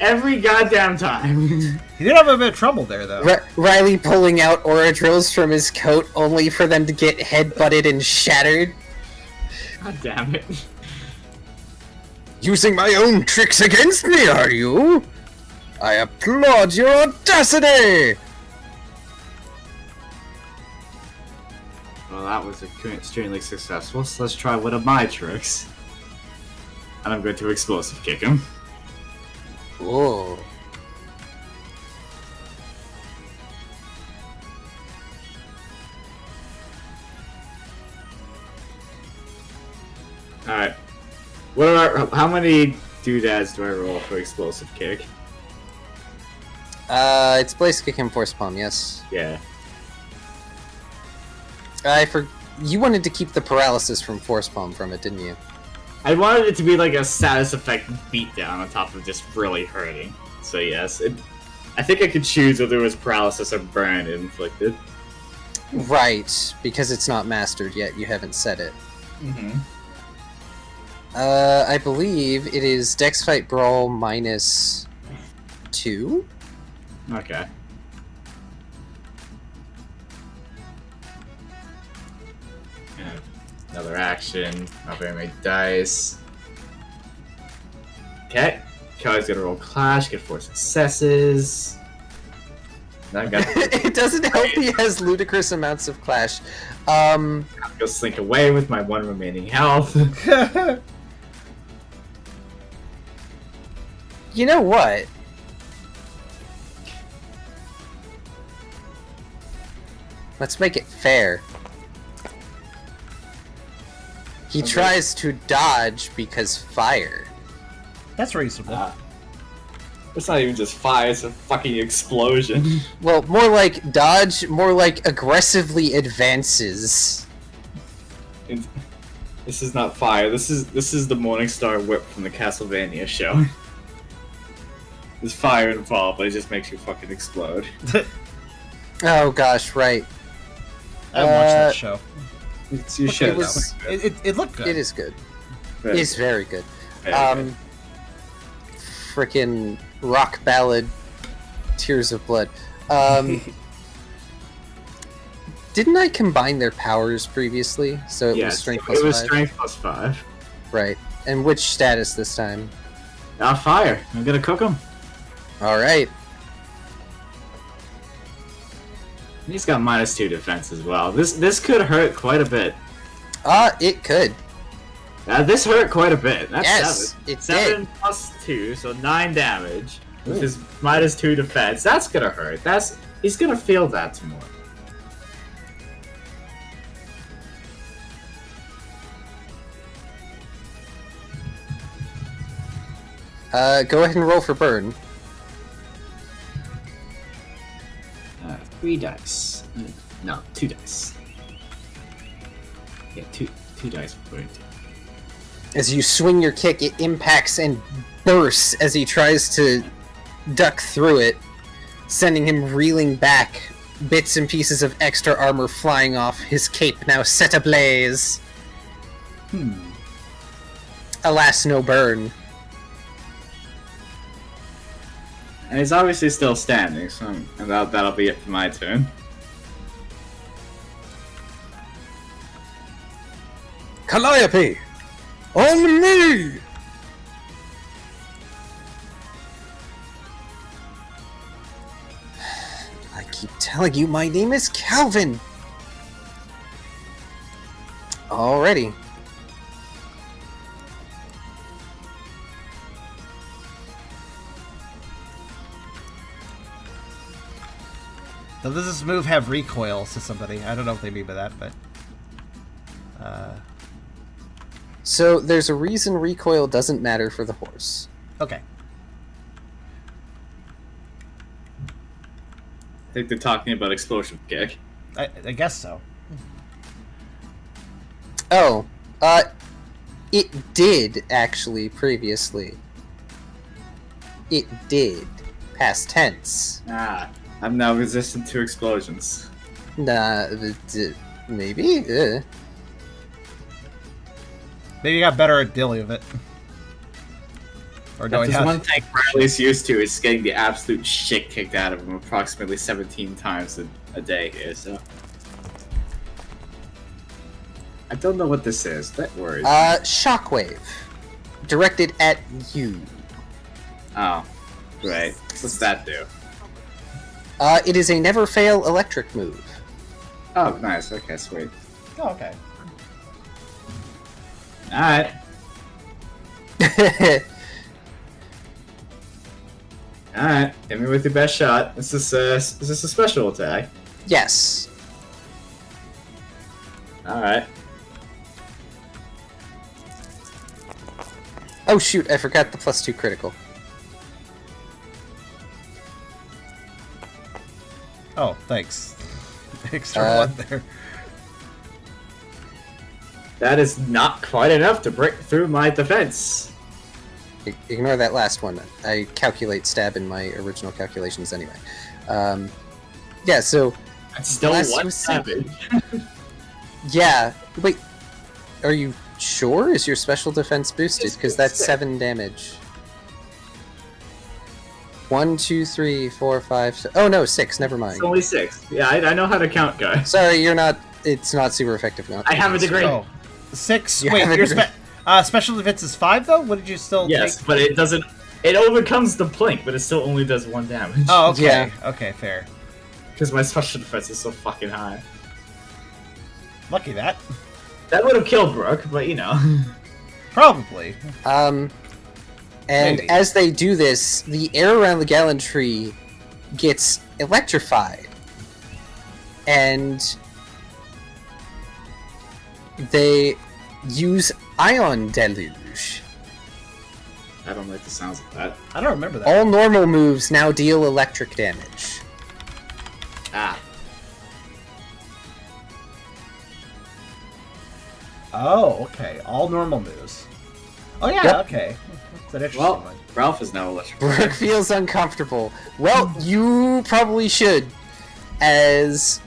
Every goddamn time. He did have a bit of trouble there, though. Riley pulling out aura drills from his coat only for them to get headbutted and shattered. God damn it. Using my own tricks against me, are you? I applaud your audacity! Well, that was extremely successful, so let's try one of my tricks. And I'm going to explosive kick him. Whoa. Alright. How many doodads do I roll for explosive kick? It's Blaze Kick and Force Palm, yes. Yeah. You wanted to keep the paralysis from Force Palm from it, didn't you? I wanted it to be like a status effect beatdown on top of just really hurting. So yes, I think I could choose whether it was paralysis or burn inflicted. Right, because it's not mastered yet, you haven't set it. Mm-hmm. I believe it is Dex Fight Brawl -2? Okay. Another action. Not very many dice. Okay. Kelly's gonna roll Clash, get 4 successes. Now I got It doesn't help he has ludicrous amounts of Clash. I'll go slink away with my 1 remaining health. You know what? Let's make it fair. He tries to dodge because fire. That's reasonable. It's not even just fire, it's a fucking explosion. Well, more like dodge, more like aggressively advances. This is not fire, this is the Morningstar whip from the Castlevania show. There's fire involved, but it just makes you fucking explode. Oh gosh, right. I watched that show. You should. It looked good. It is good. Very It's very good. good. Frickin' rock ballad, Tears of Blood. Didn't I combine their powers previously? So it was strength plus 5? It was strength plus 5. Right. And which status this time? Fire. I'm gonna cook him. Alright. He's got -2 defense as well. This could hurt quite a bit. It could. This hurt quite a bit. That's Yes, 7. it 7 did. plus 2, so 9 damage. With his -2 defense. That's gonna hurt. He's gonna feel that tomorrow. Go ahead and roll for burn. 3 dice. No, 2 dice. Yeah, two dice for burn. As you swing your kick, it impacts and bursts as he tries to duck through it, sending him reeling back, bits and pieces of extra armor flying off, his cape now set ablaze. Alas, no burn. And he's obviously still standing, so that'll be it for my turn. Calliope! On me! I keep telling you my name is Calvin! Alrighty. Now, does this move have recoil to somebody? I don't know what they mean by that, but... So, there's a reason recoil doesn't matter for the horse. Okay. I think they're talking about explosive kick. I guess so. Oh, it did, actually, previously. It did. Past tense. I'm now resistant to explosions. Nah, maybe? Maybe you got better at dealing with it. Or If knowing there's how. one thing Riley's used to is getting the absolute shit kicked out of him approximately 17 times a day here, so. I don't know what this is. That worries me. Shockwave. Directed at you. Oh. Right. What's that do? It is a never fail electric move. Oh, nice. Okay, sweet. Oh, okay. Alright. Alright. Hit me with your best shot. Is this a special attack? Yes. Alright. Oh shoot, I forgot the +2 critical. Oh, thanks. Extra one there. That is not quite enough to break through my defense. Ignore that last one. I calculate stab in my original calculations anyway. Yeah, so... That's still Unless one you savage. Yeah, wait. Are you sure? Is your special defense boosted? Because that's 7 damage. 1, 2, 3, 4, 5... Oh no, 6, never mind. It's only 6. Yeah, I know how to count, guys. Sorry, you're not... It's not super effective now. I have a degree. Oh. 6? You Wait, have a your degree. special defense is 5, though? What did you still Yes, take? but it doesn't... It overcomes the plink, but it still only does 1 damage. Oh, okay. Yeah. Okay, fair. Because my special defense is so fucking high. Lucky that. That would have killed Brooke, but you know. Probably. And Maybe. as they do this, the air around the Gallantry gets electrified. And they use Ion Deluge. I don't like the sounds of that. I don't remember that. All normal moves now deal electric damage. Ah. Oh, okay. All normal moves. Oh, yeah, Yep. okay. That's an interesting Well, one. Ralph is now electric. Brooke feels uncomfortable. Well, you probably should, as...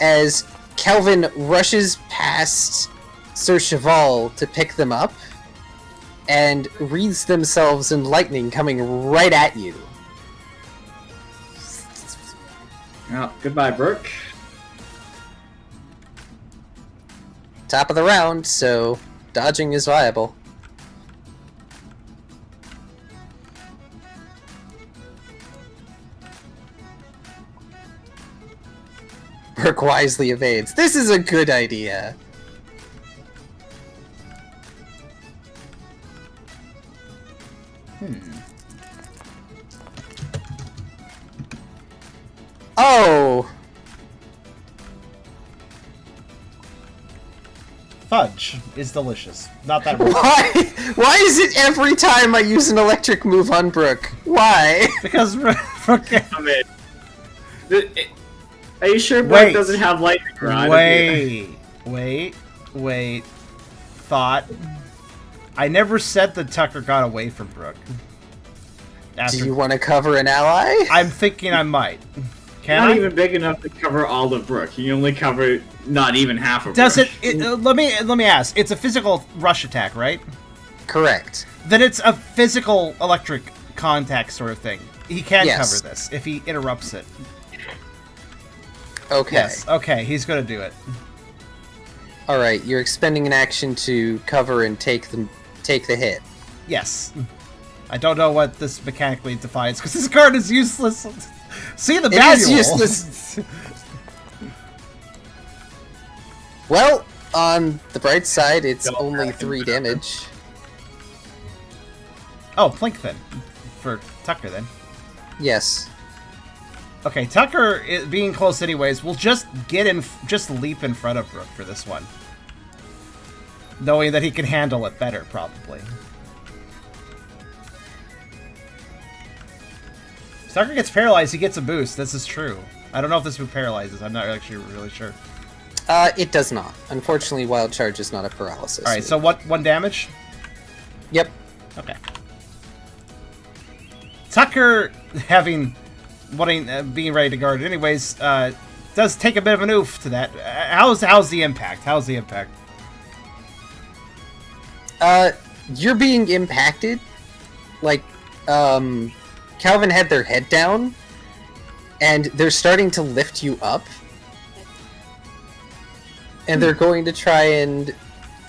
as Kelvin rushes past Sir Cheval to pick them up, and wreathes themselves in lightning coming right at you. Well, goodbye, Brooke. Top of the round, so dodging is viable. Brooke wisely evades. This is a good idea. Oh! Fudge is delicious. Not that much. Why is it every time I use an electric move on Brooke? Why? Because okay. I mean, are you sure Brooke Wait. doesn't have lightning rod? Wait. Thought. I never said that Tucker got away from Brooke. Do you want to cover an ally? I'm thinking I might. Can Not I? even big enough to cover all of Brooke. You only cover not even half of Does Brooke. let me ask. It's a physical rush attack, right? Correct. Then it's a physical electric contact sort of thing. He can Yes. cover this if he interrupts it. Okay. Yes. Okay, he's going to do it. Alright, you're expending an action to cover and take the hit. Yes. I don't know what this mechanically defines because this card is useless. See the manual. It is useless. Well, on the bright side, it's only 3 damage. Oh, Plink then. For Tucker then. Yes. Okay, Tucker, being close anyways, will just leap in front of Brooke for this one. Knowing that he can handle it better, probably. If Tucker gets paralyzed, he gets a boost. This is true. I don't know if this move paralyzes. I'm not actually really sure. It does not. Unfortunately, Wild Charge is not a paralysis. Alright, move. so what? 1 damage? Yep. Okay. Tucker, being ready to guard anyways, does take a bit of an oof to that. How's the impact? How's the impact? You're being impacted. Like, Calvin had their head down, and they're starting to lift you up. And they're going to try and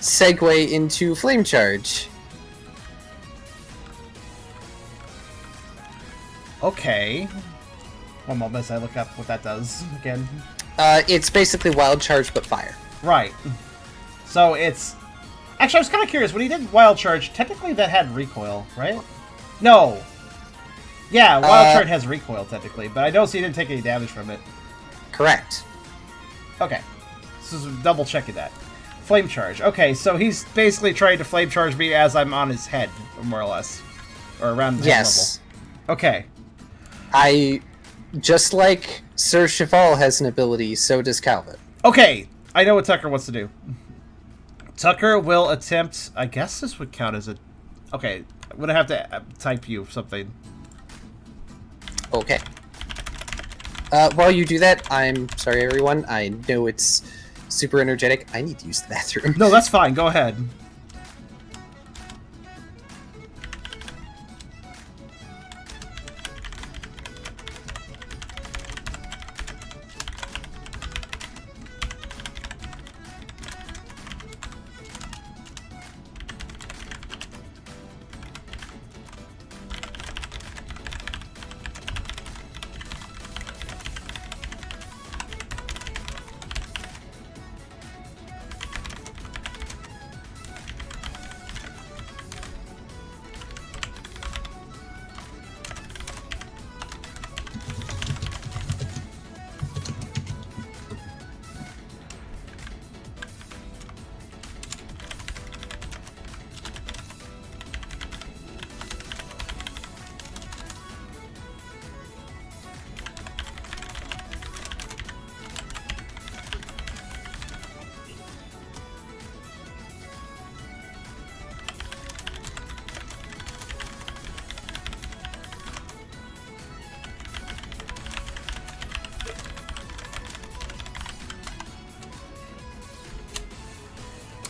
segue into Flame Charge. Okay. One moment as I look up what that does again. It's basically Wild Charge, but fire. Right. So it's... Actually, I was kind of curious. When he did Wild Charge, technically that had recoil, right? No. Yeah, Wild Charge has recoil, technically. But I don't see he didn't take any damage from it. Correct. Okay. So double checking that. Flame Charge. Okay, so he's basically trying to Flame Charge me as I'm on his head, more or less. Or around the head level. Okay. Just like Sir Cheval has an ability, so does Calvin. Okay, I know what Tucker wants to do. Tucker will attempt... I guess this would count as a... Okay, I'm going to have to type you something. Okay. While you do that, I'm sorry, everyone. I know it's super energetic. I need to use the bathroom. No, that's fine. Go ahead.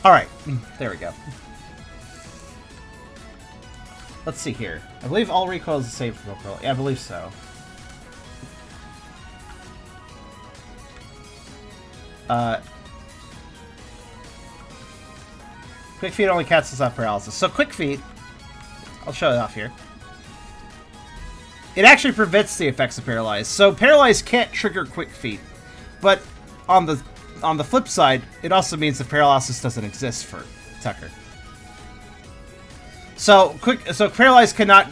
Alright, there we go. Let's see here. I believe all recoil is the same for Pokerole. Yeah, I believe so. Quick Feet only cancels out paralysis. So Quick Feet, I'll show it off here. It actually prevents the effects of Paralyze. So Paralyze can't trigger Quick Feet, but on the flip side, it also means that paralysis doesn't exist for Tucker. So Paralyze cannot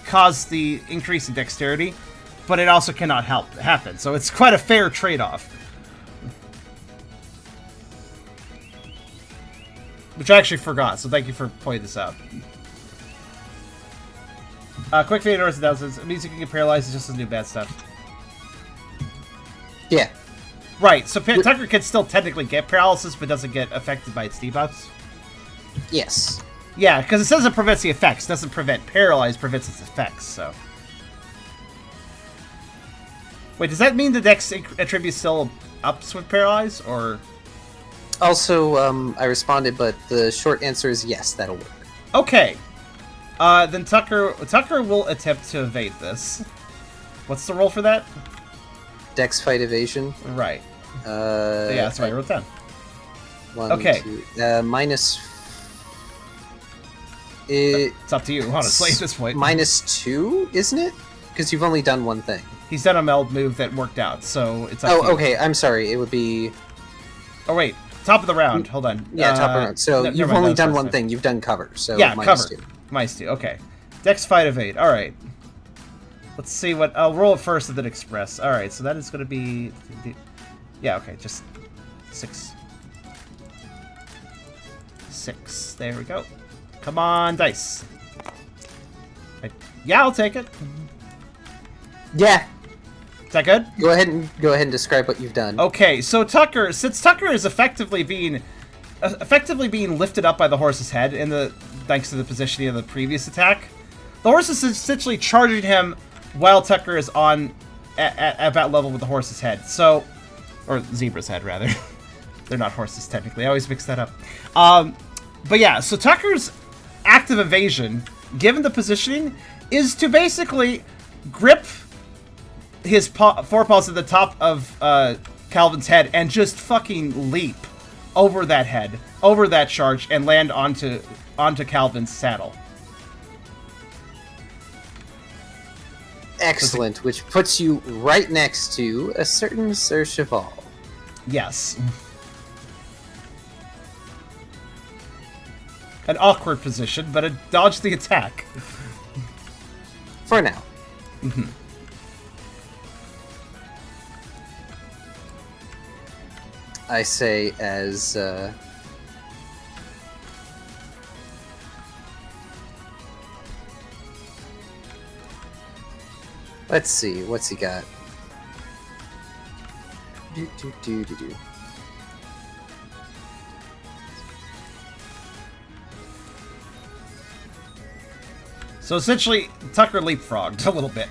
cause the increase in dexterity, but it also cannot happen. So it's quite a fair trade-off. Which I actually forgot, so thank you for pointing this out. Quick Fade Orders announcements. It means you can get paralyzed just to do bad stuff. Yeah. Right, so Tucker can still technically get paralysis, but doesn't get affected by its debuffs? Yes. Yeah, because it says it prevents the effects, doesn't prevent paralyze, prevents its effects, so... Wait, does that mean the dex attribute still ups with paralyze, or...? Also, I responded, but the short answer is yes, that'll work. Okay. Then Tucker will attempt to evade this. What's the roll for that? Dex fight evasion. Right. Yeah, that's right. I wrote down. Okay. Minus. It's up to you, honestly, at this point. -2, isn't it? Because you've only done one thing. He's done a meld move that worked out, so it's up to you. Oh, okay. I'm sorry. It would be. Oh wait, top of the round. Hold on. Yeah, top of the round. So you've only done one thing. You've done cover. So yeah, cover. -2. -2. Okay. Dex fight evade. All right. Let's see what... I'll roll it first and then express. Alright, so that is going to be... Yeah, okay, just 6. 6. There we go. Come on, dice. Right. Yeah, I'll take it. Yeah. Is that good? Go ahead and describe what you've done. Okay, so Tucker... Since Tucker is effectively being lifted up by the horse's head thanks to the positioning of the previous attack, the horse is essentially charging him while Tucker is at about level with the horse's head. So Or zebra's head, rather. They're not horses, technically. I always mix that up. But yeah, so Tucker's active evasion, given the positioning, is to basically grip his forepaws at the top of Calvin's head and just fucking leap over that head, over that charge, and land onto Calvin's saddle. Excellent, which puts you right next to a certain Sir Cheval. Yes. An awkward position, but it dodged the attack. For now. Mm-hmm. I say as... Let's see, what's he got? Do. So essentially, Tucker leapfrogged a little bit.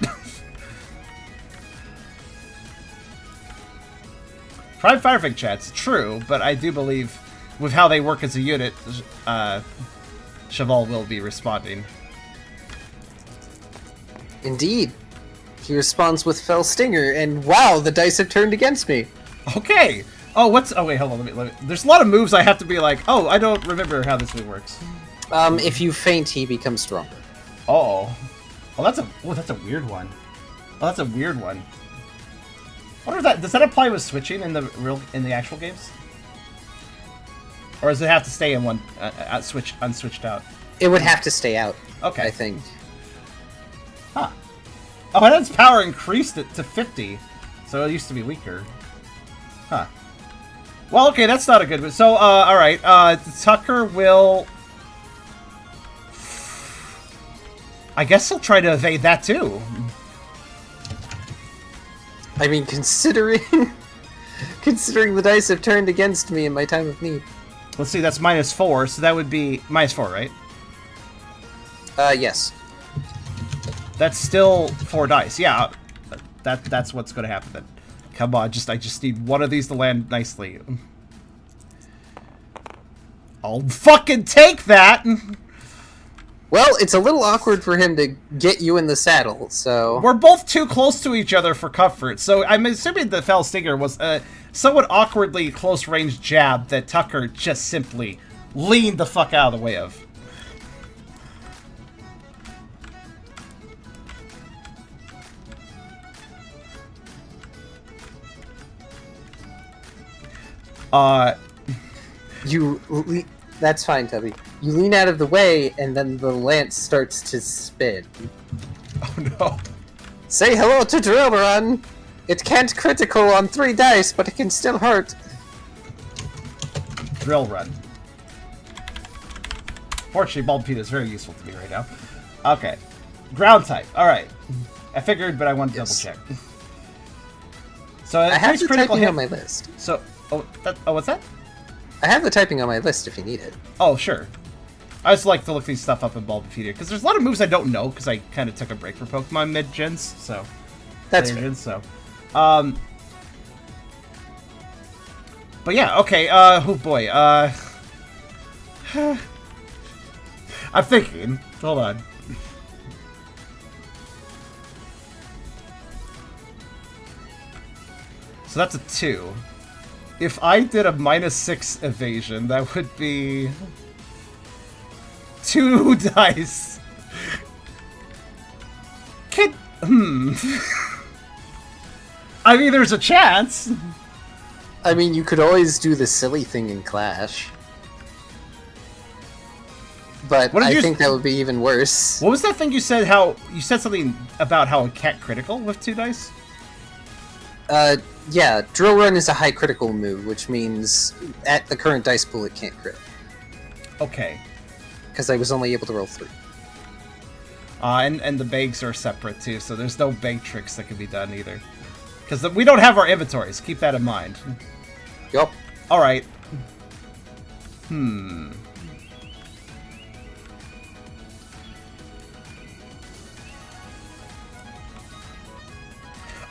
Prime Firefang chat's true, but I do believe with how they work as a unit, Cheval will be responding. Indeed. He responds with Fell Stinger, and wow, the dice have turned against me. Okay. Oh, wait, hold on. Let me. There's a lot of moves I have to be like, oh, I don't remember how this move works. If you faint, he becomes stronger. Oh. Oh, that's a weird one. Oh, that's a weird one. I wonder if does that apply with switching in the actual games? Or does it have to stay in one unswitched out? It would have to stay out. Okay. I think. Huh. Oh, and its power increased it to 50, so it used to be weaker. Huh. Well, okay, that's not a good one. So, alright, Tucker will... I guess he'll try to evade that, too. I mean, considering the dice have turned against me in my time of need. Let's see, that's -4, so that would be... -4, right? Yes. That's still 4 dice. Yeah, that's what's going to happen then. Come on, I just need one of these to land nicely. I'll fucking take that! Well, it's a little awkward for him to get you in the saddle, so... We're both too close to each other for comfort, so I'm assuming the Fell Stinger was a somewhat awkwardly close-range jab that Tucker just simply leaned the fuck out of the way of. That's fine, Tubby. You lean out of the way, and then the lance starts to spin. Oh no. Say hello to Drill Run! It can't critical on 3 dice, but it can still hurt. Drill Run. Fortunately, Bald Pete is very useful to me right now. Okay. Ground type. Alright. I figured, but I wanted to double check. So I have the typing on my list. So, what's that? I have the typing on my list if you need it. Oh, sure. I just like to look these stuff up in Bulbapedia, because there's a lot of moves I don't know, because I kind of took a break from Pokemon mid-gens, so... That's fair. So, but yeah, okay, oh boy, I'm thinking. Hold on. So that's a 2. If I did a -6 evasion, that would be 2 dice. I mean, there's a chance. I mean, you could always do the silly thing in Clash. But I think that would be even worse. What was that thing you said? You said something about how it can't critical with 2 dice? Yeah, Drill Run is a high critical move, which means at the current dice pool it can't crit. Okay. Because I was only able to roll 3. And the bags are separate too, so there's no bag tricks that can be done either. Because we don't have our inventories, keep that in mind. Yup. Alright.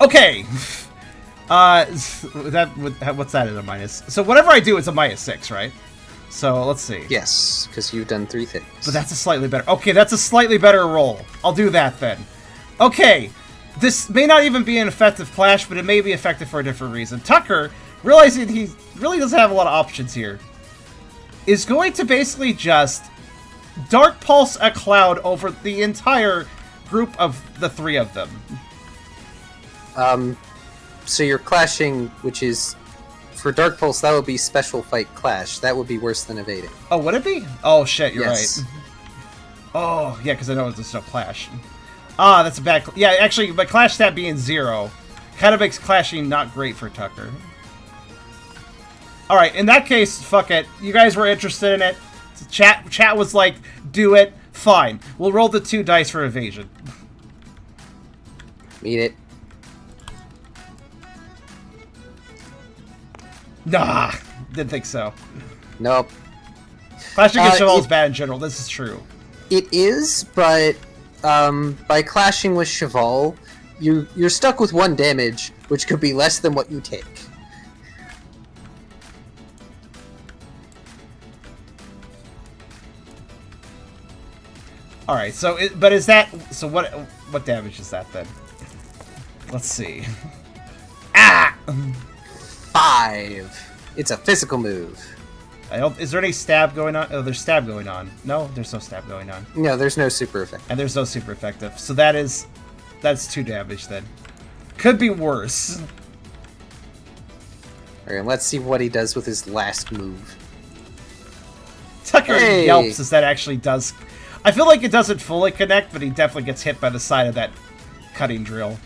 Okay! What's that in a minus? So whatever I do, it's a -6, right? So let's see. Yes, because you've done 3 things. But that's a slightly better. Okay, that's a slightly better roll. I'll do that then. Okay, this may not even be an effective clash, but it may be effective for a different reason. Tucker, realizing he really doesn't have a lot of options here, is going to basically just Dark Pulse a cloud over the entire group of the 3 of them. So you're clashing, which is, for Dark Pulse, that would be Special Fight Clash. That would be worse than evading. Oh, would it be? Oh, shit, you're Yes. right. Oh, yeah, because I know there's no clash. Ah, that's a bad... Yeah, actually, but clash stat being 0 kind of makes clashing not great for Tucker. Alright, in that case, fuck it. You guys were interested in it. Chat was like, do it. Fine. We'll roll the 2 dice for evasion. Meet it. Nah, didn't think so. Nope. Clashing against Cheval is bad in general. This is true. It is, but by clashing with Cheval, you're stuck with 1 damage, which could be less than what you take. All right. So, but is that so? What damage is that then? Let's see. Ah! 5. It's a physical move. I don't. Is there any stab going on? Oh, there's stab going on. No, there's no stab going on. No, there's no super effect. And there's no super effective. So that's 2 damage then. Could be worse. Alright, let's see what he does with his last move. Tucker Hey! yelps as that actually does. I feel like it doesn't fully connect, but he definitely gets hit by the side of that cutting drill.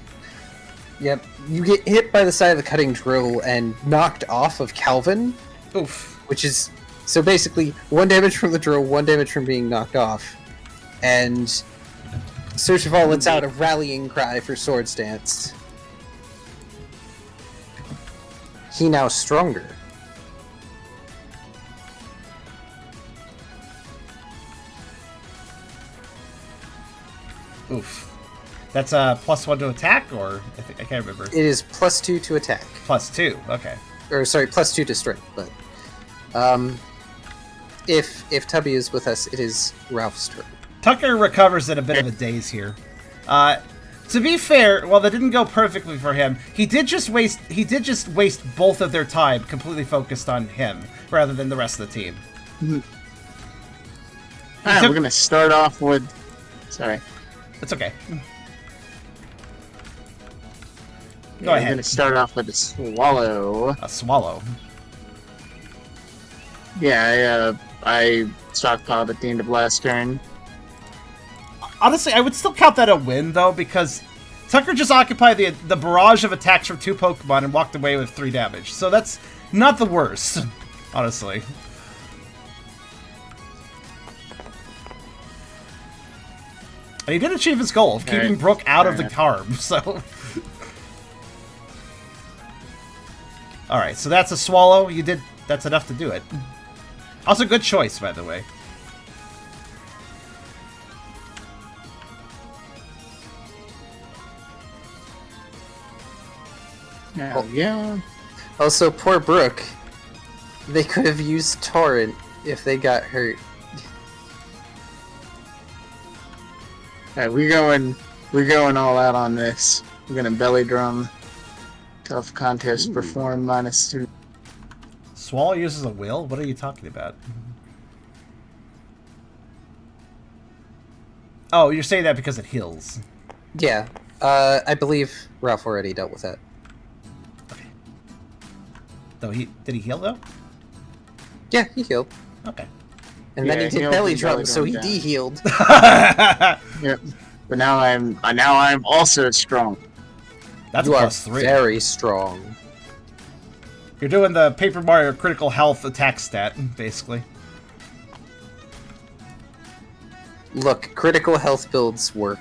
Yep, you get hit by the side of the cutting drill and knocked off of Calvin. Oof. Which is, so basically, 1 damage from the drill, 1 damage from being knocked off. And Sir Cheval lets out a rallying cry for Swords Dance. He now stronger. Oof. That's a +1 to attack, or I can't remember. It is +2 to attack. +2. Okay. Or sorry, +2 to strength. But if Tubby is with us, it is Ralph's turn. Tucker recovers in a bit of a daze here. To be fair, while that didn't go perfectly for him, he did just waste both of their time completely focused on him rather than the rest of the team. Alright, we're gonna start off with. Sorry. It's okay. Go ahead. We're gonna start off with a swallow. A swallow. Yeah, I stockpiled at the end of last turn. Honestly, I would still count that a win, though, because Tucker just occupied the barrage of attacks from 2 Pokemon and walked away with 3 damage. So that's not the worst, honestly. And he did achieve his goal of keeping Brooke out of the carb, so... Alright, so that's a swallow. That's enough to do it. Also, good choice, by the way. Yeah. Also, poor Brooke. They could have used Torrent if they got hurt. Alright, we're going all out on this. We're gonna belly drum. Tough contest perform -2. Swallow uses a will? What are you talking about? Oh, you're saying that because it heals. Yeah, I believe Ralph already dealt with that. Okay. Though did he heal though? Yeah, he healed. Okay. And then he did belly drum, so he down. de-healed. Yep. But now I'm also strong. That's You are +3. very strong. You're doing the Paper Mario critical health attack stat, basically. Look, critical health builds work.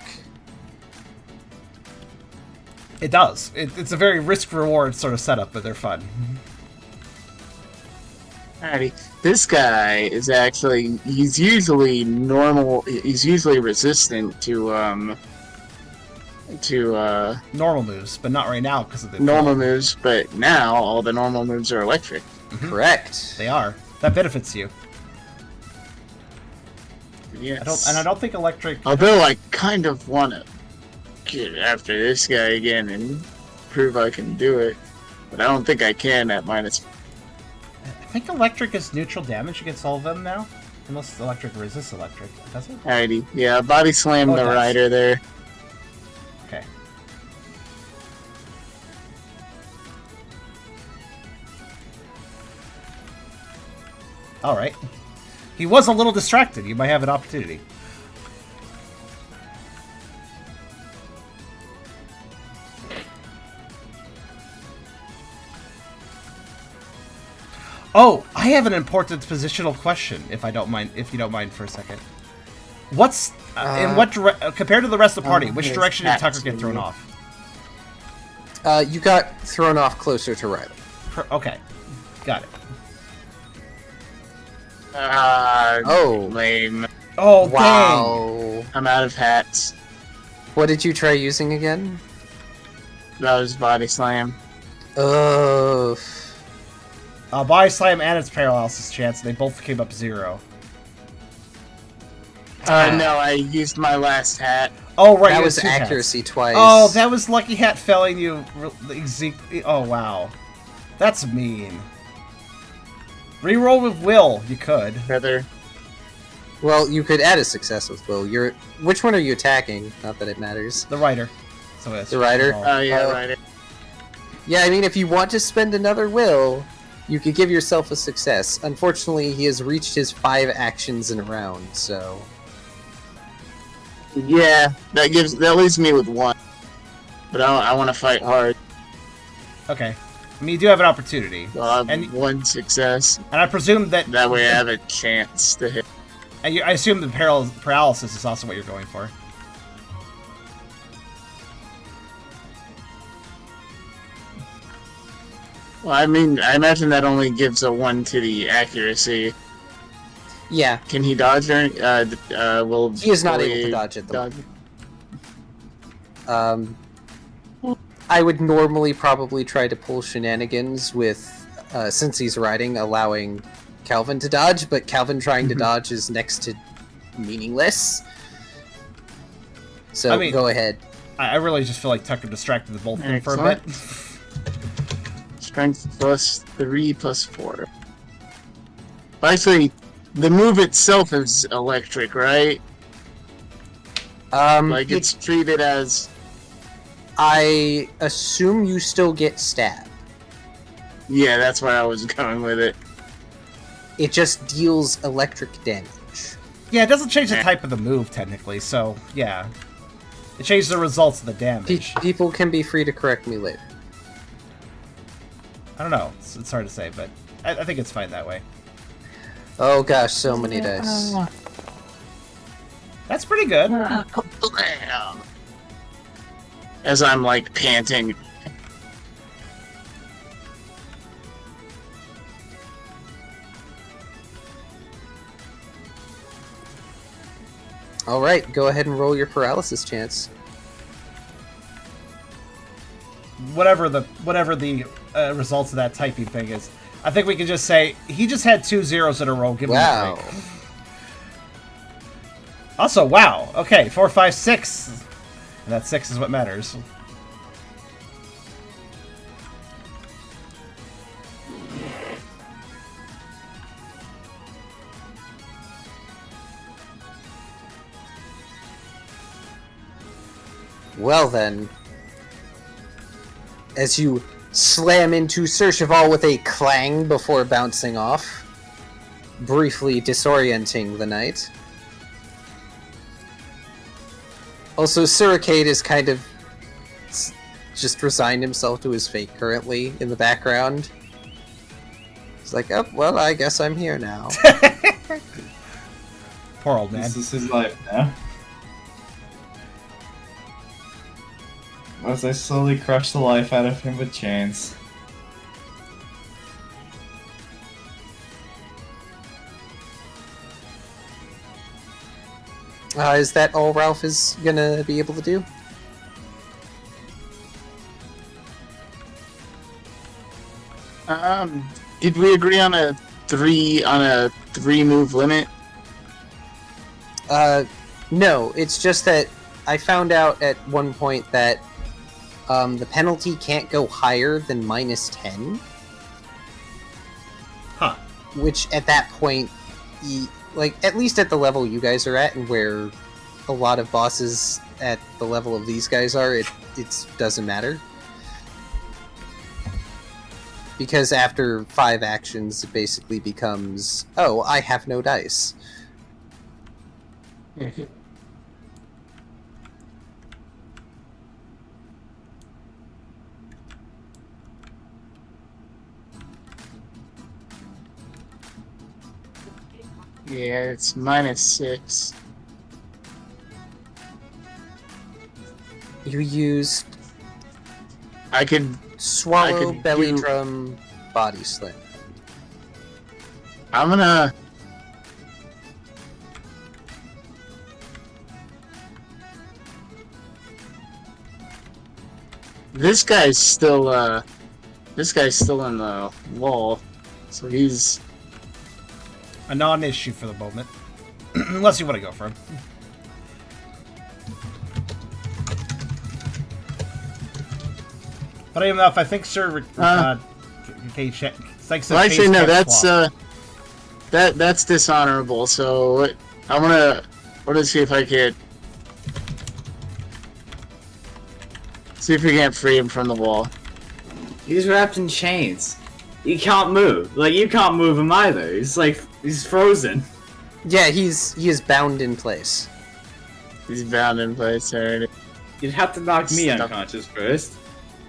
It does. It's a very risk-reward sort of setup, but they're fun. Alrighty. This guy is actually, he's usually resistant to to Normal moves, but not right now because of the normal moves, but now all the normal moves are electric. Mhm. Correct. They are. That benefits you. Yes. I don't think electric. Although I kind of want to get after this guy again and prove I can do it, but I don't think I can at minus. I think electric is neutral damage against all of them now, unless electric resists electric. Does it? Alrighty, yeah, body slam Oh, it the does. rider there. Okay. All right. He was a little distracted. You might have an opportunity. Oh, I have an important positional question. If you don't mind for a second. What's in what compared to the rest of the party? Which direction did Tucker get thrown off? You got thrown off closer to Riley. Okay, got it. Oh. Lame. Oh, Wow. I'm out of hats. What did you try using again? That was body slam. Oh. Body slam and its paralysis chance. They both came up 0. No, I used my last hat. Oh, right. That you was had 2 hats. accuracy twice. Oh, that was lucky hat failing you. Oh, wow. That's mean. Reroll with will. You could. Feather. Well, you could add a success with Will. Which one are you attacking? Not that it matters. The rider. So that's The rider? Oh, yeah, rider. Yeah, I mean, if you want to spend another Will, you could give yourself a success. Unfortunately, he has reached his 5 actions in a round, so... Yeah, that leaves me with 1. But I want to fight hard. Okay. I mean, you do have an opportunity. So I'll have And- 1 success. And I presume that... That way I have a chance to hit. And I assume the paralysis is also what you're going for. Well, I mean, I imagine that only gives a 1 to the accuracy. Yeah, Can he dodge or will he is not will able to he dodge at the dodge? moment. I would normally probably try to pull shenanigans with, since he's riding, allowing Calvin to dodge, but Calvin trying to dodge is next to meaningless. So I mean- go ahead. I really just feel like Tucker distracted the both of them for a bit. Strength plus 3 plus 4. Actually, the move itself is electric, right? Like it's treated as. I assume you still get stabbed. Yeah, that's where I was going with it. It just deals electric damage. Yeah, it doesn't change the type of the move, technically, so, yeah. It changes the results of the damage. People can be free to correct me later. I don't know. It's hard to say, but I think it's fine that way. Oh gosh, so many dice. That's pretty good. As I'm like panting. Alright, go ahead and roll your paralysis chance. Whatever the results of that typing thing is. I think we can just say, he just had 2 zeros in a row. Give him a Wow. break. Also, wow. Okay, 4, 5, 6. And that 6 is what matters. Well then, as you slam into Sir Cheval with a clang before bouncing off, briefly disorienting the knight. Also, Suricate is kind of just resigned himself to his fate currently in the background. He's like, oh, well, I guess I'm here now. Poor old man. This is his life now. As I slowly crush the life out of him with chains. Is that all Ralph is gonna be able to do? Did we agree on a three move limit? No, it's just that I found out at one point that the penalty can't go higher than -10. Huh. Which at that point, like at least at the level you guys are at, and where a lot of bosses at the level of these guys are, it doesn't matter. Because after 5 actions, it basically becomes, oh, I have no dice. Yeah, it's -6. You used I could swallow, belly do- drum, body slam. I'm gonna. This guy's still in the wall, so he's. A non-issue for the moment. Unless you want to go for him. But I don't know if I think Sir... thanks Well, actually, no. That's dishonorable. So I'm gonna see if I can free him from the wall. He's wrapped in chains. He can't move. Like, you can't move him either. He's frozen. Yeah, he is bound in place. He's bound in place already. You'd have to knock me Stop. unconscious first.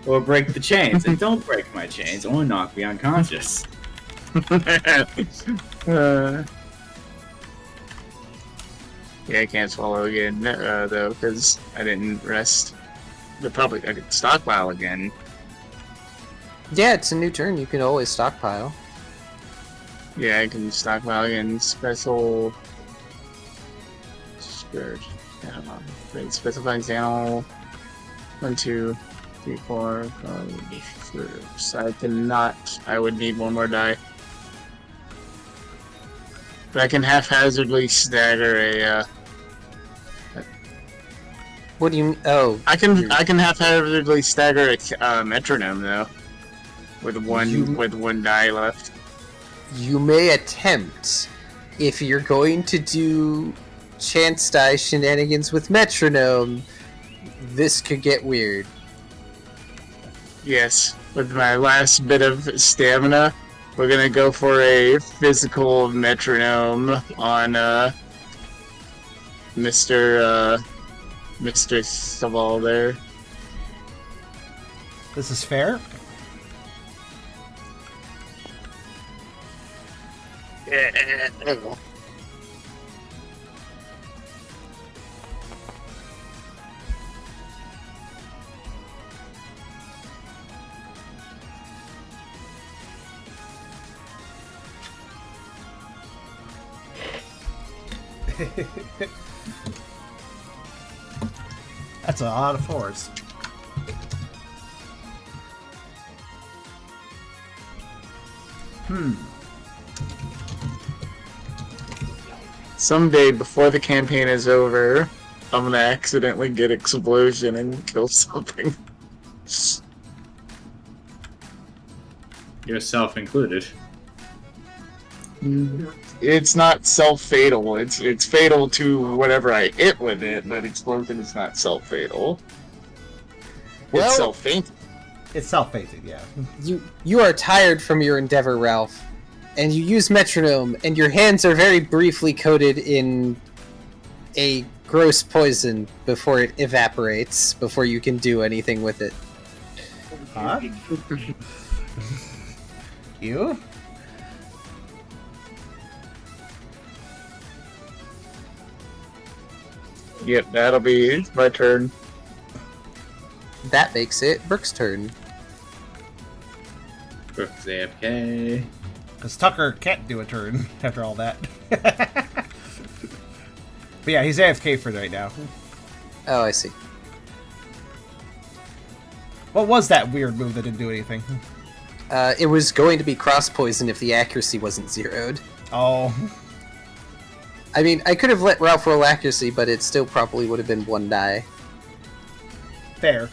Or break the chains. And don't break my chains, or knock me unconscious. Yeah, I can't swallow again, though, because I didn't rest. But probably I could stockpile again. Yeah, it's a new turn. You can always stockpile. Yeah, I can stockpile again. Special. Spirit. Great. Specifying channel. 1, 2, 3, 4, 5, 6. I cannot. I would need one more die. But I can haphazardly stagger a. What do you? Oh, I can haphazardly stagger a metronome though, with one die left. you may attempt if you're going to do chance die shenanigans with metronome. This could get weird. Yes, with my last bit of stamina, we're gonna go for a physical metronome on Mr. Cheval there. This is fair. That's a lot of 4s. Someday, before the campaign is over, I'm gonna accidentally get explosion and kill something. Yourself included. It's not self-fatal. It's fatal to whatever I hit with it, but explosion is not self-fatal. Well- It's self-fatal. It's self-fated, yeah. You are tired from your endeavor, Ralph, and you use metronome, and your hands are very briefly coated in a gross poison before it evaporates, before you can do anything with it. Huh? You? Yep, that'll be my turn. That makes it Brooke's turn. Brooks AFK. Because Tucker can't do a turn after all that. But yeah, he's AFK for right now. Oh, I see. What was that weird move that didn't do anything? It was going to be cross poison if the accuracy wasn't zeroed. Oh. I mean, I could have let Ralph roll accuracy, but it still probably would have been 1 die. Fair.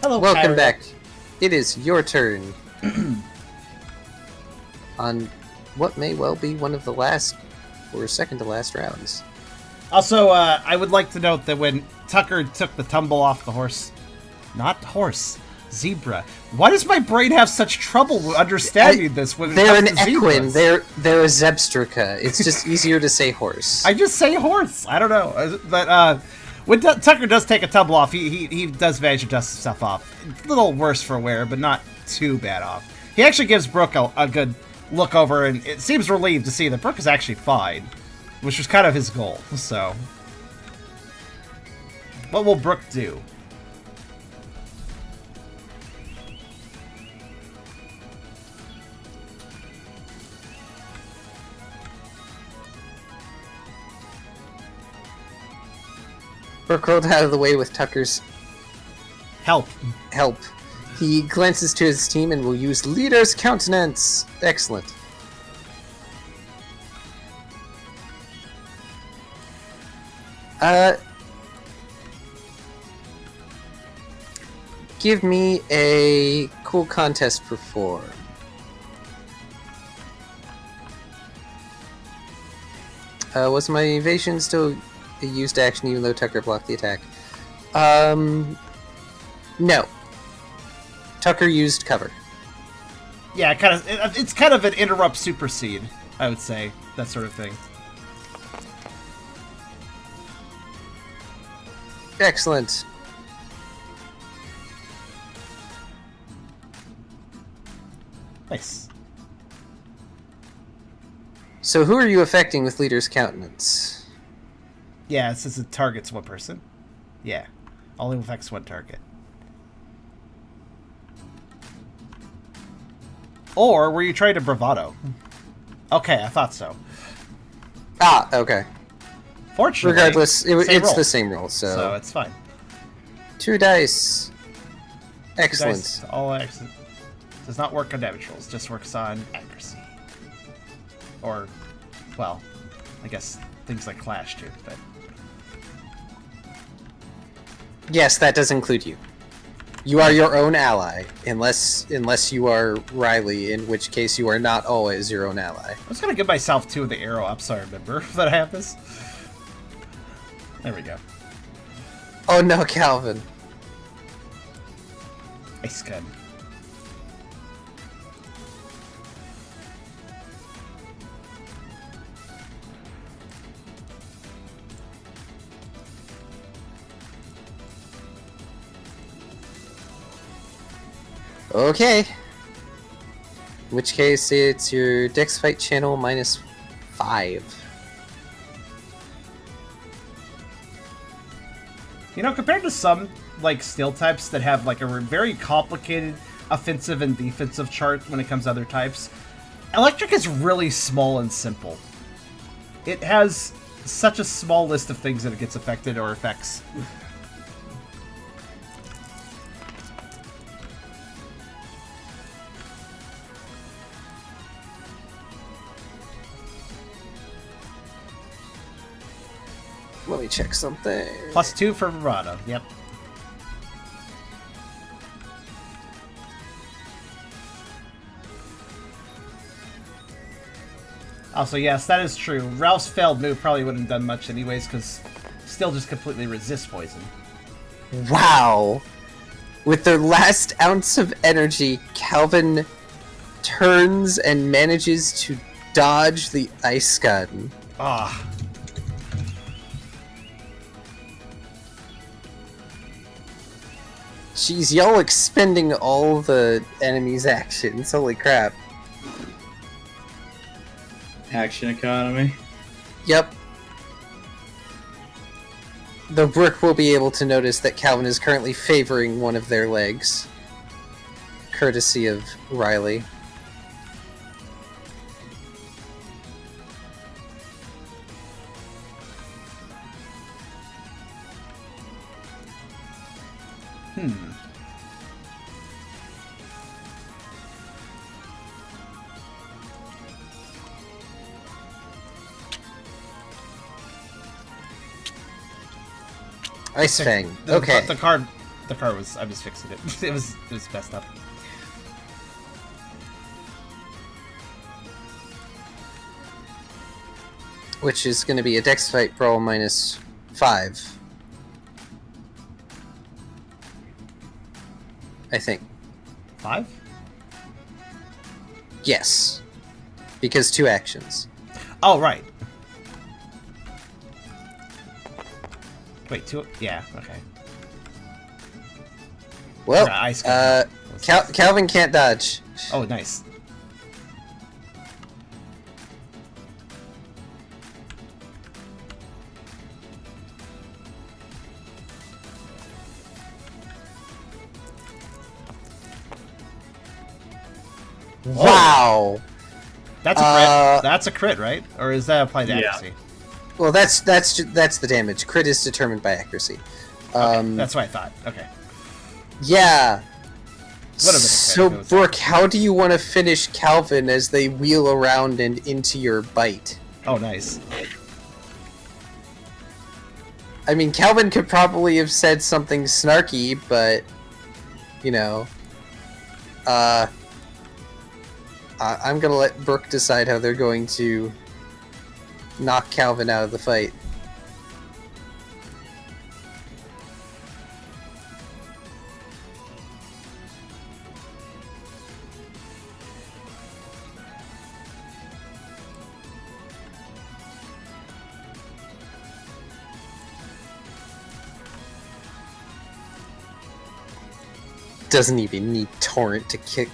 Hello, Welcome Kyrio. back. It is your turn. On what may well be one of the last, or second to last rounds. Also, I would like to note that when Tucker took the tumble off the horse, not horse, zebra. Why does my brain have such trouble understanding this when it They're comes an to equine. zebras? They're a zebstrica. It's just easier to say horse. I just say horse. I don't know, but when Tucker does take a tumble off, he does manage to dust himself off. A little worse for wear, but not too bad off. He actually gives Brooke a good look over, and it seems relieved to see that Brooke is actually fine, which was kind of his goal. So, what will Brooke do? Brooke rolled out of the way with Tucker's Help. help. He glances to his team and will use Leader's Countenance. Excellent. Give me a cool contest perform. Was my evasion still a used action even though Tucker blocked the attack? No. Tucker used cover. Yeah, it's kind of an interrupt supersede, I would say, that sort of thing. Excellent. Nice. So who are you affecting with Leader's Countenance? Yeah, since it targets one person. Yeah, only affects one target. Or were you trying to bravado? Okay, I thought so. Ah, okay. Fortunately, Regardless, it's roll. the same roll, So it's fine. 2 dice. 2 Excellent. dice, all excellent. Does not work on damage rolls, just works on accuracy. Or, well, I guess things like Clash do, but... Yes, that does include you. You are your own ally, unless you are Riley, in which case you are not always your own ally. I was gonna give myself 2 of the arrow up so I remember that I have this. There we go. Oh no, Calvin. Ice gun. Okay. In which case, it's your Dex Fight channel -5. You know, compared to some, like, steel types that have, like, a very complicated offensive and defensive chart when it comes to other types, electric is really small and simple. It has such a small list of things that it gets affected or affects. Let me check something. +2 for bravado, yep. Also, yes, that is true. Ralph's failed move probably wouldn't have done much anyways, because still just completely resists poison. Wow. With their last ounce of energy, Calvin turns and manages to dodge the ice gun. Ah. Jeez, y'all expending all the enemy's actions. Holy crap. Action economy. Yep. The Brook will be able to notice that Calvin is currently favoring one of their legs. Courtesy of Riley. Ice Fang. The Okay. card was. I was fixing it. It was messed up. Which is going to be a Dex Fight Brawl -5. I think. 5? Yes. Because 2 actions. Oh, right. Wait, 2? Yeah, okay. Well, Yeah, ice gun. Calvin can't dodge. Oh, nice. Wow. That's a crit. That's a crit, right? Or is that applied to Yeah. accuracy? Well, that's the damage. Crit is determined by accuracy. Okay, that's what I thought. Okay. Yeah. Would have been a So, crit if it was Brooke, how do you want to finish Calvin as they wheel around and into your bite? Oh, nice. I mean, Calvin could probably have said something snarky, but, you know, I'm gonna let Brooke decide how they're going to knock Calvin out of the fight. Doesn't even need Torrent to kick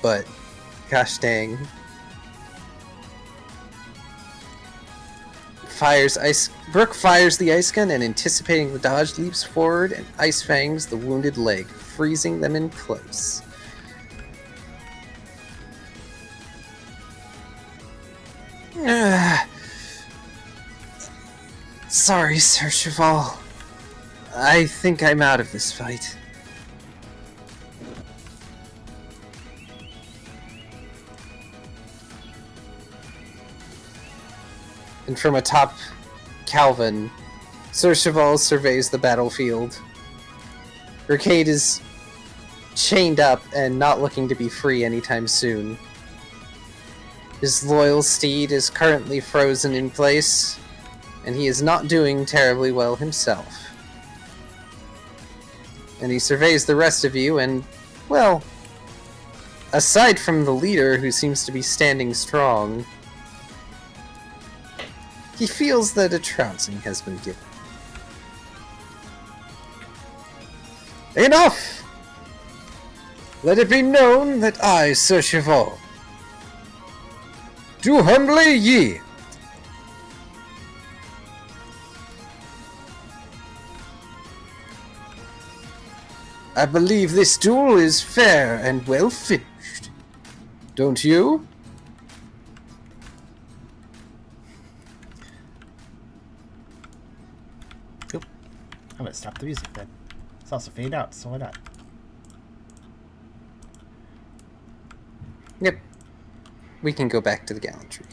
butt. Gosh dang. Brooke fires the ice gun and, anticipating the dodge, leaps forward and ice fangs the wounded leg, freezing them in place. Sorry, Sir Cheval. I think I'm out of this fight. And from atop Calvin, Sir Cheval surveys the battlefield. Ricade is chained up and not looking to be free anytime soon. His loyal steed is currently frozen in place, and he is not doing terribly well himself. And he surveys the rest of you, and, well, aside from the leader who seems to be standing strong, he feels that a trouncing has been given. Enough! Let it be known that I, Sir Cheval, do humbly yield. I believe this duel is fair and well finished. Don't you? Cool. I'm gonna stop the music then. It's also fade out, so why not? Yep. We can go back to the Gallantry.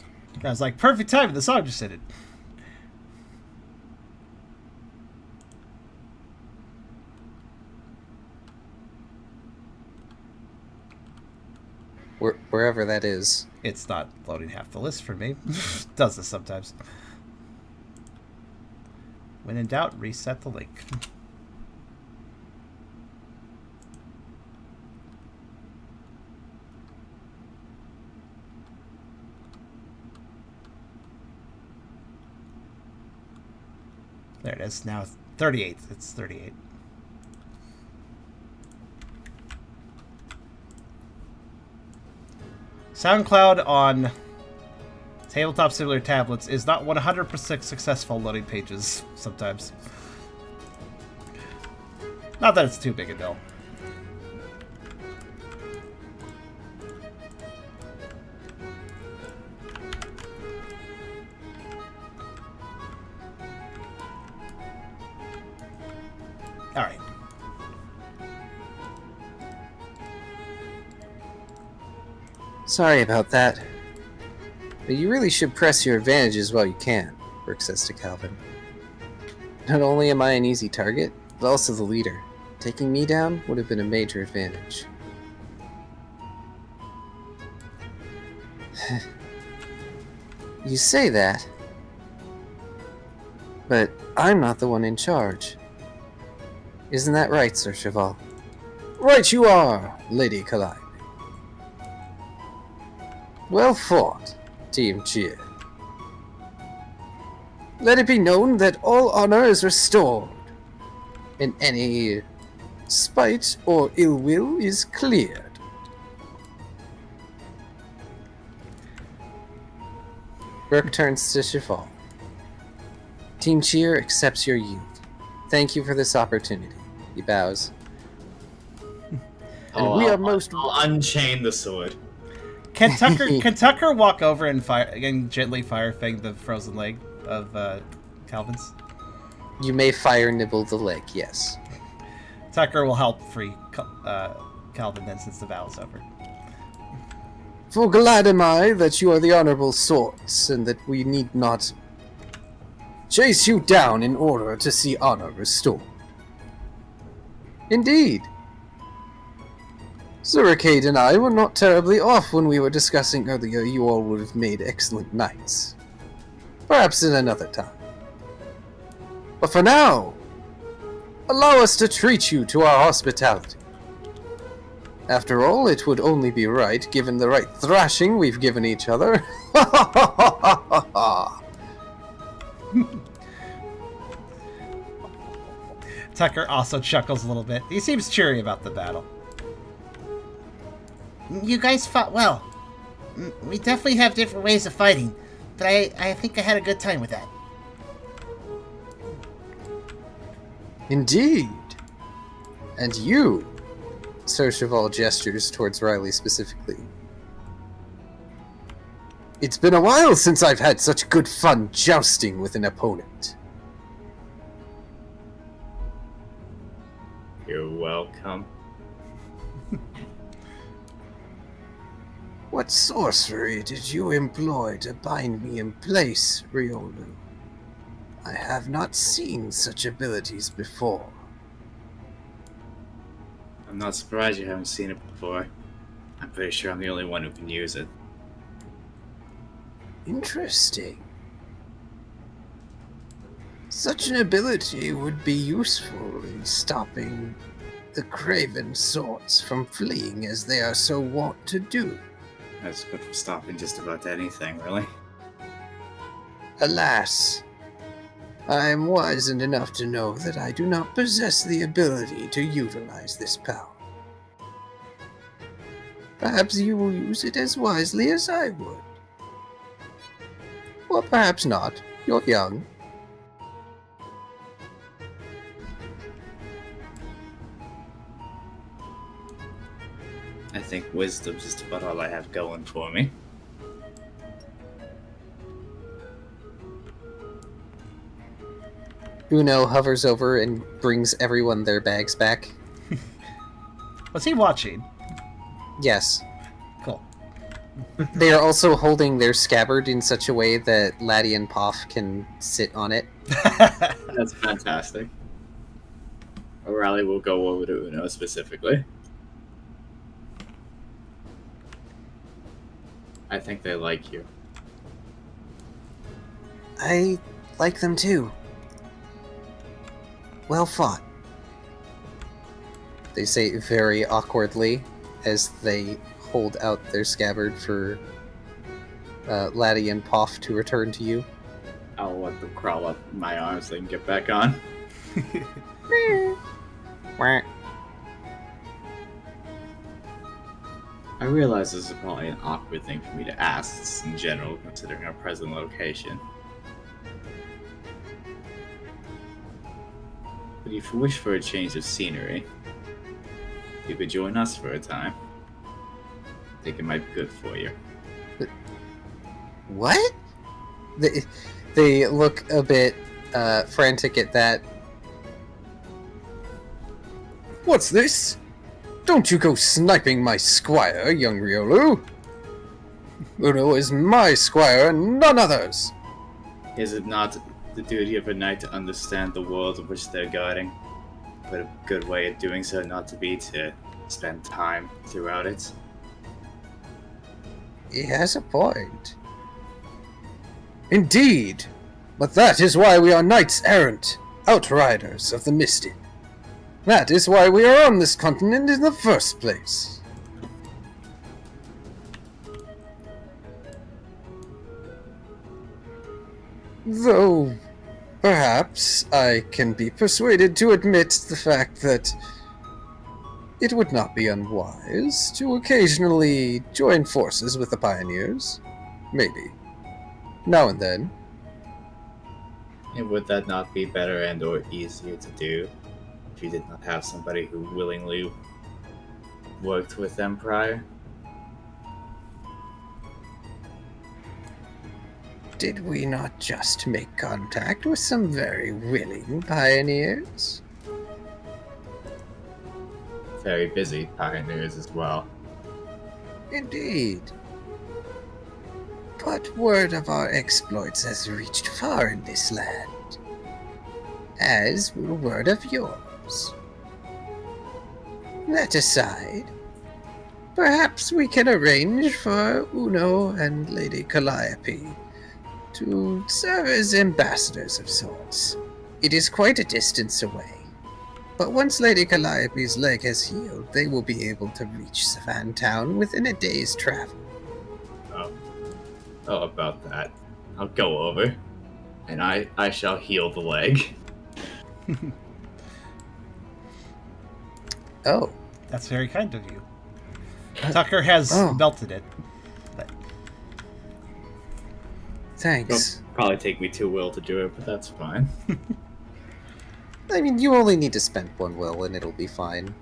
I was like, perfect time, the song just ended. Wherever that is. It's not loading half the list for me. Does this sometimes. When in doubt, reset the link. There it is. Now 38. It's 38. SoundCloud on Tabletop Simulator tablets is not 100% successful loading pages sometimes. Not that it's too big a deal. Alright. Sorry about that. But you really should press your advantages while you can, Burke says to Calvin. Not only am I an easy target, but also the leader. Taking me down would have been a major advantage. You say that, but I'm not the one in charge. Isn't that right, Sir Cheval? Right you are, Lady Calliope. Well fought, Team Cheer. Let it be known that all honor is restored, and any spite or ill will is cleared. Burke turns to Cheval. Team Cheer accepts your yield. Thank you for this opportunity. He bows. And we are most. I'll unchain the sword. Can Tucker walk over and fire and gently fire Fang the frozen leg of Calvin's? You may fire nibble the leg, yes. Tucker will help free Calvin then, since the battle's over. For glad am I that you are the honorable sorts, and that we need not chase you down in order to see honor restored. Indeed. Zuricade and I were not terribly off when we were discussing earlier. You all would have made excellent knights. Perhaps in another time. But for now, allow us to treat you to our hospitality. After all, it would only be right, given the right thrashing we've given each other. Tucker also chuckles a little bit. He seems cheery about the battle. You guys fought well. We definitely have different ways of fighting, but I think I had a good time with that. Indeed. And you, Sir Cheval gestures towards Riley specifically. It's been a while since I've had such good fun jousting with an opponent. You're welcome. What sorcery did you employ to bind me in place, Riolu? I have not seen such abilities before. I'm not surprised you haven't seen it before. I'm pretty sure I'm the only one who can use it. Interesting. Such an ability would be useful in stopping the craven sorts from fleeing as they are so wont to do. That's good for stopping just about anything, really. Alas, I am wizened enough to know that I do not possess the ability to utilize this power. Perhaps you will use it as wisely as I would. Or perhaps not. You're young. I think wisdom's just about all I have going for me. Uno hovers over and brings everyone their bags back. Was he watching? Yes. Cool. They are also holding their scabbard in such a way that Laddie and Poff can sit on it. That's fantastic. O'Reilly will go over to Uno specifically. I think they like you. I like them too. Well fought. They say very awkwardly as they hold out their scabbard for Laddie and Poff to return to you. I'll let them crawl up my arms so they can get back on. I realize this is probably an awkward thing for me to ask just in general, considering our present location. But if you wish for a change of scenery, you could join us for a time. I think it might be good for you. What? They look a bit frantic at that. What's this? Don't you go sniping my squire, young Riolu. Uno is my squire and none others. Is it not the duty of a knight to understand the world of which they're guarding? But a good way of doing so not to be to spend time throughout it. He has a point. Indeed, but that is why we are knights errant, outriders of the Misty. That is why we are on this continent in the first place. Though, perhaps I can be persuaded to admit the fact that it would not be unwise to occasionally join forces with the pioneers. Maybe. Now and then. And would that not be better and or easier to do if you did not have somebody who willingly worked with them prior? Did we not just make contact with some very willing pioneers? Very busy pioneers as well. Indeed. But word of our exploits has reached far in this land, as will word of yours. That aside, perhaps we can arrange for Uno and Lady Calliope to serve as ambassadors of sorts. It is quite a distance away, but once Lady Calliope's leg has healed, they will be able to reach Savan Town within a day's travel. Oh, about that. I'll go over, and I shall heal the leg. Oh. That's very kind of you. Tucker has belted it. But... Thanks. It'll probably take me 2 will to do it, but that's fine. I mean, you only need to spend 1 will and it'll be fine.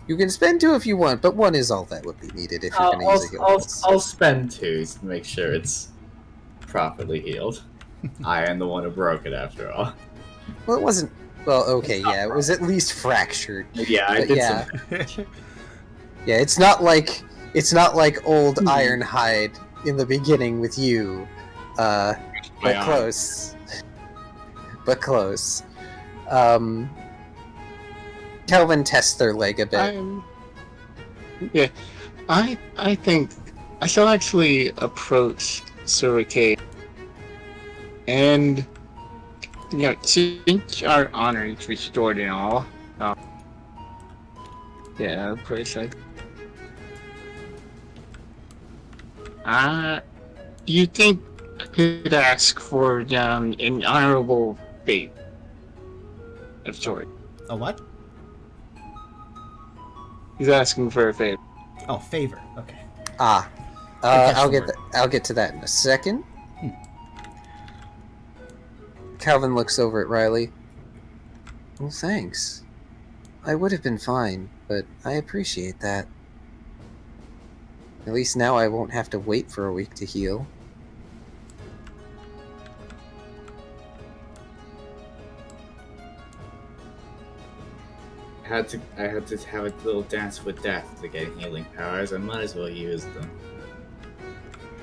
You can spend 2 if you want, but 1 is all that would be needed if you're going to use a heal. I'll spend 2 to make sure it's properly healed. I am the one who broke it after all. Well, it wasn't... Well, okay, yeah, it was at least fractured. Yeah, I did yeah. some... Yeah, it's not like old Ironhide in the beginning with you. But close. But close. Kelvin tests their leg a bit. I think I shall actually approach Suricate and since our honor is restored and all, approach like you think I could ask for an honorable fate of sort? A what? He's asking for a favor. Oh, favor. Okay. I'll get to that in a second. Calvin looks over at Riley. Well, thanks. I would have been fine, but I appreciate that. At least now I won't have to wait for a week to heal. I had to have a little dance with death to get healing powers. I might as well use them.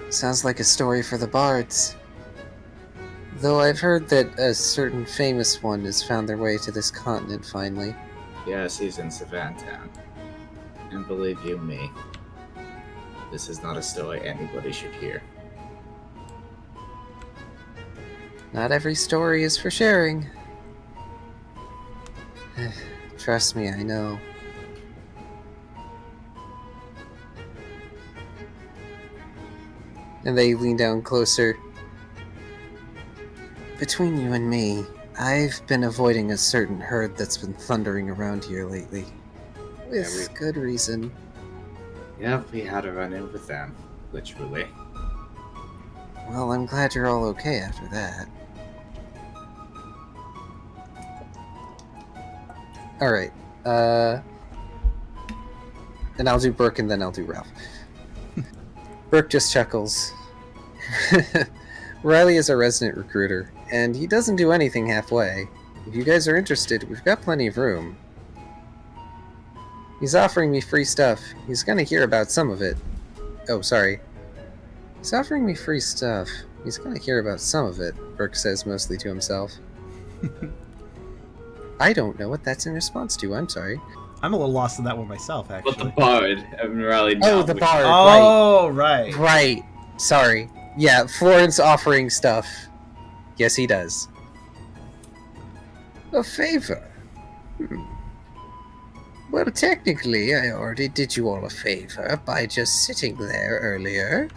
Sounds like a story for the bards. Though I've heard that a certain famous one has found their way to this continent finally. Yes, he's in Savan Town. And believe you me, this is not a story anybody should hear. Not every story is for sharing. Trust me, I know. And they lean down closer. Between you and me, I've been avoiding a certain herd that's been thundering around here lately. With good reason. Yeah, we had a run-in with them, literally. Well, I'm glad you're all okay after that. Alright, and I'll do Burke and then I'll do Ralph. Burke just chuckles. Riley is a resident recruiter, and he doesn't do anything halfway. If you guys are interested, we've got plenty of room. He's offering me free stuff. He's gonna hear about some of it. Oh, sorry. He's offering me free stuff. He's gonna hear about some of it, Burke says mostly to himself. I don't know what that's in response to, I'm sorry. I'm a little lost in that one myself, actually. But the bard haven't rallied Oh, down, the which- bard, Oh, right. Right. Sorry. Yeah, Florence offering stuff. Yes, he does. A favor? Well, technically, I already did you all a favor by just sitting there earlier.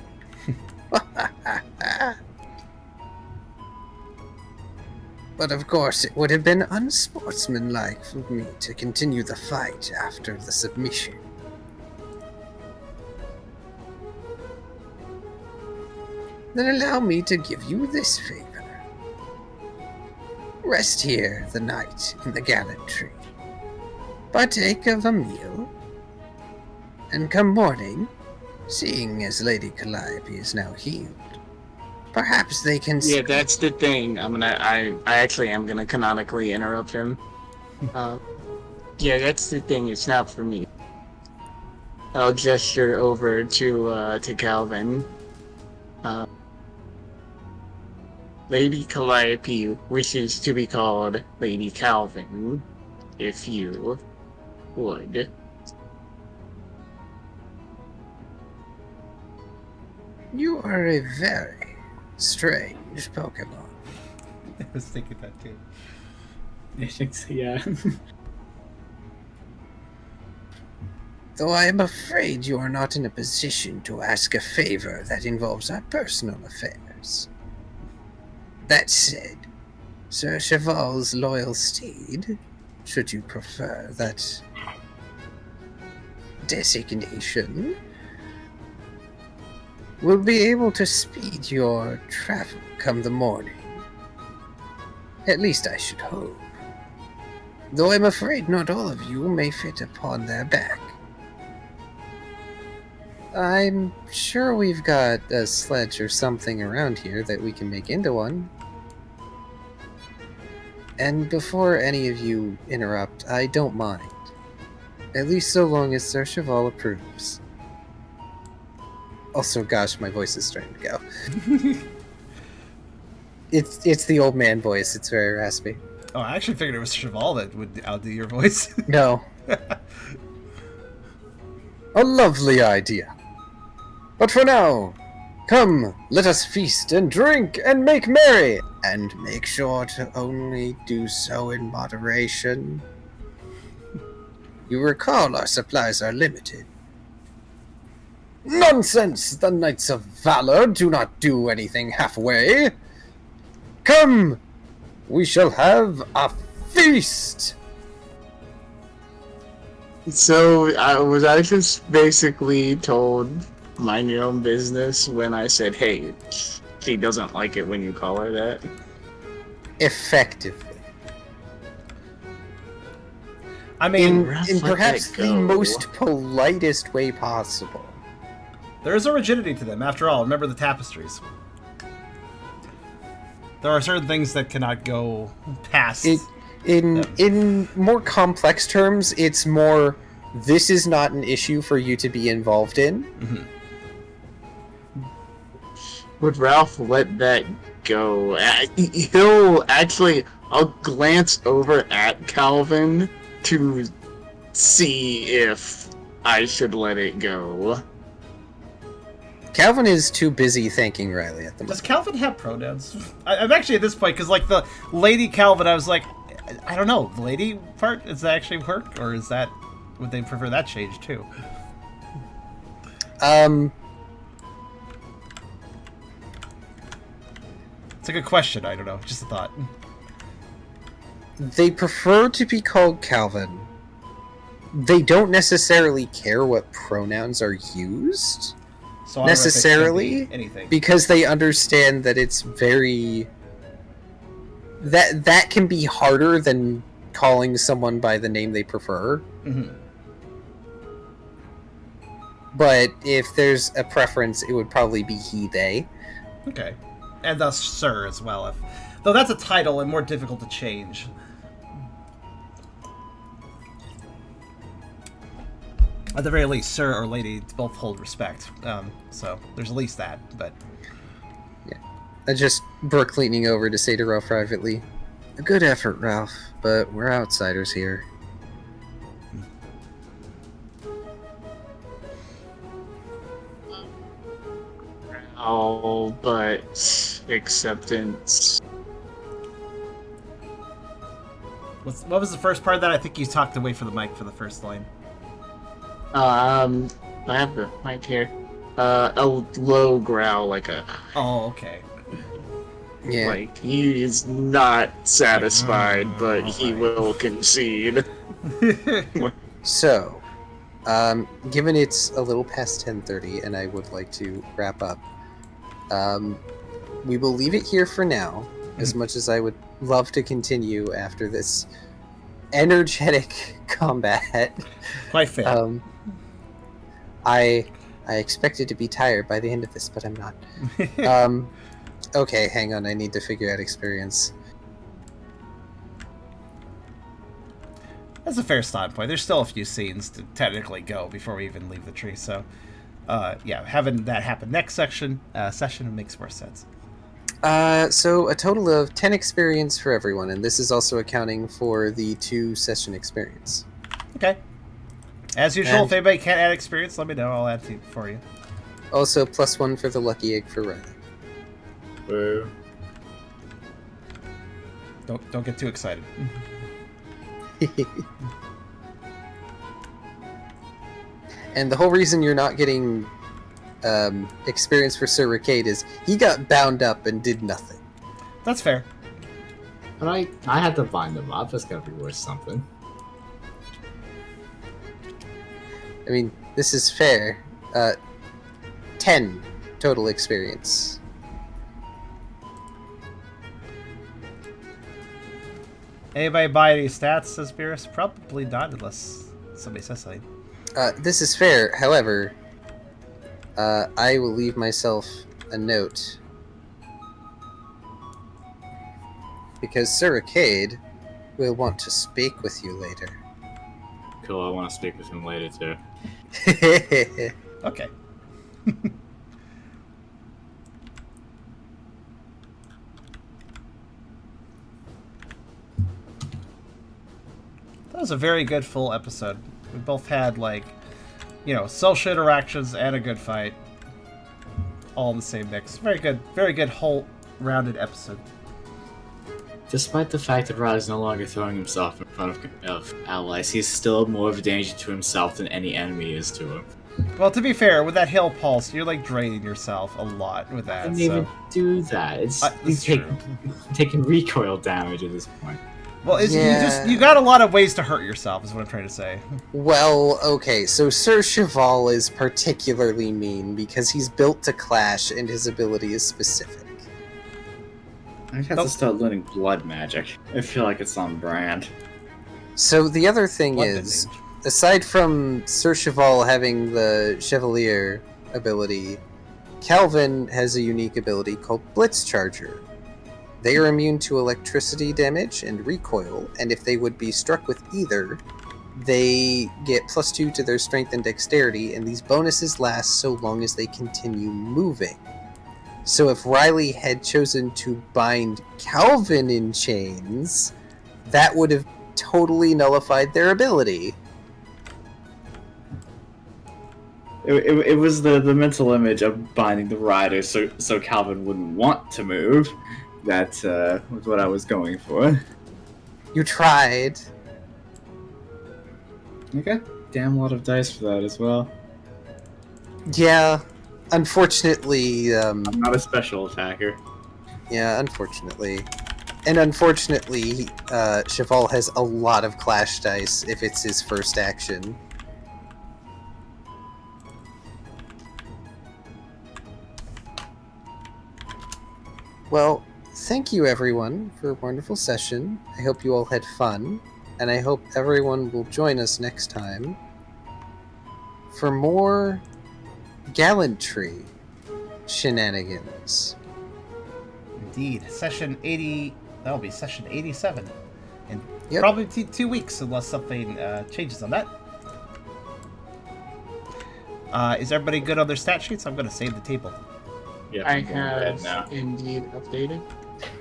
But of course, it would have been unsportsmanlike for me to continue the fight after the submission. Then allow me to give you this favor. Rest here the night in the Gallantry. Partake of a meal. And come morning, seeing as Lady Calliope is now healed, perhaps they can... Yeah, that's the thing. I actually am gonna canonically interrupt him. Yeah, that's the thing. It's not for me. I'll gesture over to Calvin. Lady Calliope wishes to be called Lady Calvin, if you would. You are a very strange Pokemon. I was thinking that too. Yeah. Though I am afraid you are not in a position to ask a favor that involves our personal affairs. That said, Sir Cheval's loyal steed, should you prefer that designation, will be able to speed your travel come the morning. At least I should hope. Though I'm afraid not all of you may fit upon their back. I'm sure we've got a sledge or something around here that we can make into one. And before any of you interrupt, I don't mind. At least so long as Sir Cheval approves. Also, gosh, my voice is starting to go. It's the old man voice. It's very raspy. Oh, I actually figured it was Cheval that would outdo your voice. No. A lovely idea. But for now, come, let us feast and drink and make merry. And make sure to only do so in moderation. You recall our supplies are limited. Nonsense! The Knights of Valor do not do anything halfway. Come! We shall have a feast! So, I just basically told mind your own business when I said, hey, she doesn't like it when you call her that? Effectively. I mean, in perhaps the most politest way possible. there is a rigidity to them. After all, remember the Tapestries. There are certain things that cannot go past. In more complex terms, it's more, this is not an issue for you to be involved in. Mm-hmm. Would Ralph let that go? He'll actually... I'll glance over at Calvin to see if I should let it go. Calvin is too busy thanking Riley at the Does moment. Calvin have pronouns? I'm actually at this point, because like the Lady Calvin, I was like, I don't know, the lady part, does that actually work? Or is that, would they prefer that change too? It's a good question, I don't know, just a thought. They prefer to be called Calvin. They don't necessarily care what pronouns are used. So I don't know if it necessarily, can be anything. because they understand that it's very... That can be harder than calling someone by the name they prefer. Mm-hmm. But if there's a preference, it would probably be he, they. Okay. And thus Sir as well. Though that's a title and more difficult to change. At the very least, sir or lady both hold respect. So there's at least that, but... Yeah. I just Brooke leaning over to say to Ralph privately, "A good effort, Ralph, but we're outsiders here." Oh, but acceptance. What was the first part of that? I think you talked away from the mic for the first line. I have the mic here. A low growl, like a... Oh, okay. Yeah. Like, he is not satisfied, but he will concede. So, given it's a little past 10:30 and I would like to wrap up, we will leave it here for now, as much as I would love to continue after this energetic combat. Quite fair. I expected to be tired by the end of this, but I'm not. Okay, hang on, I need to figure out experience. That's a fair starting point. There's still a few scenes to technically go before we even leave the tree, so yeah, having that happen next session makes more sense. So a total of 10 experience for everyone, and this is also accounting for the 2 session experience. Okay. As usual, And if anybody can't add experience, let me know. I'll add it for you. also +1 for the lucky egg for Riley. Boo. Don't get too excited. And the whole reason you're not getting experience for Sir Ricade is he got bound up and did nothing. That's fair. But I had to bind them up. That's gotta be worth something. I mean, this is fair. 10 total experience. Anybody buy any stats, says Beerus? Probably not, unless somebody says something. This is fair. However, I will leave myself a note. Because Sir Ricade will want to speak with you later. Cool, I want to speak with him later too. Okay. That was a very good full episode. We both had, like, you know, social interactions and a good fight. All in the same mix. Very good whole rounded episode. Despite the fact that Rod is no longer throwing himself in front of allies, he's still more of a danger to himself than any enemy is to him. Well, to be fair, with that Hail Pulse, you're, like, draining yourself a lot with that. I didn't even do that. It's taking recoil damage at this point. Well, you got a lot of ways to hurt yourself, is what I'm trying to say. Well, okay, so Sir Cheval is particularly mean because he's built to clash and his ability is specific. I have to start learning blood magic. I feel like it's on brand. So the other thing Blood is, damage. aside from Sir Cheval having the Chevalier ability, Calvin has a unique ability called Blitz Charger. They are immune to electricity damage and recoil, and if they would be struck with either, they get +2 to their strength and dexterity, and these bonuses last so long as they continue moving. So if Riley had chosen to bind Calvin in chains, that would have totally nullified their ability. It was the mental image of binding the rider so Calvin wouldn't want to move. That was what I was going for. You tried. I got damn lot of dice for that as well. Yeah, unfortunately, I'm not a special attacker. yeah, unfortunately. And unfortunately, Cheval has a lot of clash dice if it's his first action. Well, thank you everyone for a wonderful session. I hope you all had fun, and I hope everyone will join us next time for more Gallantry shenanigans. Indeed. Session 80... That'll be session 87. In Yep. probably 2 weeks, unless something changes on that. Is everybody good on their stat sheets? I'm going to save the table. Yeah, I I'm going to bed have now. indeed updated.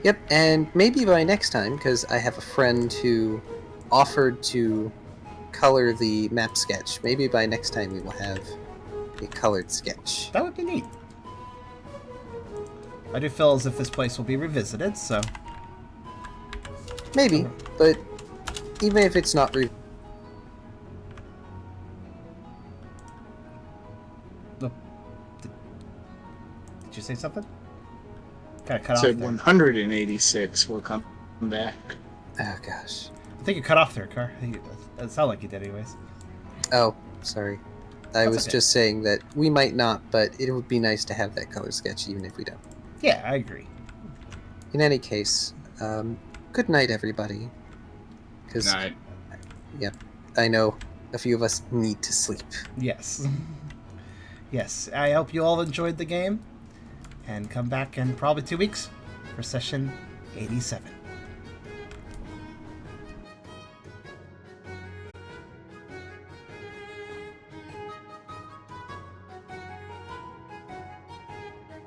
Yep, and maybe by next time, because I have a friend who offered to color the map sketch. Maybe by next time we will have a colored sketch. That would be neat. I do feel as if this place will be revisited, so... Maybe, but even if it's not Did you say something? Kind of cut off Said there. 186 will come back. Oh gosh. I think you cut off there, Car. It sounded like you did anyways. Oh, sorry. I That's was okay. just saying that we might not, but it would be nice to have that color sketch even if we don't. Yeah, I agree. In any case, good night, everybody. Because Night. I know a few of us need to sleep. Yes. Yes, I hope you all enjoyed the game. And come back in probably 2 weeks for session 87.